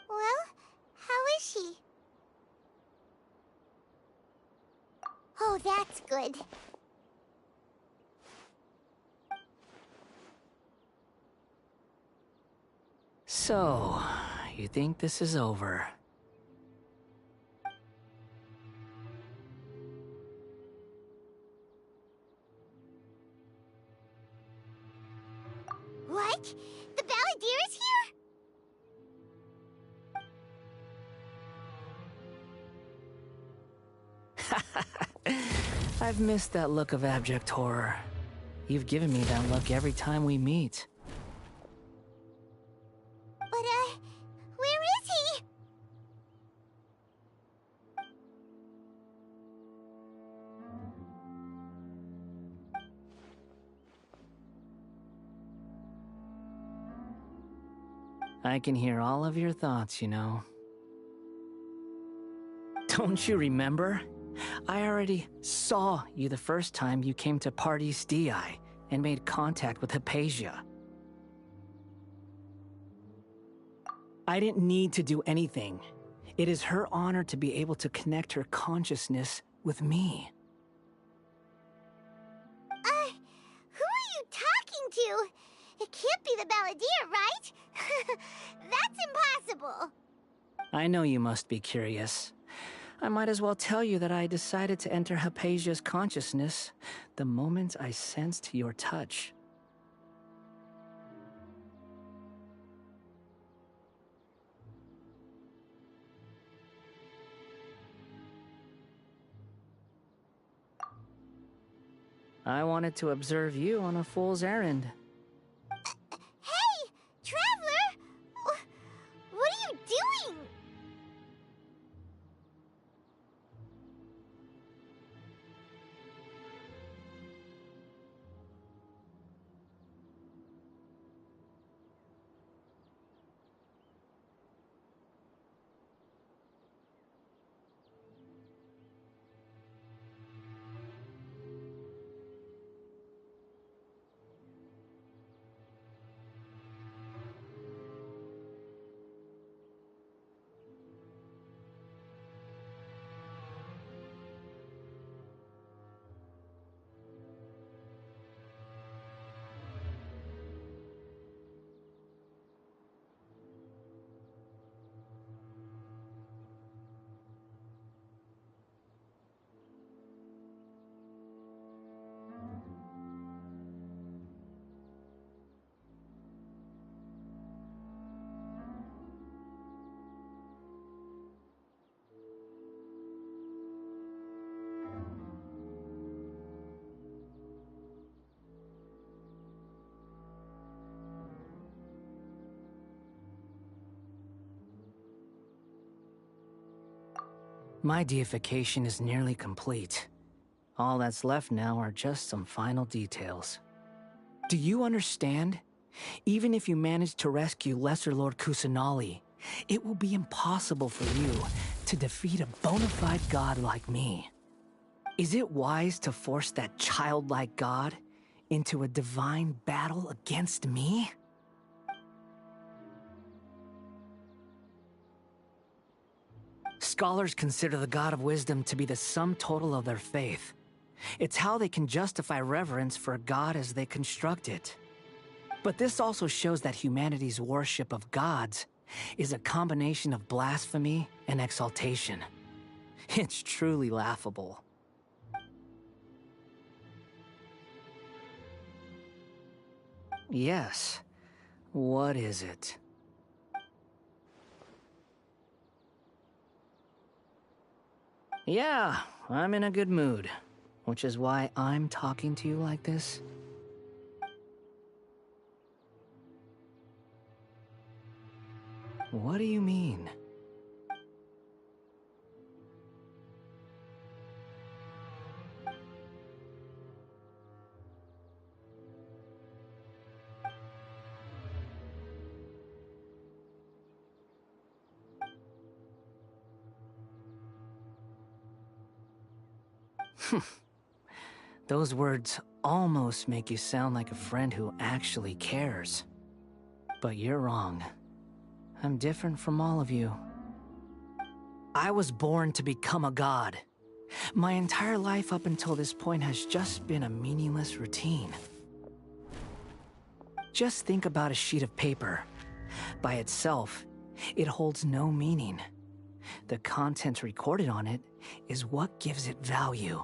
Well, how is she? Oh, that's good. So, you think this is over? What? The Balladeer is here? I've missed that look of abject horror. You've given me that look every time we meet. But, where is he? I can hear all of your thoughts, you know. Don't you remember? I already saw you the first time you came to Pardis Di and made contact with Hypatia. I didn't need to do anything. It is her honor to be able to connect her consciousness with me. Who are you talking to? It can't be the Balladeer, right? That's impossible. I know you must be curious. I might as well tell you that I decided to enter Hypatia's consciousness the moment I sensed your touch. I wanted to observe you on a fool's errand. Hey, Traveler! What are you doing? My deification is nearly complete. All that's left now are just some final details. Do you understand? Even if you manage to rescue Lesser Lord Kusanali, it will be impossible for you to defeat a bona fide god like me. Is it wise to force that childlike god into a divine battle against me? Scholars consider the God of Wisdom to be the sum total of their faith. It's how they can justify reverence for a god as they construct it. But this also shows that humanity's worship of gods is a combination of blasphemy and exaltation. It's truly laughable. Yes. What is it? Yeah, I'm in a good mood, which is why I'm talking to you like this. What do you mean? Those words almost make you sound like a friend who actually cares. But you're wrong. I'm different from all of you. I was born to become a god. My entire life up until this point has just been a meaningless routine. Just think about a sheet of paper. By itself, it holds no meaning. The content recorded on it is what gives it value.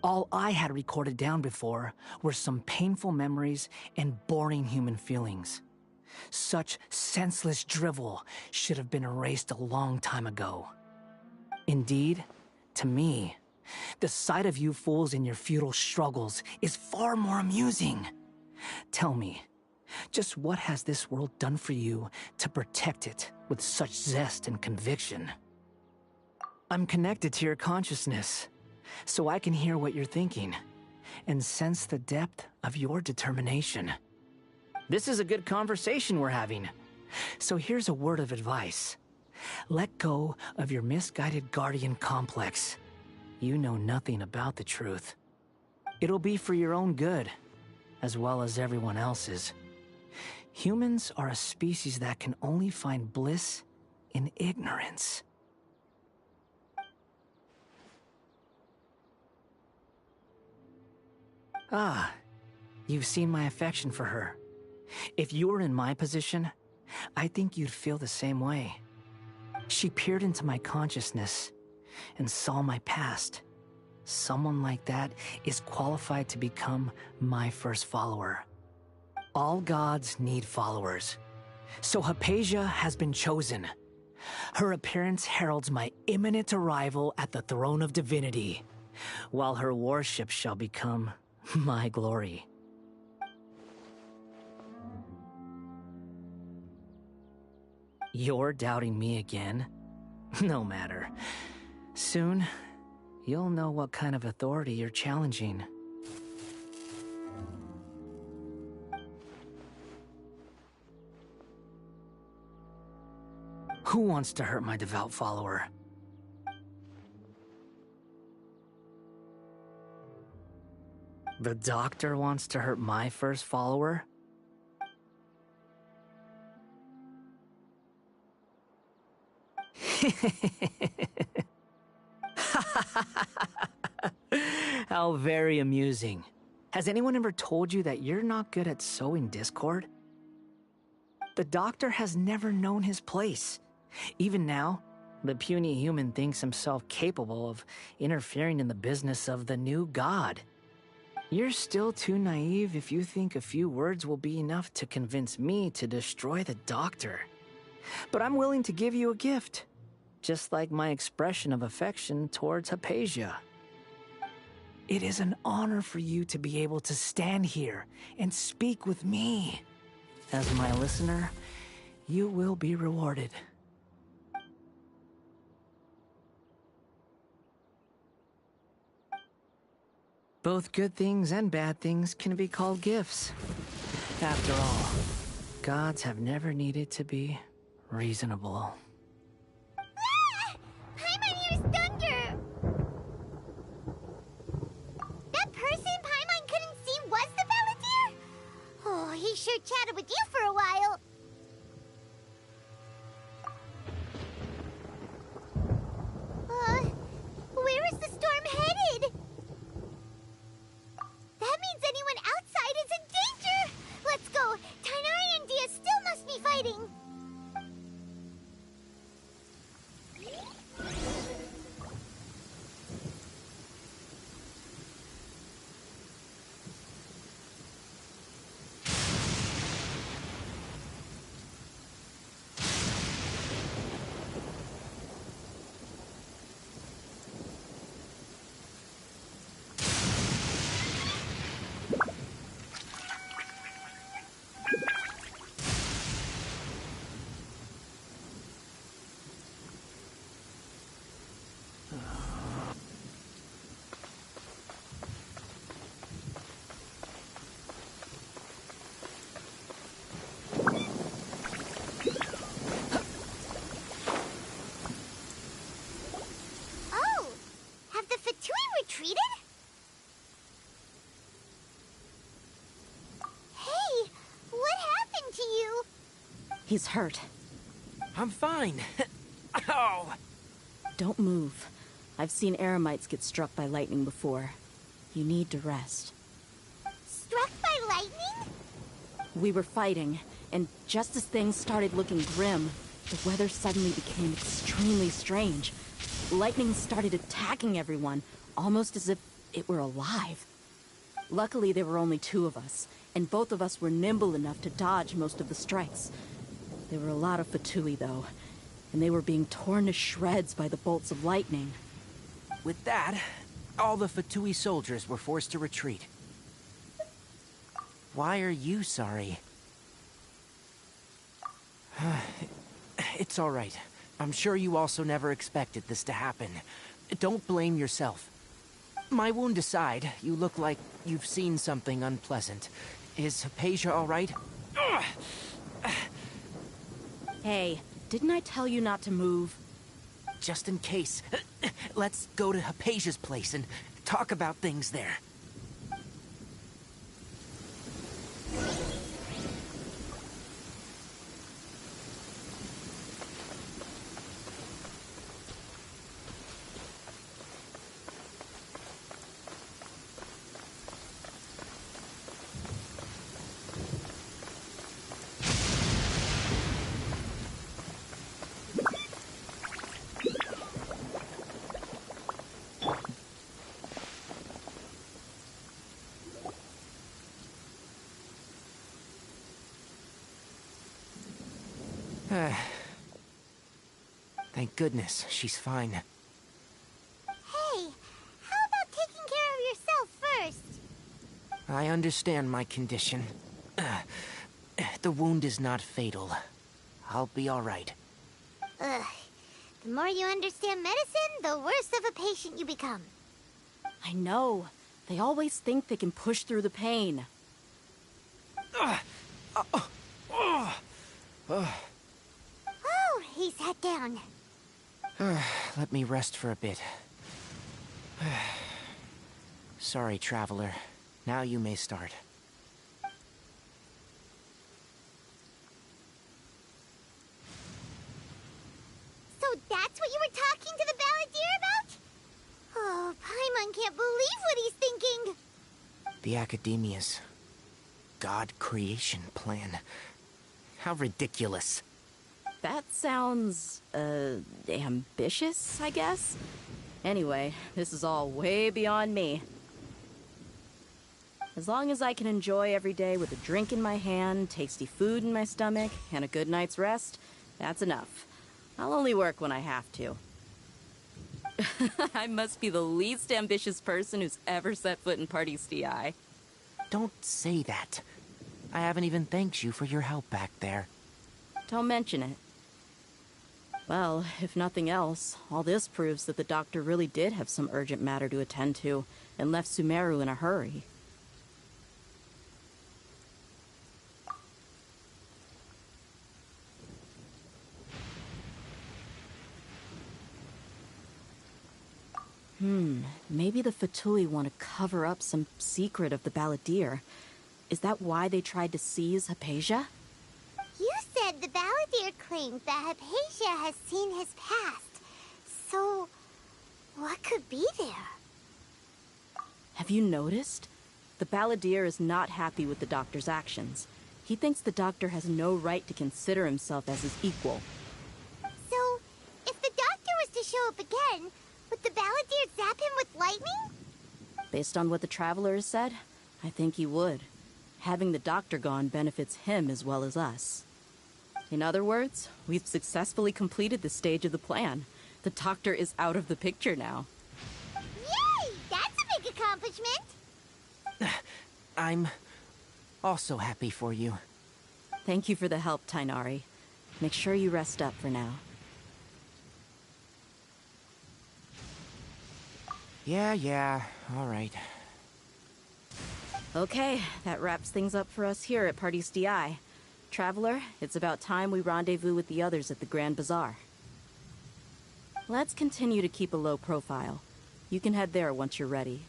All I had recorded down before were some painful memories and boring human feelings. Such senseless drivel should have been erased a long time ago. Indeed, to me, the sight of you fools in your futile struggles is far more amusing. Tell me, just what has this world done for you to protect it with such zest and conviction? I'm connected to your consciousness, so I can hear what you're thinking and sense the depth of your determination. This is a good conversation we're having. So here's a word of advice. Let go of your misguided guardian complex. You know nothing about the truth. It'll be for your own good, as well as everyone else's. Humans are a species that can only find bliss in ignorance. Ah, you've seen my affection for her. If you were in my position, I think you'd feel the same way. She peered into my consciousness and saw my past. Someone like that is qualified to become my first follower. All gods need followers. So Hypatia has been chosen. Her appearance heralds my imminent arrival at the throne of divinity, while her worship shall become my glory. You're doubting me again? No matter. Soon, you'll know what kind of authority you're challenging. Who wants to hurt my devout follower? The doctor wants to hurt my first follower? How very amusing. Has anyone ever told you that you're not good at sowing discord? The doctor has never known his place. Even now, the puny human thinks himself capable of interfering in the business of the new god. You're still too naive if you think a few words will be enough to convince me to destroy the doctor. But I'm willing to give you a gift, just like my expression of affection towards Hypatia. It is an honor for you to be able to stand here and speak with me. As my listener, you will be rewarded. Both good things and bad things can be called gifts. After all, gods have never needed to be reasonable. Ah! Paimon hears thunder! That person Paimon couldn't see was the Palantir? Oh, he sure chatted with you for a while. Where is the storm headed? That means anyone outside is in danger! Let's go! Tighnari and Dia still must be fighting! He's hurt. I'm fine. Ow! Don't move. I've seen eremites get struck by lightning before. You need to rest. Struck by lightning? We were fighting, and just as things started looking grim, the weather suddenly became extremely strange. Lightning started attacking everyone, almost as if it were alive. Luckily, there were only two of us, and both of us were nimble enough to dodge most of the strikes. There were a lot of Fatui, though, and they were being torn to shreds by the bolts of lightning. With that, all the Fatui soldiers were forced to retreat. Why are you sorry? It's all right. I'm sure you also never expected this to happen. Don't blame yourself. My wound aside, you look like you've seen something unpleasant. Is Hypatia all right? Hey, didn't I tell you not to move? Just in case. Let's go to Hypatia's place and talk about things there. Thank goodness, she's fine. Hey, how about taking care of yourself first? I understand my condition. The wound is not fatal. I'll be all right. Ugh. The more you understand medicine, the worse of a patient you become. I know. They always think they can push through the pain. Oh, he sat down. Let me rest for a bit. Sorry, traveler. Now you may start. So that's what you were talking to the Balladeer about? Oh, Paimon can't believe what he's thinking. The Academia's God creation plan. How ridiculous. That sounds, ambitious, I guess? Anyway, this is all way beyond me. As long as I can enjoy every day with a drink in my hand, tasty food in my stomach, and a good night's rest, that's enough. I'll only work when I have to. I must be the least ambitious person who's ever set foot in Party's DI. Don't say that. I haven't even thanked you for your help back there. Don't mention it. Well, if nothing else, all this proves that the doctor really did have some urgent matter to attend to, and left Sumeru in a hurry. Maybe the Fatui want to cover up some secret of the Balladeer. Is that why they tried to seize Hypatia? You said the Balladeer claimed that Hypatia has seen his past. So, what could be there? Have you noticed? The Balladeer is not happy with the doctor's actions. He thinks the doctor has no right to consider himself as his equal. So, if the doctor was to show up again, would the Balladeer zap him with lightning? Based on what the Traveler has said, I think he would. Having the doctor gone benefits him as well as us. In other words, we've successfully completed this stage of the plan. The doctor is out of the picture now. Yay! That's a big accomplishment! I'm also happy for you. Thank you for the help, Tainari. Make sure you rest up for now. Yeah, all right. Okay, that wraps things up for us here at Party's DI. Traveler, it's about time we rendezvous with the others at the Grand Bazaar. Let's continue to keep a low profile. You can head there once you're ready.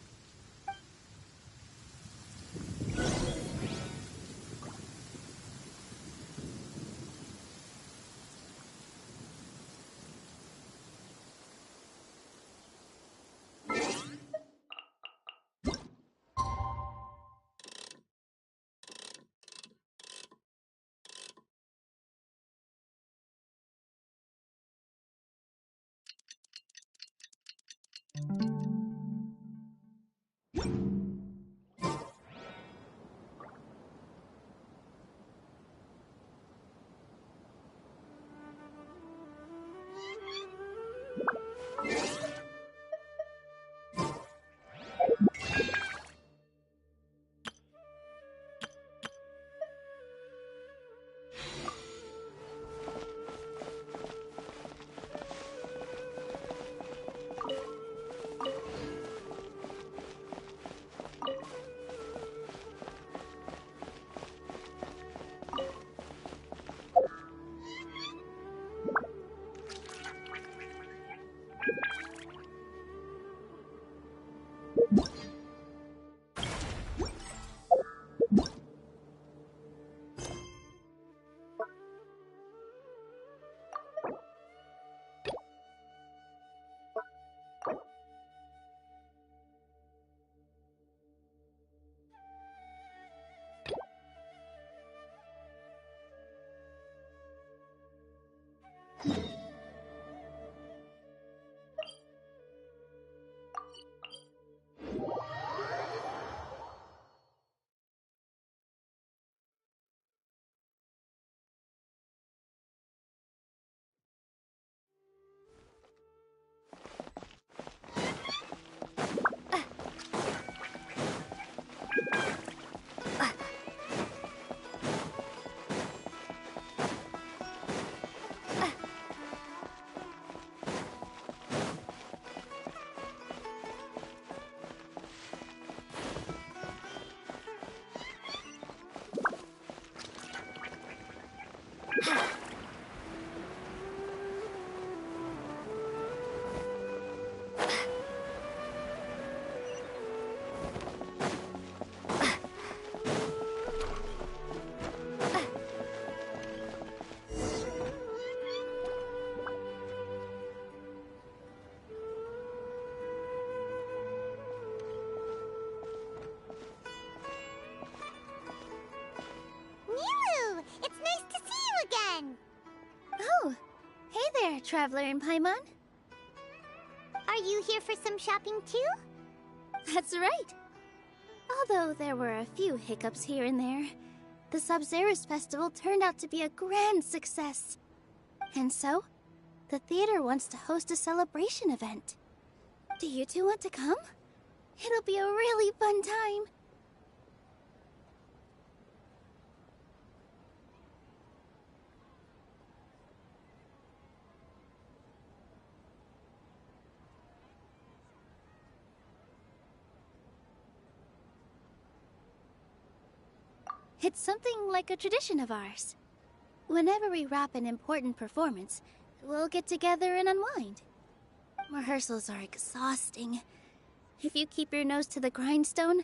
Traveler and Paimon. Are you here for some shopping too? That's right. Although there were a few hiccups here and there, the Sabzerus festival turned out to be a grand success. And so, the theater wants to host a celebration event. Do you two want to come? It'll be a really fun time. It's something like a tradition of ours. Whenever we wrap an important performance, we'll get together and unwind. Rehearsals are exhausting. If you keep your nose to the grindstone,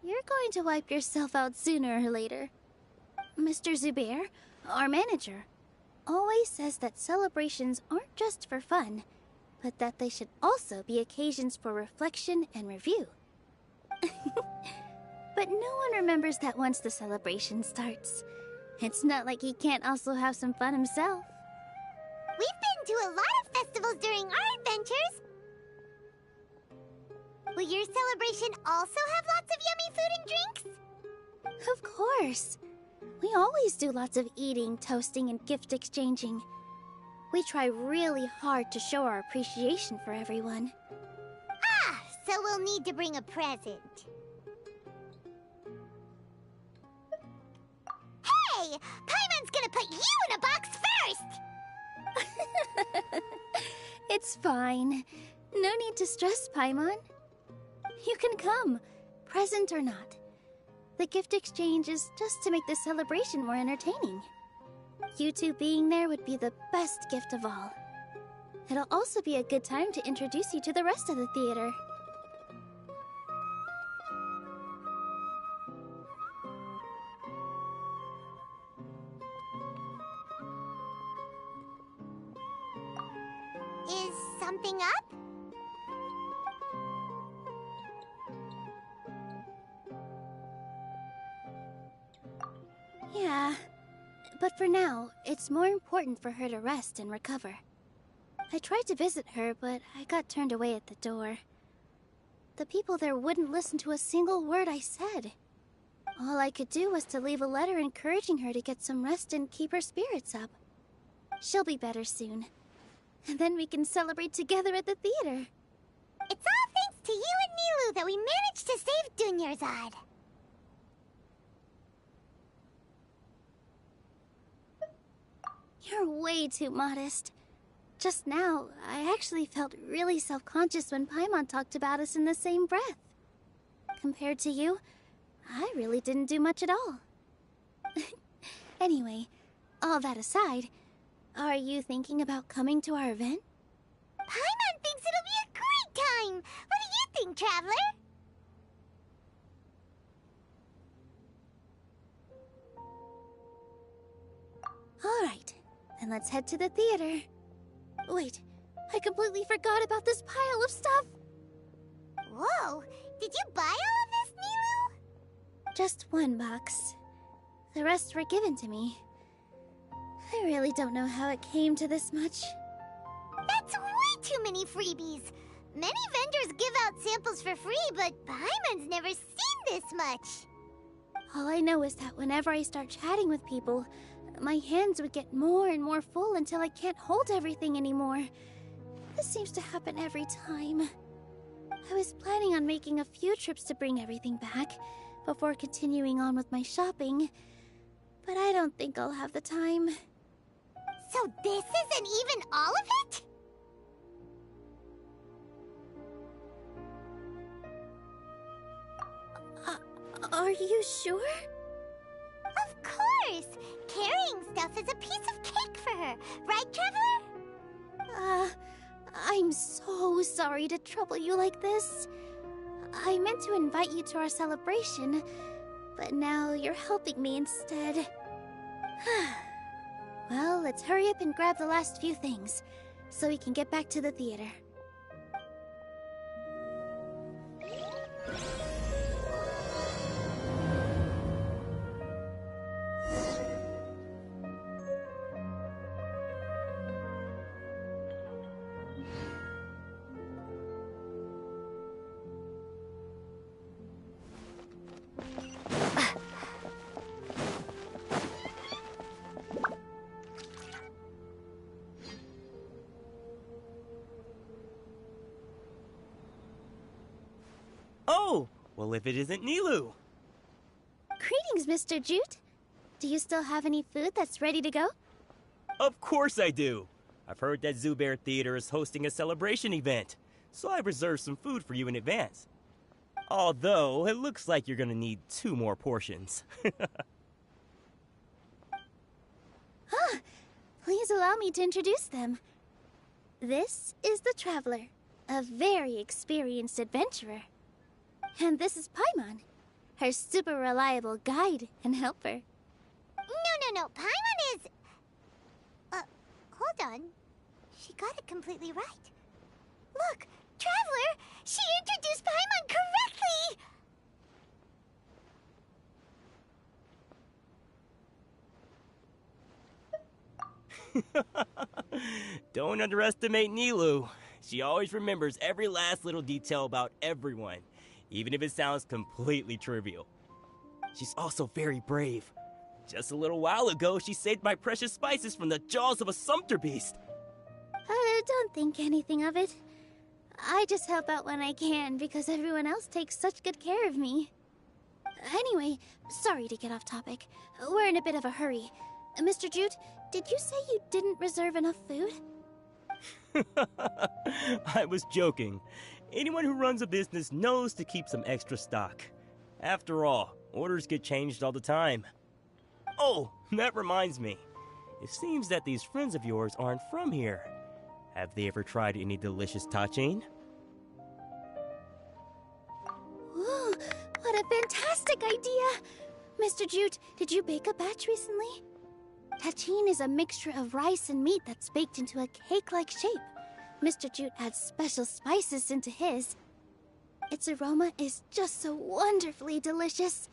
you're going to wipe yourself out sooner or later. Mr. Zubair, our manager, always says that celebrations aren't just for fun, but that they should also be occasions for reflection and review. But no one remembers that once the celebration starts. It's not like he can't also have some fun himself. We've been to a lot of festivals during our adventures. Will your celebration also have lots of yummy food and drinks? Of course. We always do lots of eating, toasting, and gift exchanging. We try really hard to show our appreciation for everyone. Ah, so we'll need to bring a present. Hey! Paimon's gonna put you in a box first! It's fine. No need to stress, Paimon. You can come, present or not. The gift exchange is just to make the celebration more entertaining. You two being there would be the best gift of all. It'll also be a good time to introduce you to the rest of the theater. Is something up? Yeah, but for now, it's more important for her to rest and recover. I tried to visit her, but I got turned away at the door. The people there wouldn't listen to a single word I said. All I could do was to leave a letter encouraging her to get some rest and keep her spirits up. She'll be better soon. And then we can celebrate together at the theater. It's all thanks to you and Nilu that we managed to save Dunyarzad. You're way too modest. Just now, I actually felt really self-conscious when Paimon talked about us in the same breath. Compared to you, I really didn't do much at all. Anyway, all that aside, are you thinking about coming to our event? Paimon thinks it'll be a great time! What do you think, Traveler? Alright, then let's head to the theater. Wait, I completely forgot about this pile of stuff! Whoa, did you buy all of this, Nilu? Just one box. The rest were given to me. I really don't know how it came to this much. That's way too many freebies! Many vendors give out samples for free, but Paimon's never seen this much! All I know is that whenever I start chatting with people, my hands would get more and more full until I can't hold everything anymore. This seems to happen every time. I was planning on making a few trips to bring everything back before continuing on with my shopping, but I don't think I'll have the time. So this isn't even all of it? Are you sure? Of course! Carrying stuff is a piece of cake for her, right, Traveler? I'm so sorry to trouble you like this. I meant to invite you to our celebration, but now you're helping me instead. Well, let's hurry up and grab the last few things, so we can get back to the theater. Oh, well if it isn't Nilu. Greetings, Mr. Jute. Do you still have any food that's ready to go? Of course I do. I've heard that Zubair Theater is hosting a celebration event, so I've reserved some food for you in advance. Although, it looks like you're gonna need 2 more portions. Please allow me to introduce them. This is the Traveler, a very experienced adventurer. And this is Paimon, her super reliable guide and helper. No, Paimon is... hold on. She got it completely right. Look, Traveler, she introduced Paimon correctly! Don't underestimate Nilu. She always remembers every last little detail about everyone, even if it sounds completely trivial. She's also very brave. Just a little while ago, she saved my precious spices from the jaws of a sumpter beast. Don't think anything of it. I just help out when I can because everyone else takes such good care of me. Anyway, sorry to get off topic. We're in a bit of a hurry. Mr. Jute, did you say you didn't reserve enough food? I was joking. Anyone who runs a business knows to keep some extra stock. After all, orders get changed all the time. Oh, that reminds me. It seems that these friends of yours aren't from here. Have they ever tried any delicious tachin? Ooh, what a fantastic idea! Mr. Jute, did you bake a batch recently? Tachin is a mixture of rice and meat that's baked into a cake-like shape. Mr. Jute adds special spices into his. Its aroma is just so wonderfully delicious.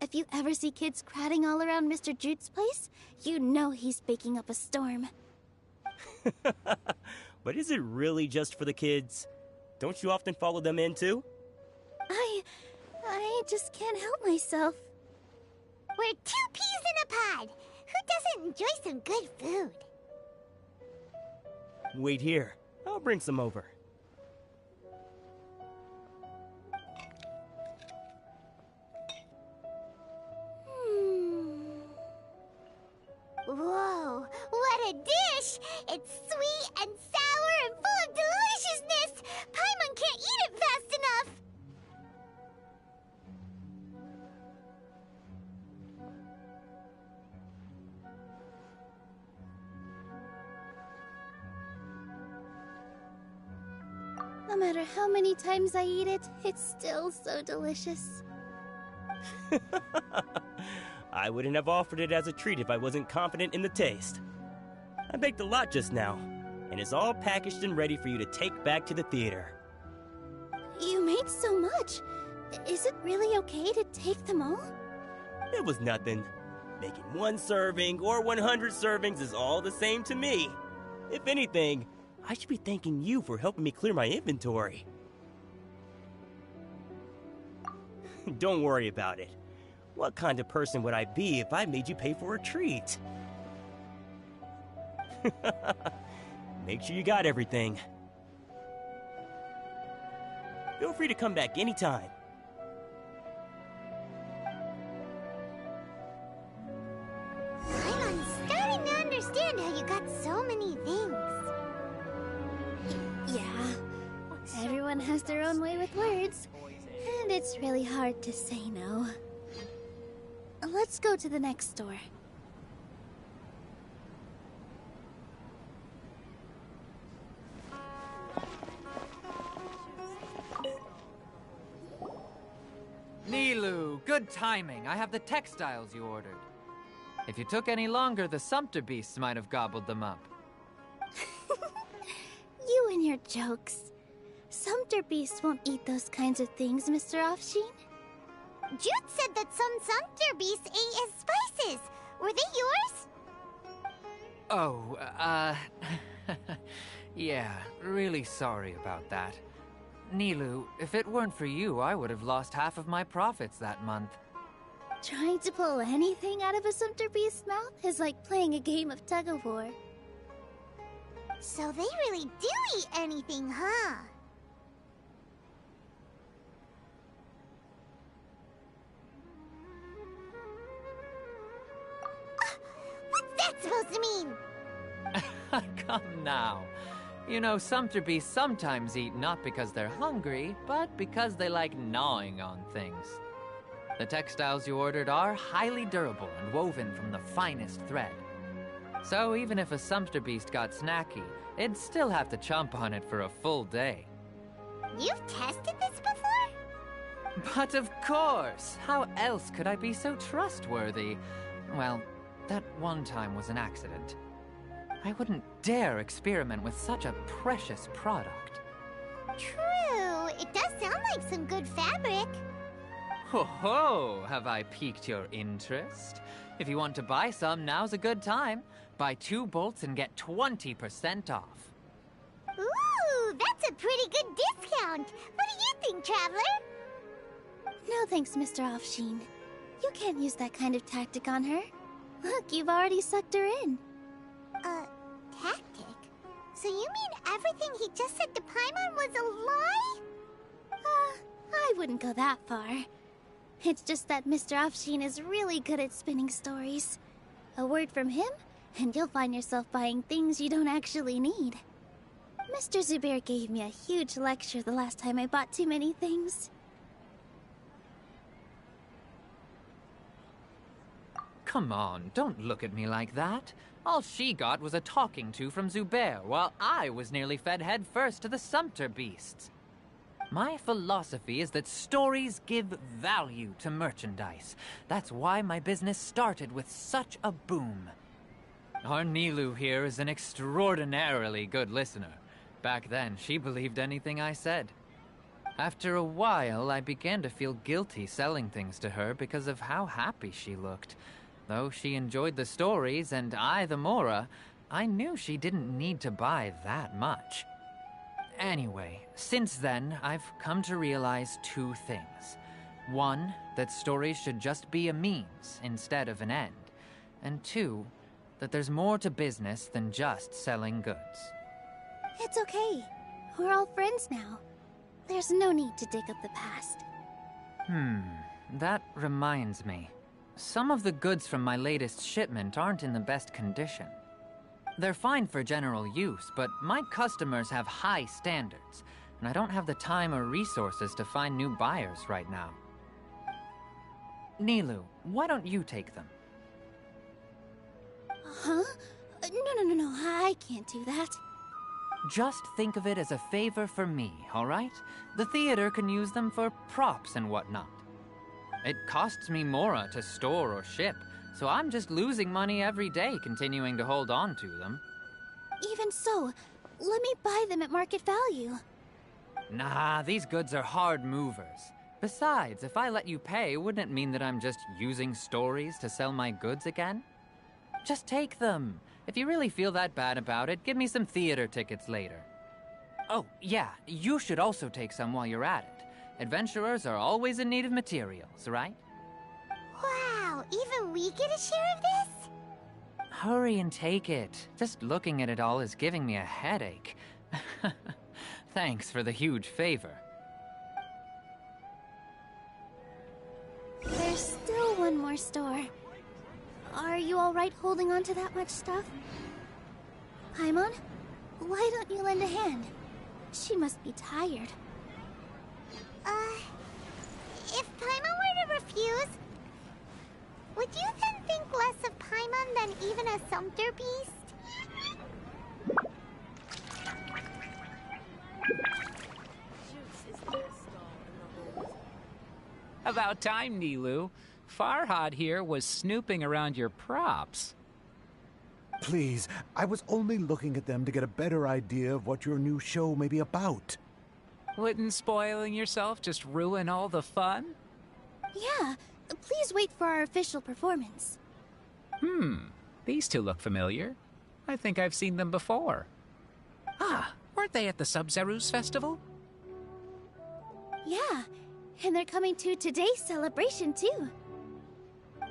If you ever see kids crowding all around Mr. Jute's place, you know he's baking up a storm. But is it really just for the kids? Don't you often follow them in too? I just can't help myself. We're 2 peas in a pod. Who doesn't enjoy some good food? Wait here. I'll bring some over. Whoa, what a dish! It's sweet and sour and full of deliciousness! Paimon can't eat it fast enough! No matter how many times I eat it, it's still so delicious. I wouldn't have offered it as a treat if I wasn't confident in the taste. I baked a lot just now, and it's all packaged and ready for you to take back to the theater. You made so much. Is it really okay to take them all? It was nothing. Making 1 serving or 100 servings is all the same to me. If anything, I should be thanking you for helping me clear my inventory. Don't worry about it. What kind of person would I be if I made you pay for a treat? Make sure you got everything. Feel free to come back anytime. I'm starting to understand how you got so many things. Yeah, everyone has their own way with words, and it's really hard to say no. Let's go to the next store. Nilu, good timing. I have the textiles you ordered. If you took any longer, the sumpter beasts might have gobbled them up. You and your jokes. Sumpter beasts won't eat those kinds of things, Mr. Offsheen. Jude said that some sumpter beasts ate his spices. Were they yours? Oh, yeah, really sorry about that. Nilu, if it weren't for you, I would have lost half of my profits that month. Trying to pull anything out of a sumpter beast's mouth is like playing a game of tug-of-war. So they really do eat anything, huh? supposed to mean? Come now. You know, sumpter beasts sometimes eat not because they're hungry, but because they like gnawing on things. The textiles you ordered are highly durable and woven from the finest thread. So even if a sumpter beast got snacky, it'd still have to chomp on it for a full day. You've tested this before? But of course! How else could I be so trustworthy? Well, that one time was an accident. I wouldn't dare experiment with such a precious product. True. It does sound like some good fabric. Ho ho! Have I piqued your interest? If you want to buy some, now's a good time. Buy 2 bolts and get 20% off. Ooh, that's a pretty good discount. What do you think, Traveler? No thanks, Mr. Offsheen. You can't use that kind of tactic on her. Look, you've already sucked her in. Tactic? So you mean everything he just said to Paimon was a lie? I wouldn't go that far. It's just that Mr. Offsheen is really good at spinning stories. A word from him, and you'll find yourself buying things you don't actually need. Mr. Zubair gave me a huge lecture the last time I bought too many things. Come on, don't look at me like that. All she got was a talking to from Zubair, while I was nearly fed head first to the sumpter beasts. My philosophy is that stories give value to merchandise. That's why my business started with such a boom. Our Nilou here is an extraordinarily good listener. Back then, she believed anything I said. After a while, I began to feel guilty selling things to her because of how happy she looked. Though she enjoyed the stories and I the Mora, I knew she didn't need to buy that much. Anyway, since then, I've come to realize 2 things. 1, that stories should just be a means instead of an end. And 2, that there's more to business than just selling goods. It's okay. We're all friends now. There's no need to dig up the past. That reminds me. Some of the goods from my latest shipment aren't in the best condition. They're fine for general use, but my customers have high standards, and I don't have the time or resources to find new buyers right now. Nilou, why don't you take them? Huh? No, I can't do that. Just think of it as a favor for me, all right? The theater can use them for props and whatnot. It costs me Mora to store or ship, so I'm just losing money every day continuing to hold on to them. Even so, let me buy them at market value. Nah, these goods are hard movers. Besides, if I let you pay, wouldn't it mean that I'm just using stories to sell my goods again? Just take them. If you really feel that bad about it, give me some theater tickets later. Oh, yeah, you should also take some while you're at it. Adventurers are always in need of materials, right? Wow, even we get a share of this? Hurry and take it. Just looking at it all is giving me a headache. Thanks for the huge favor. There's still one more store. Are you alright holding on to that much stuff? Paimon, why don't you lend a hand? She must be tired. If Paimon were to refuse, would you then think less of Paimon than even a sumpter beast? About time, Nilou. Farhad here was snooping around your props. Please, I was only looking at them to get a better idea of what your new show may be about. Wouldn't spoiling yourself just ruin all the fun? Yeah, please wait for our official performance. These two look familiar. I think I've seen them before. Ah, weren't they at the Sub-Zerus festival? Yeah, and they're coming to today's celebration too.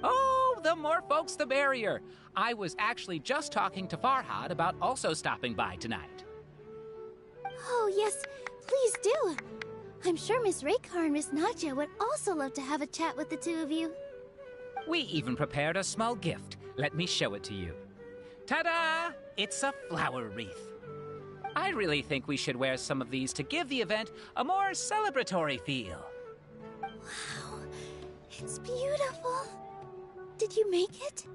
Oh, the more folks the merrier. I was actually just talking to Farhad about also stopping by tonight. Oh yes, please do. I'm sure Miss Raykar and Miss Nadja would also love to have a chat with the two of you. We even prepared a small gift. Let me show it to you. Ta-da! It's a flower wreath. I really think we should wear some of these to give the event a more celebratory feel. Wow, it's beautiful. Did you make it?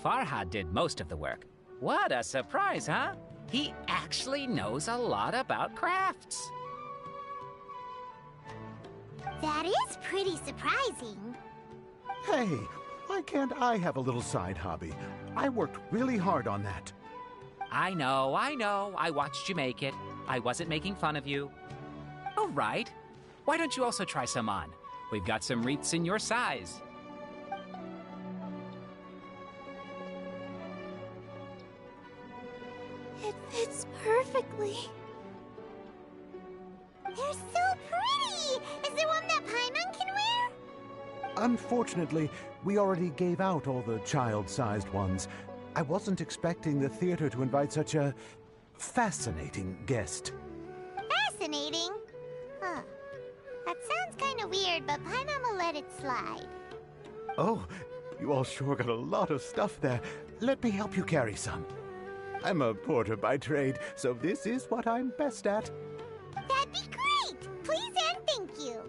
Farhad did most of the work. What a surprise, huh? He actually knows a lot about crafts. That is pretty surprising. Hey, why can't I have a little side hobby? I worked really hard on that. I know. I watched you make it. I wasn't making fun of you. Oh, right. Why don't you also try some on? We've got some wreaths in your size. It fits perfectly. They're so pretty! Is there one that Paimon can wear? Unfortunately, we already gave out all the child-sized ones. I wasn't expecting the theater to invite such a fascinating guest. Fascinating? Huh. That sounds kind of weird, but Paimon will let it slide. Oh, you all sure got a lot of stuff there. Let me help you carry some. I'm a porter by trade, so this is what I'm best at. That'd be great! Please and thank you.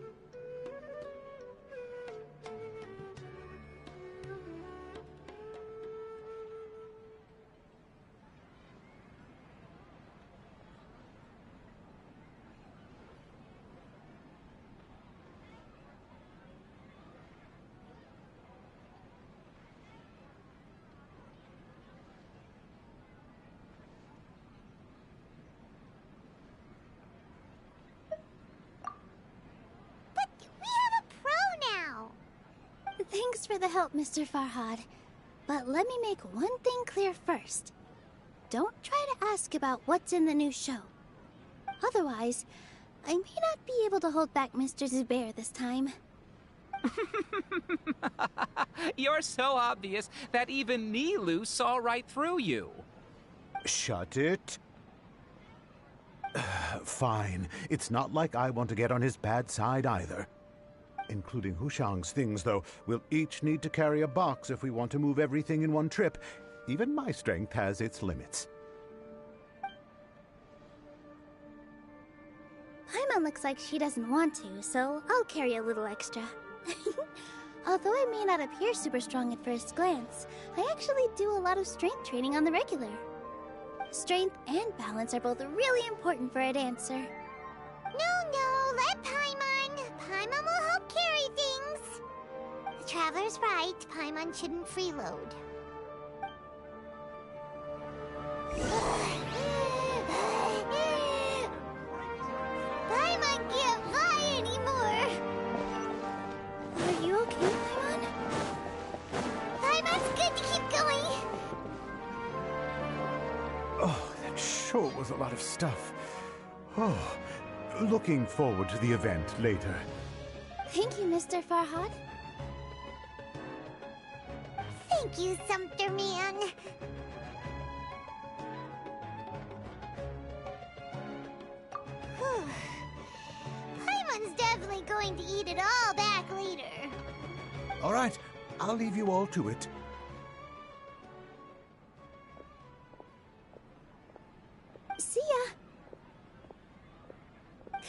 Thanks for the help, Mr. Farhad. But let me make one thing clear first. Don't try to ask about what's in the new show. Otherwise, I may not be able to hold back Mr. Zubair this time. You're so obvious that even Nilu saw right through you. Shut it. Fine. It's not like I want to get on his bad side either. Including Hushang's things, though. We'll each need to carry a box if we want to move everything in one trip. Even my strength has its limits. Paimon looks like she doesn't want to, so I'll carry a little extra. Although I may not appear super strong at first glance, I actually do a lot of strength training on the regular. Strength and balance are both really important for a dancer. No, let Paimon. Paimon will help carry things. The Traveler's right. Paimon shouldn't freeload. Paimon can't fly anymore. Are you okay, Paimon? Paimon's good to keep going. Oh, that sure was a lot of stuff. Oh, looking forward to the event later. Thank you, Mr. Farhad. Thank you, Sumpter Man. Paimon's definitely going to eat it all back later. All right, I'll leave you all to it. See ya.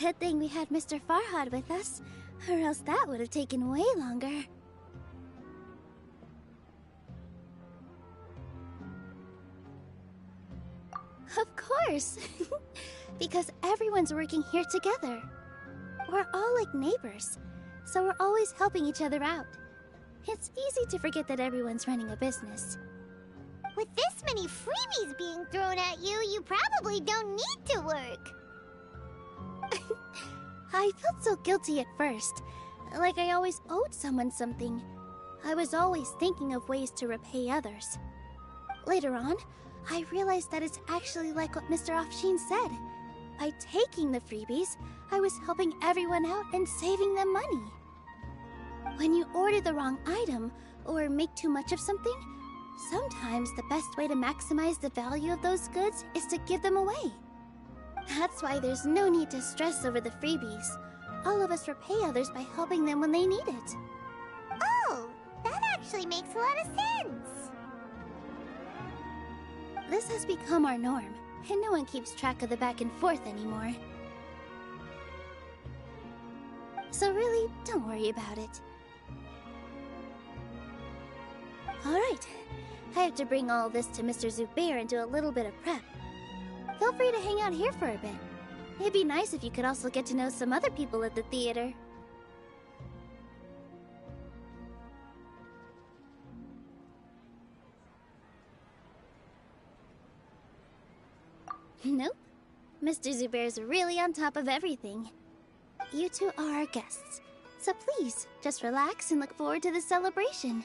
Good thing we had Mr. Farhad with us, or else that would have taken way longer. Of course! Because everyone's working here together. We're all like neighbors, so we're always helping each other out. It's easy to forget that everyone's running a business. With this many freebies being thrown at you, you probably don't need to work. I felt so guilty at first, like I always owed someone something. I was always thinking of ways to repay others. Later on, I realized that it's actually like what Mr. Afshin said. By taking the freebies, I was helping everyone out and saving them money. When you order the wrong item, or make too much of something, sometimes the best way to maximize the value of those goods is to give them away. That's why there's no need to stress over the freebies. All of us repay others by helping them when they need it. Oh, that actually actually makes a lot of sense. This has become our norm, and no one keeps track of the back and forth anymore. So really, don't worry about it. Alright, I have to bring all this to Mr. Zubair and do a little bit of prep. Feel free to hang out here for a bit. It'd be nice if you could also get to know some other people at the theater. Nope. Mr. Zubair's really on top of everything. You two are our guests, so please, just relax and look forward to the celebration.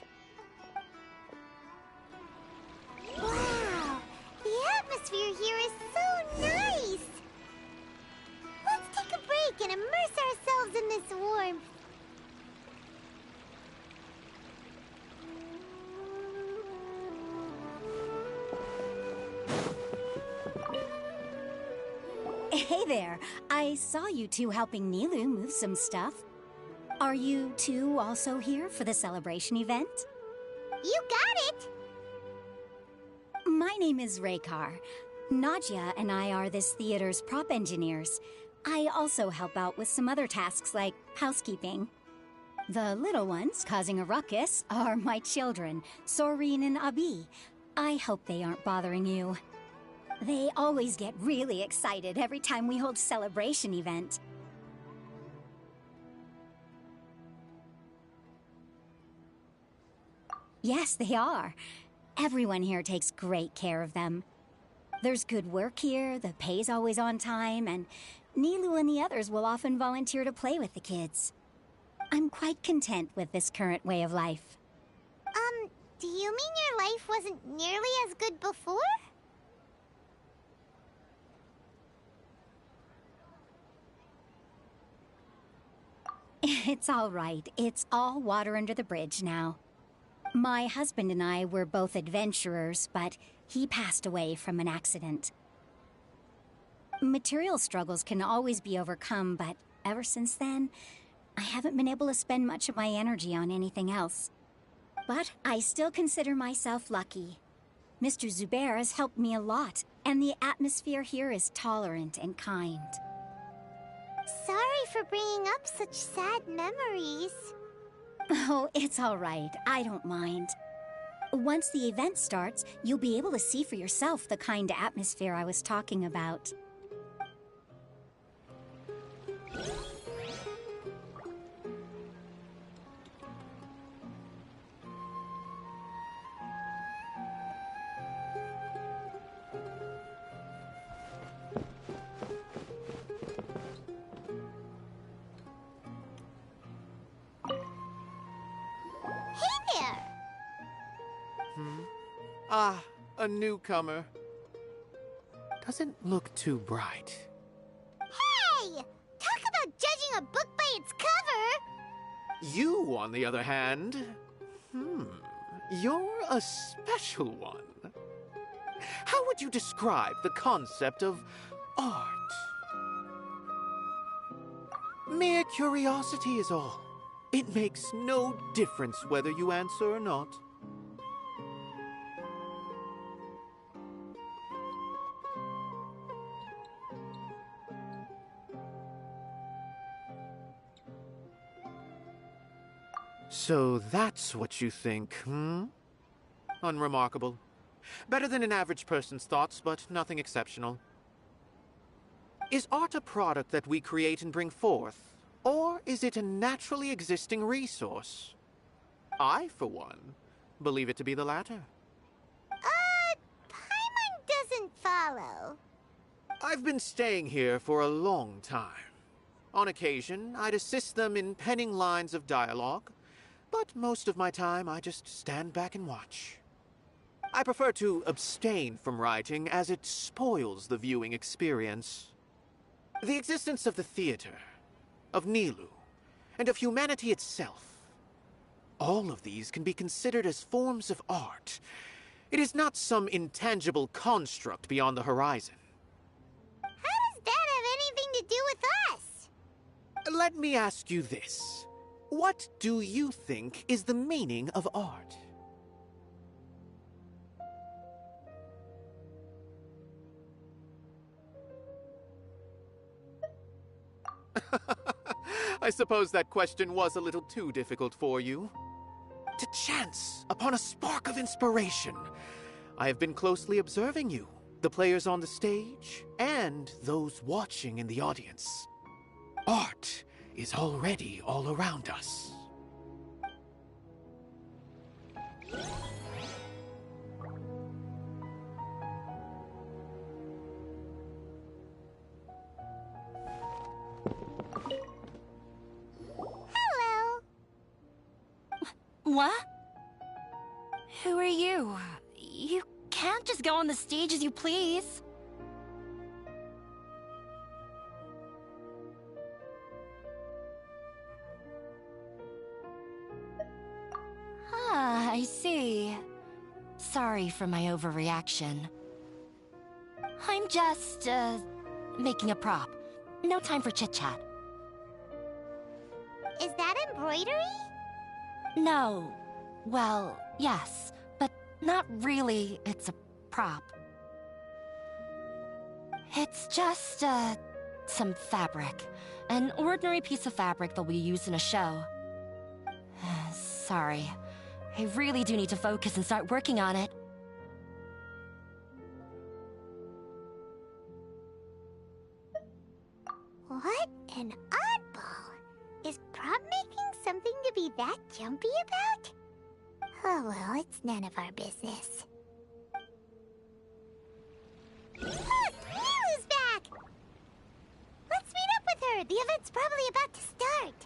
Wow, the atmosphere here is so nice! Let's take a break and immerse ourselves in this warmth. Hey there, I saw you two helping Nilu move some stuff. Are you two also here for the celebration event? You got it! My name is Raykar. Nadia and I are this theater's prop engineers. I also help out with some other tasks like housekeeping. The little ones causing a ruckus are my children, Soreen and Abi. I hope they aren't bothering you. They always get really excited every time we hold a celebration event. Yes, they are. Everyone here takes great care of them. There's good work here, the pay's always on time, and Nilu and the others will often volunteer to play with the kids. I'm quite content with this current way of life. Do you mean your life wasn't nearly as good before? It's all right. It's all water under the bridge now. My husband and I were both adventurers, but he passed away from an accident. Material struggles can always be overcome, but ever since then, I haven't been able to spend much of my energy on anything else. But I still consider myself lucky. Mr. Zubair has helped me a lot, and the atmosphere here is tolerant and kind. Sorry for bringing up such sad memories. Oh, it's all right. I don't mind. Once the event starts, you'll be able to see for yourself the kind of atmosphere I was talking about. Ah, a newcomer. Doesn't look too bright. Hey! Talk about judging a book by its cover! You, on the other hand, you're a special one. How would you describe the concept of art? Mere curiosity is all. It makes no difference whether you answer or not. So that's what you think, Unremarkable. Better than an average person's thoughts, but nothing exceptional. Is art a product that we create and bring forth, or is it a naturally existing resource? I, for one, believe it to be the latter. Paimon doesn't follow. I've been staying here for a long time. On occasion, I'd assist them in penning lines of dialogue, but most of my time I just stand back and watch. I prefer to abstain from writing as it spoils the viewing experience. The existence of the theater, of Nilu, and of humanity itself, all of these can be considered as forms of art. It is not some intangible construct beyond the horizon. How does that have anything to do with us? Let me ask you this. What do you think is the meaning of art? I suppose that question was a little too difficult for you. To chance upon a spark of inspiration. I have been closely observing you, the players on the stage, and those watching in the audience. Art is already all around us. Hello. What? Who are you? You can't just go on the stage as you please. Ah, I see. Sorry for my overreaction. I'm just, making a prop. No time for chit-chat. Is that embroidery? No. Well, yes, but not really. It's a prop. It's just, some fabric. An ordinary piece of fabric that we use in a show. Sorry. I really do need to focus and start working on it. What an oddball! Is prop making something to be that jumpy about? Oh well, it's none of our business. Look! Lilu's back! Let's meet up with her! The event's probably about to start!